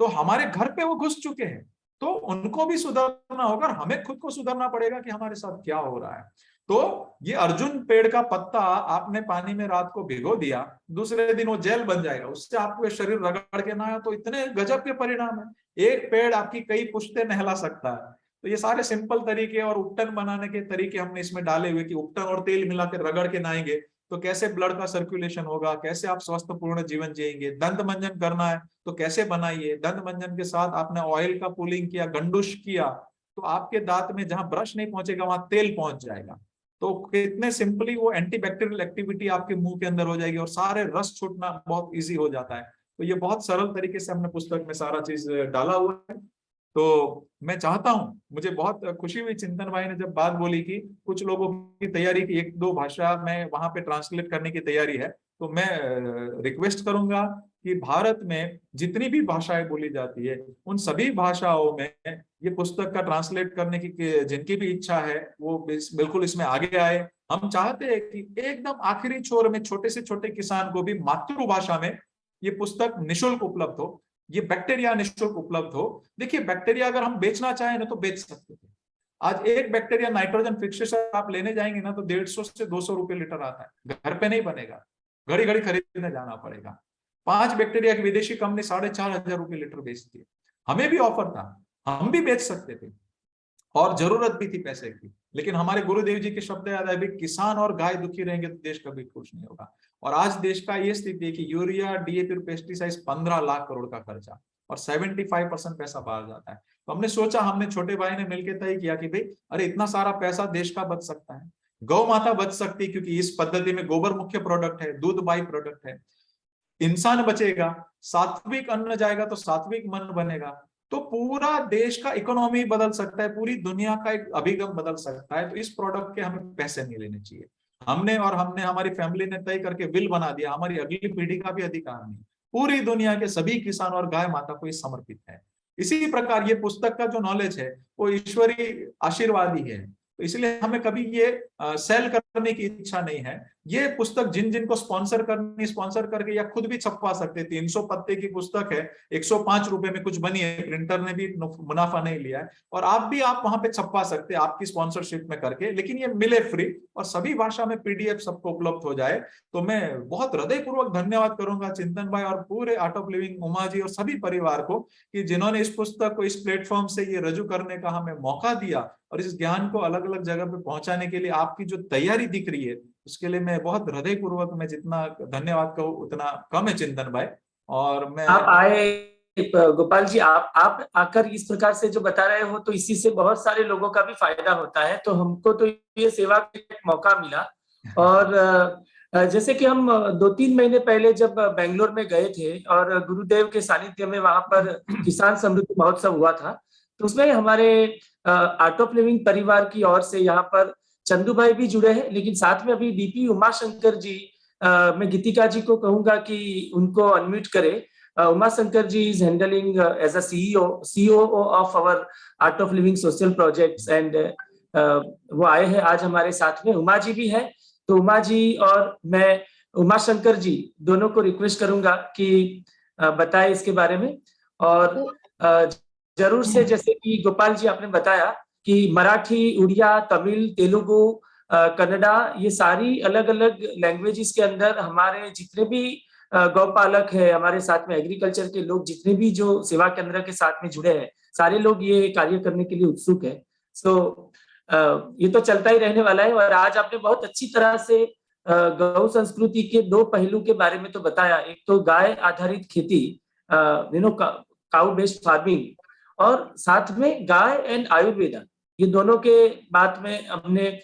तो हमारे घर पे वो घुस चुके हैं, तो उनको भी सुधरना होगा, हमें खुद को सुधरना पड़ेगा कि हमारे साथ क्या हो रहा है। तो ये अर्जुन पेड़ का पत्ता आपने पानी में रात को भिगो दिया, दूसरे दिन वो जेल बन जाएगा, उससे आपको शरीर रगड़ के नहाया तो इतने गजब के परिणाम है। एक पेड़ आपकी कई पुश्ते नहला सकता है। तो ये सारे सिंपल तरीके और उपटन बनाने के तरीके हमने इसमें डाले हुए कि उपटन और तेल मिलाकर रगड़ के नहाएंगे तो कैसे ब्लड का सर्कुलेशन होगा, कैसे आप स्वस्थपूर्ण जीवन जिएंगे। दंत मंजन करना है तो कैसे बनाइए, दंत मंजन के साथ आपने ऑयल का पुलिंग किया, गंडुश किया, तो आपके दांत में जहां ब्रश नहीं पहुंचेगा वहां तेल पहुंच जाएगा। तो कितने सिंपली वो एंटीबैक्टीरियल एक्टिविटी आपके मुंह के अंदर हो जाएगी और सारे रस छूटना बहुत इजी हो जाता है। तो ये बहुत सरल तरीके से हमने पुस्तक में सारा चीज डाला हुआ है। तो मैं चाहता हूँ, मुझे बहुत खुशी हुई चिंतन भाई ने जब बात बोली कि कुछ लोगों की तैयारी की 1-2 भाषा में वहां पे ट्रांसलेट करने की तैयारी है, तो मैं रिक्वेस्ट करूंगा कि भारत में जितनी भी भाषाएं बोली जाती है उन सभी भाषाओं में ये पुस्तक का ट्रांसलेट करने की जिनकी भी इच्छा है वो बिल्कुल इसमें आगे आए। हम चाहते हैं कि एकदम आखिरी छोर में छोटे से छोटे किसान को भी मातृभाषा में ये पुस्तक निशुल्क उपलब्ध हो, ये बैक्टीरिया निशुल्क उपलब्ध हो। देखिए बैक्टीरिया अगर हम बेचना चाहें ना तो बेच सकते थे। आज एक बैक्टीरिया नाइट्रोजन फिक्सेशन आप लेने जाएंगे ना तो 150 से 200 रुपए लीटर आता है, घर पे नहीं बनेगा, घड़ी घड़ी खरीदने जाना पड़ेगा। 5 बैक्टीरिया की विदेशी कंपनी 4,500 रुपए लीटर बेचती है। हमें भी ऑफर था, हम भी बेच सकते थे और जरूरत भी थी पैसे की, लेकिन हमारे गुरुदेव जी के शब्द याद है, किसान और गाय दुखी रहेंगे तो देश कभी खुश नहीं होगा। और आज देश का ये स्थिति है कि यूरिया, डीएपी और पेस्टिसाइड 15 लाख करोड़ का खर्चा और 75% पैसा बाहर जाता है। तो हमने सोचा, हमने छोटे भाई ने मिलकर तय किया कि भाई अरे इतना सारा पैसा देश का बच सकता है, गौ माता बच सकती है, क्योंकि इस पद्धति में गोबर मुख्य प्रोडक्ट है, दूध बाई प्रोडक्ट है, इंसान बचेगा, सात्विक अन्न जाएगा तो सात्विक मन बनेगा, तो पूरा देश का इकोनॉमी बदल सकता है, पूरी दुनिया का एक अभिगम बदल सकता है। तो इस प्रोडक्ट के हमें पैसे नहीं लेने चाहिए। हमने हमारी फैमिली ने तय करके विल बना दिया, हमारी अगली पीढ़ी का भी अधिकार नहीं, पूरी दुनिया के सभी किसान और गाय माता को ये समर्पित है। इसी प्रकार ये पुस्तक का जो नॉलेज है वो ईश्वरीय आशीर्वाद ही है। तो इसलिए हमें कभी ये सेल करने की इच्छा नहीं है। ये पुस्तक जिन जिन को स्पॉन्सर करनी, स्पॉन्सर करके या खुद भी छपवा सकते। 300 पत्ते की पुस्तक है, 105 रुपए में कुछ बनी है, प्रिंटर ने भी मुनाफा नहीं लिया है, और आप वहां पे छपवा सकते हैं आपकी स्पॉन्सरशिप में करके, लेकिन ये मिले फ्री और सभी भाषा में पीडीएफ सबको उपलब्ध हो जाए। तो मैं बहुत हृदयपूर्वक धन्यवाद करूंगा चिंतन भाई और पूरे art of living Uma ji और सभी परिवार को कि जिन्होंने इस पुस्तक को इस प्लेटफॉर्म से ये रजू करने का हमें मौका दिया और इस ज्ञान को अलग अलग जगह पे पहुंचाने के लिए आपकी जो तैयारी दिख रही है उसके लिए मैं बहुत हृदयपूर्वक, मैं जितना धन्यवाद कहूँ उतना कम है चिंतन भाई। और मैं आप आए गोपाल जी, आप आकर इस प्रकार से जो बता रहे हो तो इसी से बहुत सारे लोगों का भी फायदा होता है। तो हमको तो ये सेवा का एक मौका मिला। और जैसे कि हम 2-3 महीने पहले जब बेंगलोर में गए थे और गुरुदेव के सानिध्य में वहां पर किसान समृद्धि महोत्सव हुआ था, तो उसमें हमारे आर्ट ऑफ लिविंग परिवार की ओर से यहाँ पर चंदू भाई भी जुड़े हैं, लेकिन साथ में अभी डीपी उमाशंकर जी, मैं गीतिका जी को कहूंगा कि उनको अनम्यूट करे। Umashankar ji is handling as a CEO of our Art of Living social projects and वो आए हैं आज हमारे साथ में। उमा जी भी है, तो उमा जी और मैं, उमाशंकर जी दोनों को रिक्वेस्ट करूंगा कि बताएं इसके बारे में। और जरूर से, जैसे कि गोपाल जी आपने बताया कि मराठी, उड़िया, तमिल, तेलुगु, कन्नड़ा, ये सारी अलग अलग लैंग्वेजेस के अंदर हमारे जितने भी गौपालक है, हमारे साथ में एग्रीकल्चर के लोग जितने भी जो सेवा केंद्र के साथ में जुड़े हैं, सारे लोग ये कार्य करने के लिए उत्सुक है। सो ये तो चलता ही रहने वाला है। और आज आपने बहुत अच्छी तरह से गौ संस्कृति के 2 पहलू के बारे में तो बताया। एक तो गाय आधारित खेती, काउ बेस्ड फार्मिंग, और साथ में गाय एंड आयुर्वेदा, ये दोनों के बात में हमने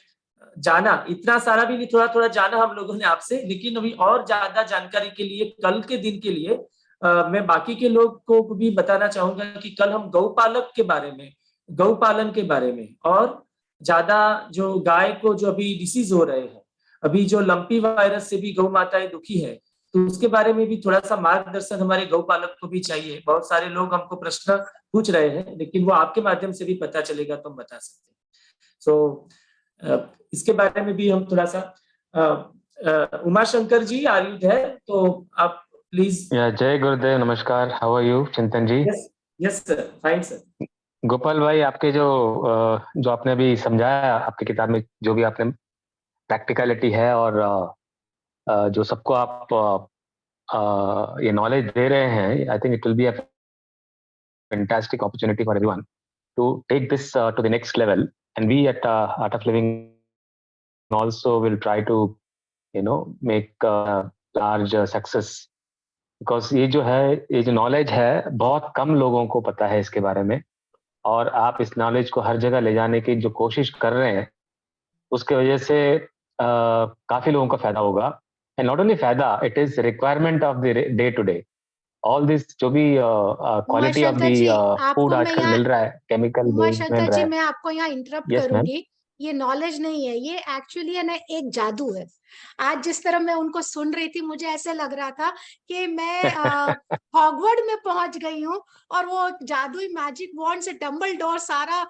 जाना। इतना सारा भी नहीं, थोड़ा थोड़ा जाना हम लोगों ने आपसे, लेकिन अभी और ज्यादा जानकारी के लिए, कल के दिन के लिए मैं बाकी के लोग को भी बताना चाहूंगा कि कल हम गौपालक के बारे में, गौपालन के बारे में, और ज्यादा जो गाय को जो अभी डिसीज हो रहे हैं, अभी जो लंपी वायरस से भी गौ माताएं दुखी है, तो उसके बारे में भी थोड़ा सा मार्गदर्शन हमारे गौपालक को भी चाहिए। बहुत सारे लोग हमको प्रश्न पूछ रहे हैं, लेकिन वो आपके माध्यम से भी पता चलेगा तो हम बता सकते हैं। सो इसके बारे में भी हम थोड़ा सा, उमाशंकर जी आर यू देयर, तो आप प्लीज। जय गुरुदेव, नमस्कार, how are you Chintan ji? Yes sir, fine sir. Gopal bhai, आपके जो आपने अभी समझाया, आपकी किताब में जो भी आपने प्रैक्टिकलिटी है और जो सबको आप ये नॉलेज दे रहे हैं, I think it will be a fantastic opportunity for everyone to take this to the next level, and we at Art of Living also will try to make large success, because ये जो knowledge है बहुत कम लोगों को पता है इसके बारे में, और आप इस नॉलेज को हर जगह ले जाने की जो कोशिश कर रहे हैं उसके वजह से काफी लोगों का फायदा होगा. एंड नॉट ओनली फायदा, it is requirement of the day to day. All this जो भी quality of Umashankar ji, the food आपको मैं आजकल यहाँ मिल रहा है, केमिकल बेस्ड उमाशंकर मिल रहा जी, है. मैं आपको यहाँ इंटरप्ट यस मैम. करूंगी. ये नॉलेज नहीं है, ये एक्चुअली है ना एक जादू है. आज जिस तरह मैं उनको सुन रही थी, मुझे ऐसे लग रहा था कि मैं हॉगवर्ड में पहुंच गई हूँ, और वो जादुई मैजिक वॉन्ड से डम्बलडोर सारा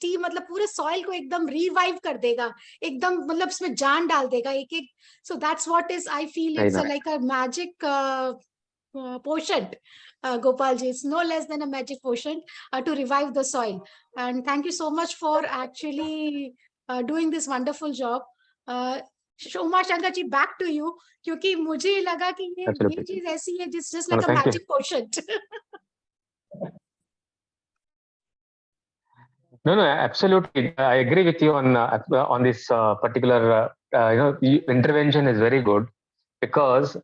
टी मतलब पूरे सॉइल को एकदम रिवाइव कर देगा, एकदम मतलब उसमें जान डाल देगा एक एक. So that's what is I feel, it's like a magic potion. Gopalji, it's no less than a magic potion to revive the soil. And thank you so much for actually doing this wonderful job. Uma Shankar ji, back to you, क्योंकि मुझे लगा कि ये Absolutely. चीज ऐसी है just No, like a thank you. magic potion. No, absolutely. I agree with you on this particular, intervention is very good, because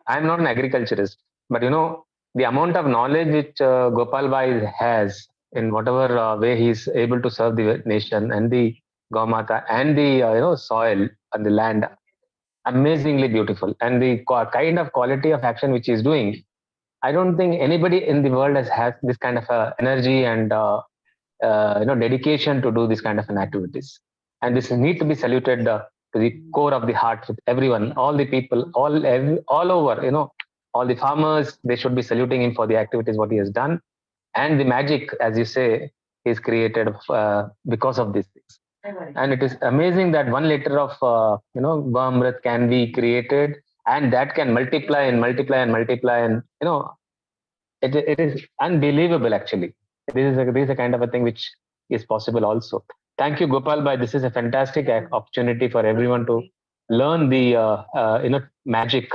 I'm not an agriculturist, but the amount of knowledge which Gopal Bhai has in whatever way he's able to serve the nation and the Gaumata and the soil and the land, amazingly beautiful. And the kind of quality of action which he's doing, I don't think anybody in the world has this kind of energy and dedication to do this kind of an activities. And this need to be saluted to the core of the heart with everyone, all the people, all over, all the farmers, they should be saluting him for the activities what he has done, and the magic, as you say, is created because of these things. And it is amazing that 1 liter of Goamrit can be created, and that can multiply and multiply and multiply, and it is unbelievable actually. This is a kind of a thing which is possible also. Thank you, Gopal Bhai. This is a fantastic opportunity for everyone to learn the magic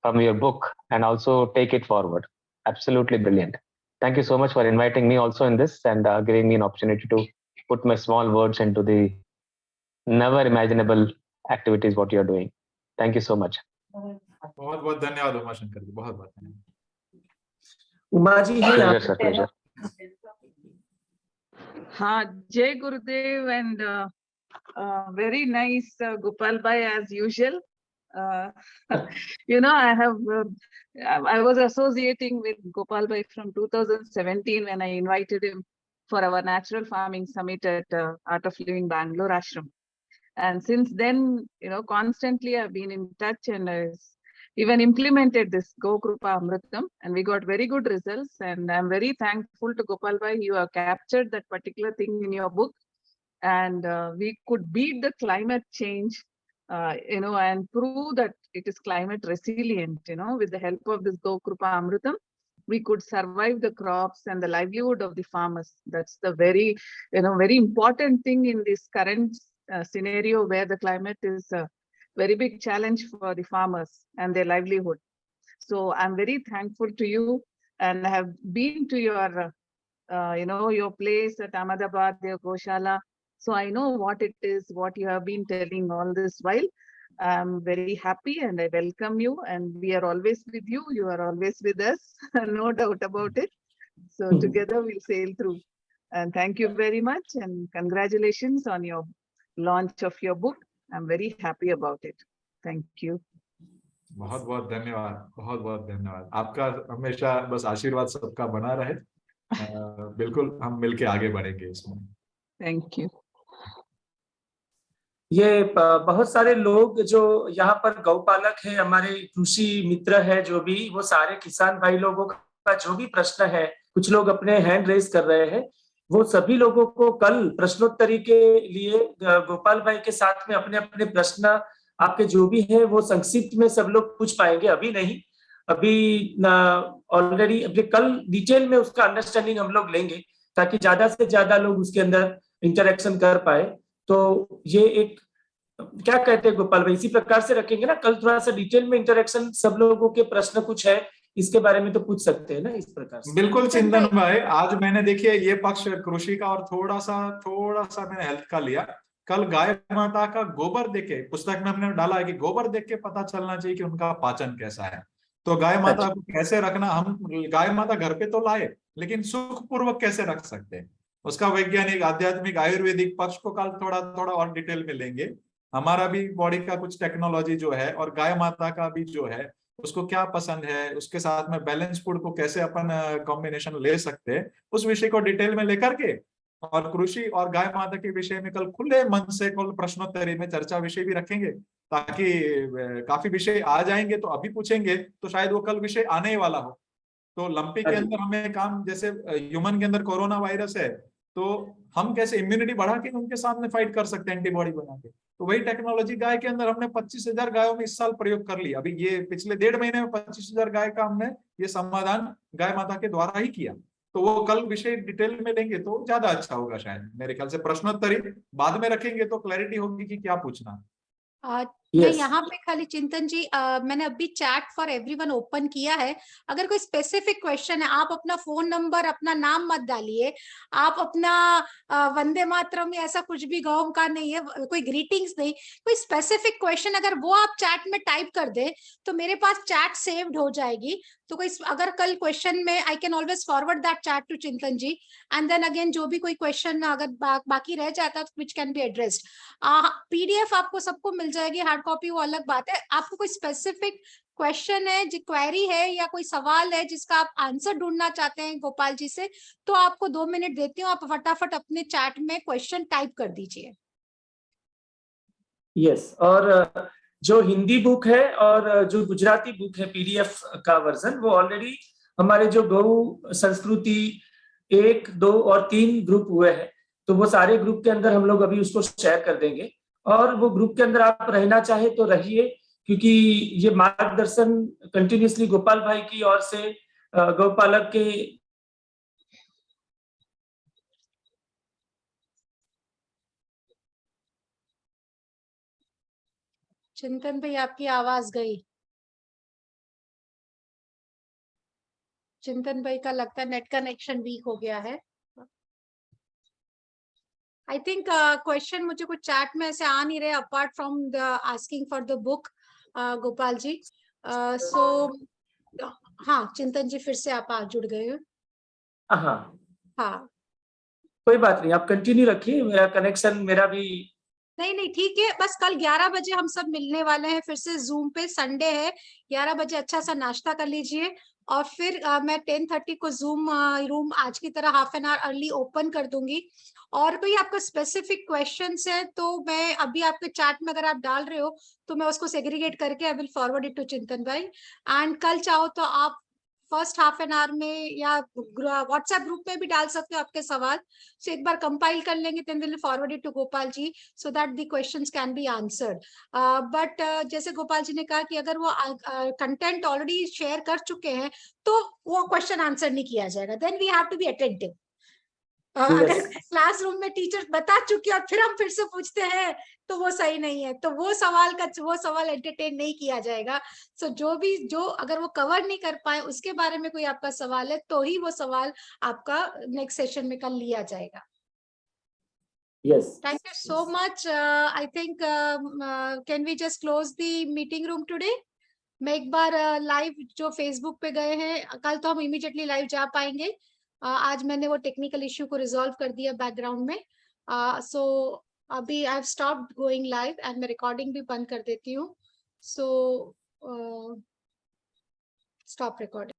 from your book and also take it forward. Absolutely brilliant. Thank you so much for inviting me also in this and giving me an opportunity to put my small words into the never imaginable activities what you are doing. Thank you so much. बहुत बहुत धन्यवाद उमाशंकर जी, बहुत बहुत धन्यवाद. उमा जी है Pleasure, sir. Pleasure. हाँ, Jai Gurudev, and very nice Gopal Bhai as usual. I was associating with Gopal Bhai from 2017 when I invited him for our natural farming summit at Art of Living Bangalore Ashram. And since then, constantly I've been in touch, and even implemented this Go Krupa Amritam, and we got very good results. And I'm very thankful to Gopal Bhai. You have captured that particular thing in your book, and we could beat the climate change, and prove that it is climate resilient. With the help of this Go Krupa Amritam, we could survive the crops and the livelihood of the farmers. That's the very, very important thing in this current scenario where the climate is very big challenge for the farmers and their livelihood. So I'm very thankful to you, and I have been to your, your place at Ahmedabad, your Goshala. So I know what it is, what you have been telling all this while. I'm very happy and I welcome you, and we are always with you. You are always with us, no doubt about it. So together we'll sail through. And thank you very much, and congratulations on your launch of your book. I'm very happy about it. Thank you. बहुत बहुत धन्यवाद, बहुत बहुत धन्यवाद. आपका हमेशा बस आशीर्वाद सबका बना रहे. बिल्कुल हम मिलके आगे बढ़ेंगे इसमें. Thank you. ये बहुत सारे लोग जो यहाँ पर गौपालक है, हमारे कृषि मित्र है, जो भी वो सारे किसान भाई लोगों का जो भी प्रश्न है, कुछ लोग अपने हैंड रेज कर रहे हैं, वो सभी लोगों को कल प्रश्नोत्तरी के लिए गोपाल भाई के साथ में अपने अपने प्रश्न आपके जो भी है वो संक्षिप्त में सब लोग पूछ पाएंगे. अभी नहीं, अभी ऑलरेडी अभी कल डिटेल में उसका अंडरस्टैंडिंग हम लोग लेंगे, ताकि ज्यादा से ज्यादा लोग उसके अंदर इंटरेक्शन कर पाए. तो ये एक क्या कहते हैं गोपाल भाई, इसी प्रकार से रखेंगे ना, कल थोड़ा सा डिटेल में इंटरेक्शन, सब लोगों के प्रश्न कुछ है इसके बारे में तो पूछ सकते हैं ना, इस प्रकार से. बिल्कुल चिंतन भाई, आज मैंने देखिए ये पक्ष कृषि का और थोड़ा सा मैंने हेल्थ का लिया. कल गाय माता का गोबर देख के, पुस्तक में हमने डाला है कि गोबर देख के पता चलना चाहिए कि उनका पाचन कैसा है. तो गाय माता को कैसे रखना, हम गाय माता घर पे तो लाए, लेकिन सुखपूर्वक कैसे रख सकते हैं. उसका वैज्ञानिक, आध्यात्मिक, आयुर्वेदिक पक्ष को कल थोड़ा थोड़ा और डिटेल में लेंगे। हमारा भी बॉडी का कुछ टेक्नोलॉजी जो है, और गाय माता का भी जो है, उसको क्या पसंद है, उसके साथ में बैलेंस फूड को कैसे अपन कॉम्बिनेशन ले सकते हैं, उस विषय को डिटेल में लेकर के, और कृषि और गाय माता के विषय में कल खुले मन से कल प्रश्नोत्तरी में चर्चा विषय भी रखेंगे, ताकि काफी विषय आ जाएंगे तो अभी पूछेंगे तो शायद वो कल विषय आने ही वाला हो। तो लंपी के अंदर हमें काम, जैसे ह्यूमन के अंदर कोरोना वायरस है, तो हम कैसे इम्यूनिटी बढ़ा के उनके सामने फाइट कर सकते हैं एंटीबॉडी बना के। तो वही टेक्नोलॉजी गाय के अंदर हमने 25,000 गायों में इस साल प्रयोग कर लिया। अभी ये पिछले 1.5 महीने में 25,000 गाय का हमने ये समाधान गाय माता के द्वारा ही किया। तो वो कल विषय डिटेल में लेंगे तो ज्यादा अच्छा होगा। शायद मेरे ख्याल से प्रश्नोत्तरी बाद में रखेंगे तो क्लैरिटी होगी कि क्या पूछना। मैं यहाँ पे खाली चिंतन जी, मैंने अभी चैट फॉर एवरीवन ओपन किया है। अगर कोई स्पेसिफिक क्वेश्चन है, आप अपना फोन नंबर, अपना नाम मत डालिए, आप अपना वंदे मातरम या ऐसा कुछ भी गौ का नहीं है, कोई ग्रीटिंग्स नहीं, कोई स्पेसिफिक क्वेश्चन अगर वो आप चैट में टाइप कर दे तो मेरे पास चैट सेव्ड हो जाएगी। तो कोई अगर कल क्वेश्चन में, I can always forward that chat to Chintan ji, and then again जो भी कोई क्वेश्चन अगर बाकी रह जाता है which can be addressed, PDF आपको सबको मिल जाएगी, हार्ड कॉपी वो अलग बात है। आपको कोई स्पेसिफिक क्वेश्चन है, जो क्वेरी है या कोई सवाल है जिसका आप आंसर ढूंढना चाहते हैं गोपाल जी से, तो आपको 2 मिनट देती हूँ, आप फटाफट अपने चैट में क्वेश्चन टाइप कर दीजिए। यस, और जो हिंदी बुक है और जो गुजराती बुक है पीडीएफ का वर्जन, वो ऑलरेडी हमारे जो गौ संस्कृति 1, 2 और 3 ग्रुप हुए हैं, तो वो सारे ग्रुप के अंदर हम लोग अभी उसको शेयर कर देंगे। और वो ग्रुप के अंदर आप रहना चाहे तो रहिए, क्योंकि ये मार्गदर्शन कंटिन्यूसली गोपाल भाई की ओर से गौपालक के चिंतन भाई आपकी आवाज गई। चिंतन भाई का लगता है नेट कनेक्शन वीक हो गया है। आई थिंक क्वेश्चन मुझे कुछ चैट में ऐसे आ नहीं रहे apart from the asking for the book, Gopal ji. So हाँ, चिंतन जी फिर से आप जुड़ गए हो। हाँ, कोई बात नहीं, आप कंटिन्यू रखिए, मेरा कनेक्शन मेरा भी नहीं ठीक है। बस कल 11 बजे हम सब मिलने वाले हैं फिर से जूम पे, संडे है, 11 बजे अच्छा सा नाश्ता कर लीजिए, और फिर मैं 10:30 को जूम रूम आज की तरह half an hour early open कर दूंगी। और कोई आपका स्पेसिफिक क्वेश्चंस है तो मैं अभी आपके चैट में अगर आप डाल रहे हो तो मैं उसको सेग्रीगेट करके I will forward it to Chintan भाई। एंड कल चाहो तो आप फर्स्ट हाफ एन आवर में या व्हाट्सएप ग्रुप में भी डाल सकते हो आपके सवाल, सो एक बार कंपाइल कर लेंगे, then will forward it to Gopal ji so that the questions can be answered. But जैसे गोपाल जी ने कहा कि अगर वो कंटेंट ऑलरेडी शेयर कर चुके हैं तो वो क्वेश्चन आंसर नहीं किया जाएगा, then we have to be attentive. अगर क्लासरूम में टीचर बता चुके और फिर हम फिर से पूछते हैं तो वो सही नहीं है, तो वो सवाल एंटरटेन नहीं किया जाएगा। सो जो अगर वो कवर नहीं कर पाए उसके बारे में कोई आपका सवाल है तो ही वो सवाल आपका नेक्स्ट सेशन में कल लिया जाएगा। Yes, thank you so much. I think can we just close the meeting room today. मैं एक बार लाइव जो फेसबुक पे गए हैं, कल तो हम इमीडिएटली लाइव जा पाएंगे, आज मैंने वो टेक्निकल इश्यू को रिजॉल्व कर दिया बैकग्राउंड में। सो अभी I have stopped going live and मैं रिकॉर्डिंग भी बंद कर देती हूँ। So stop recording.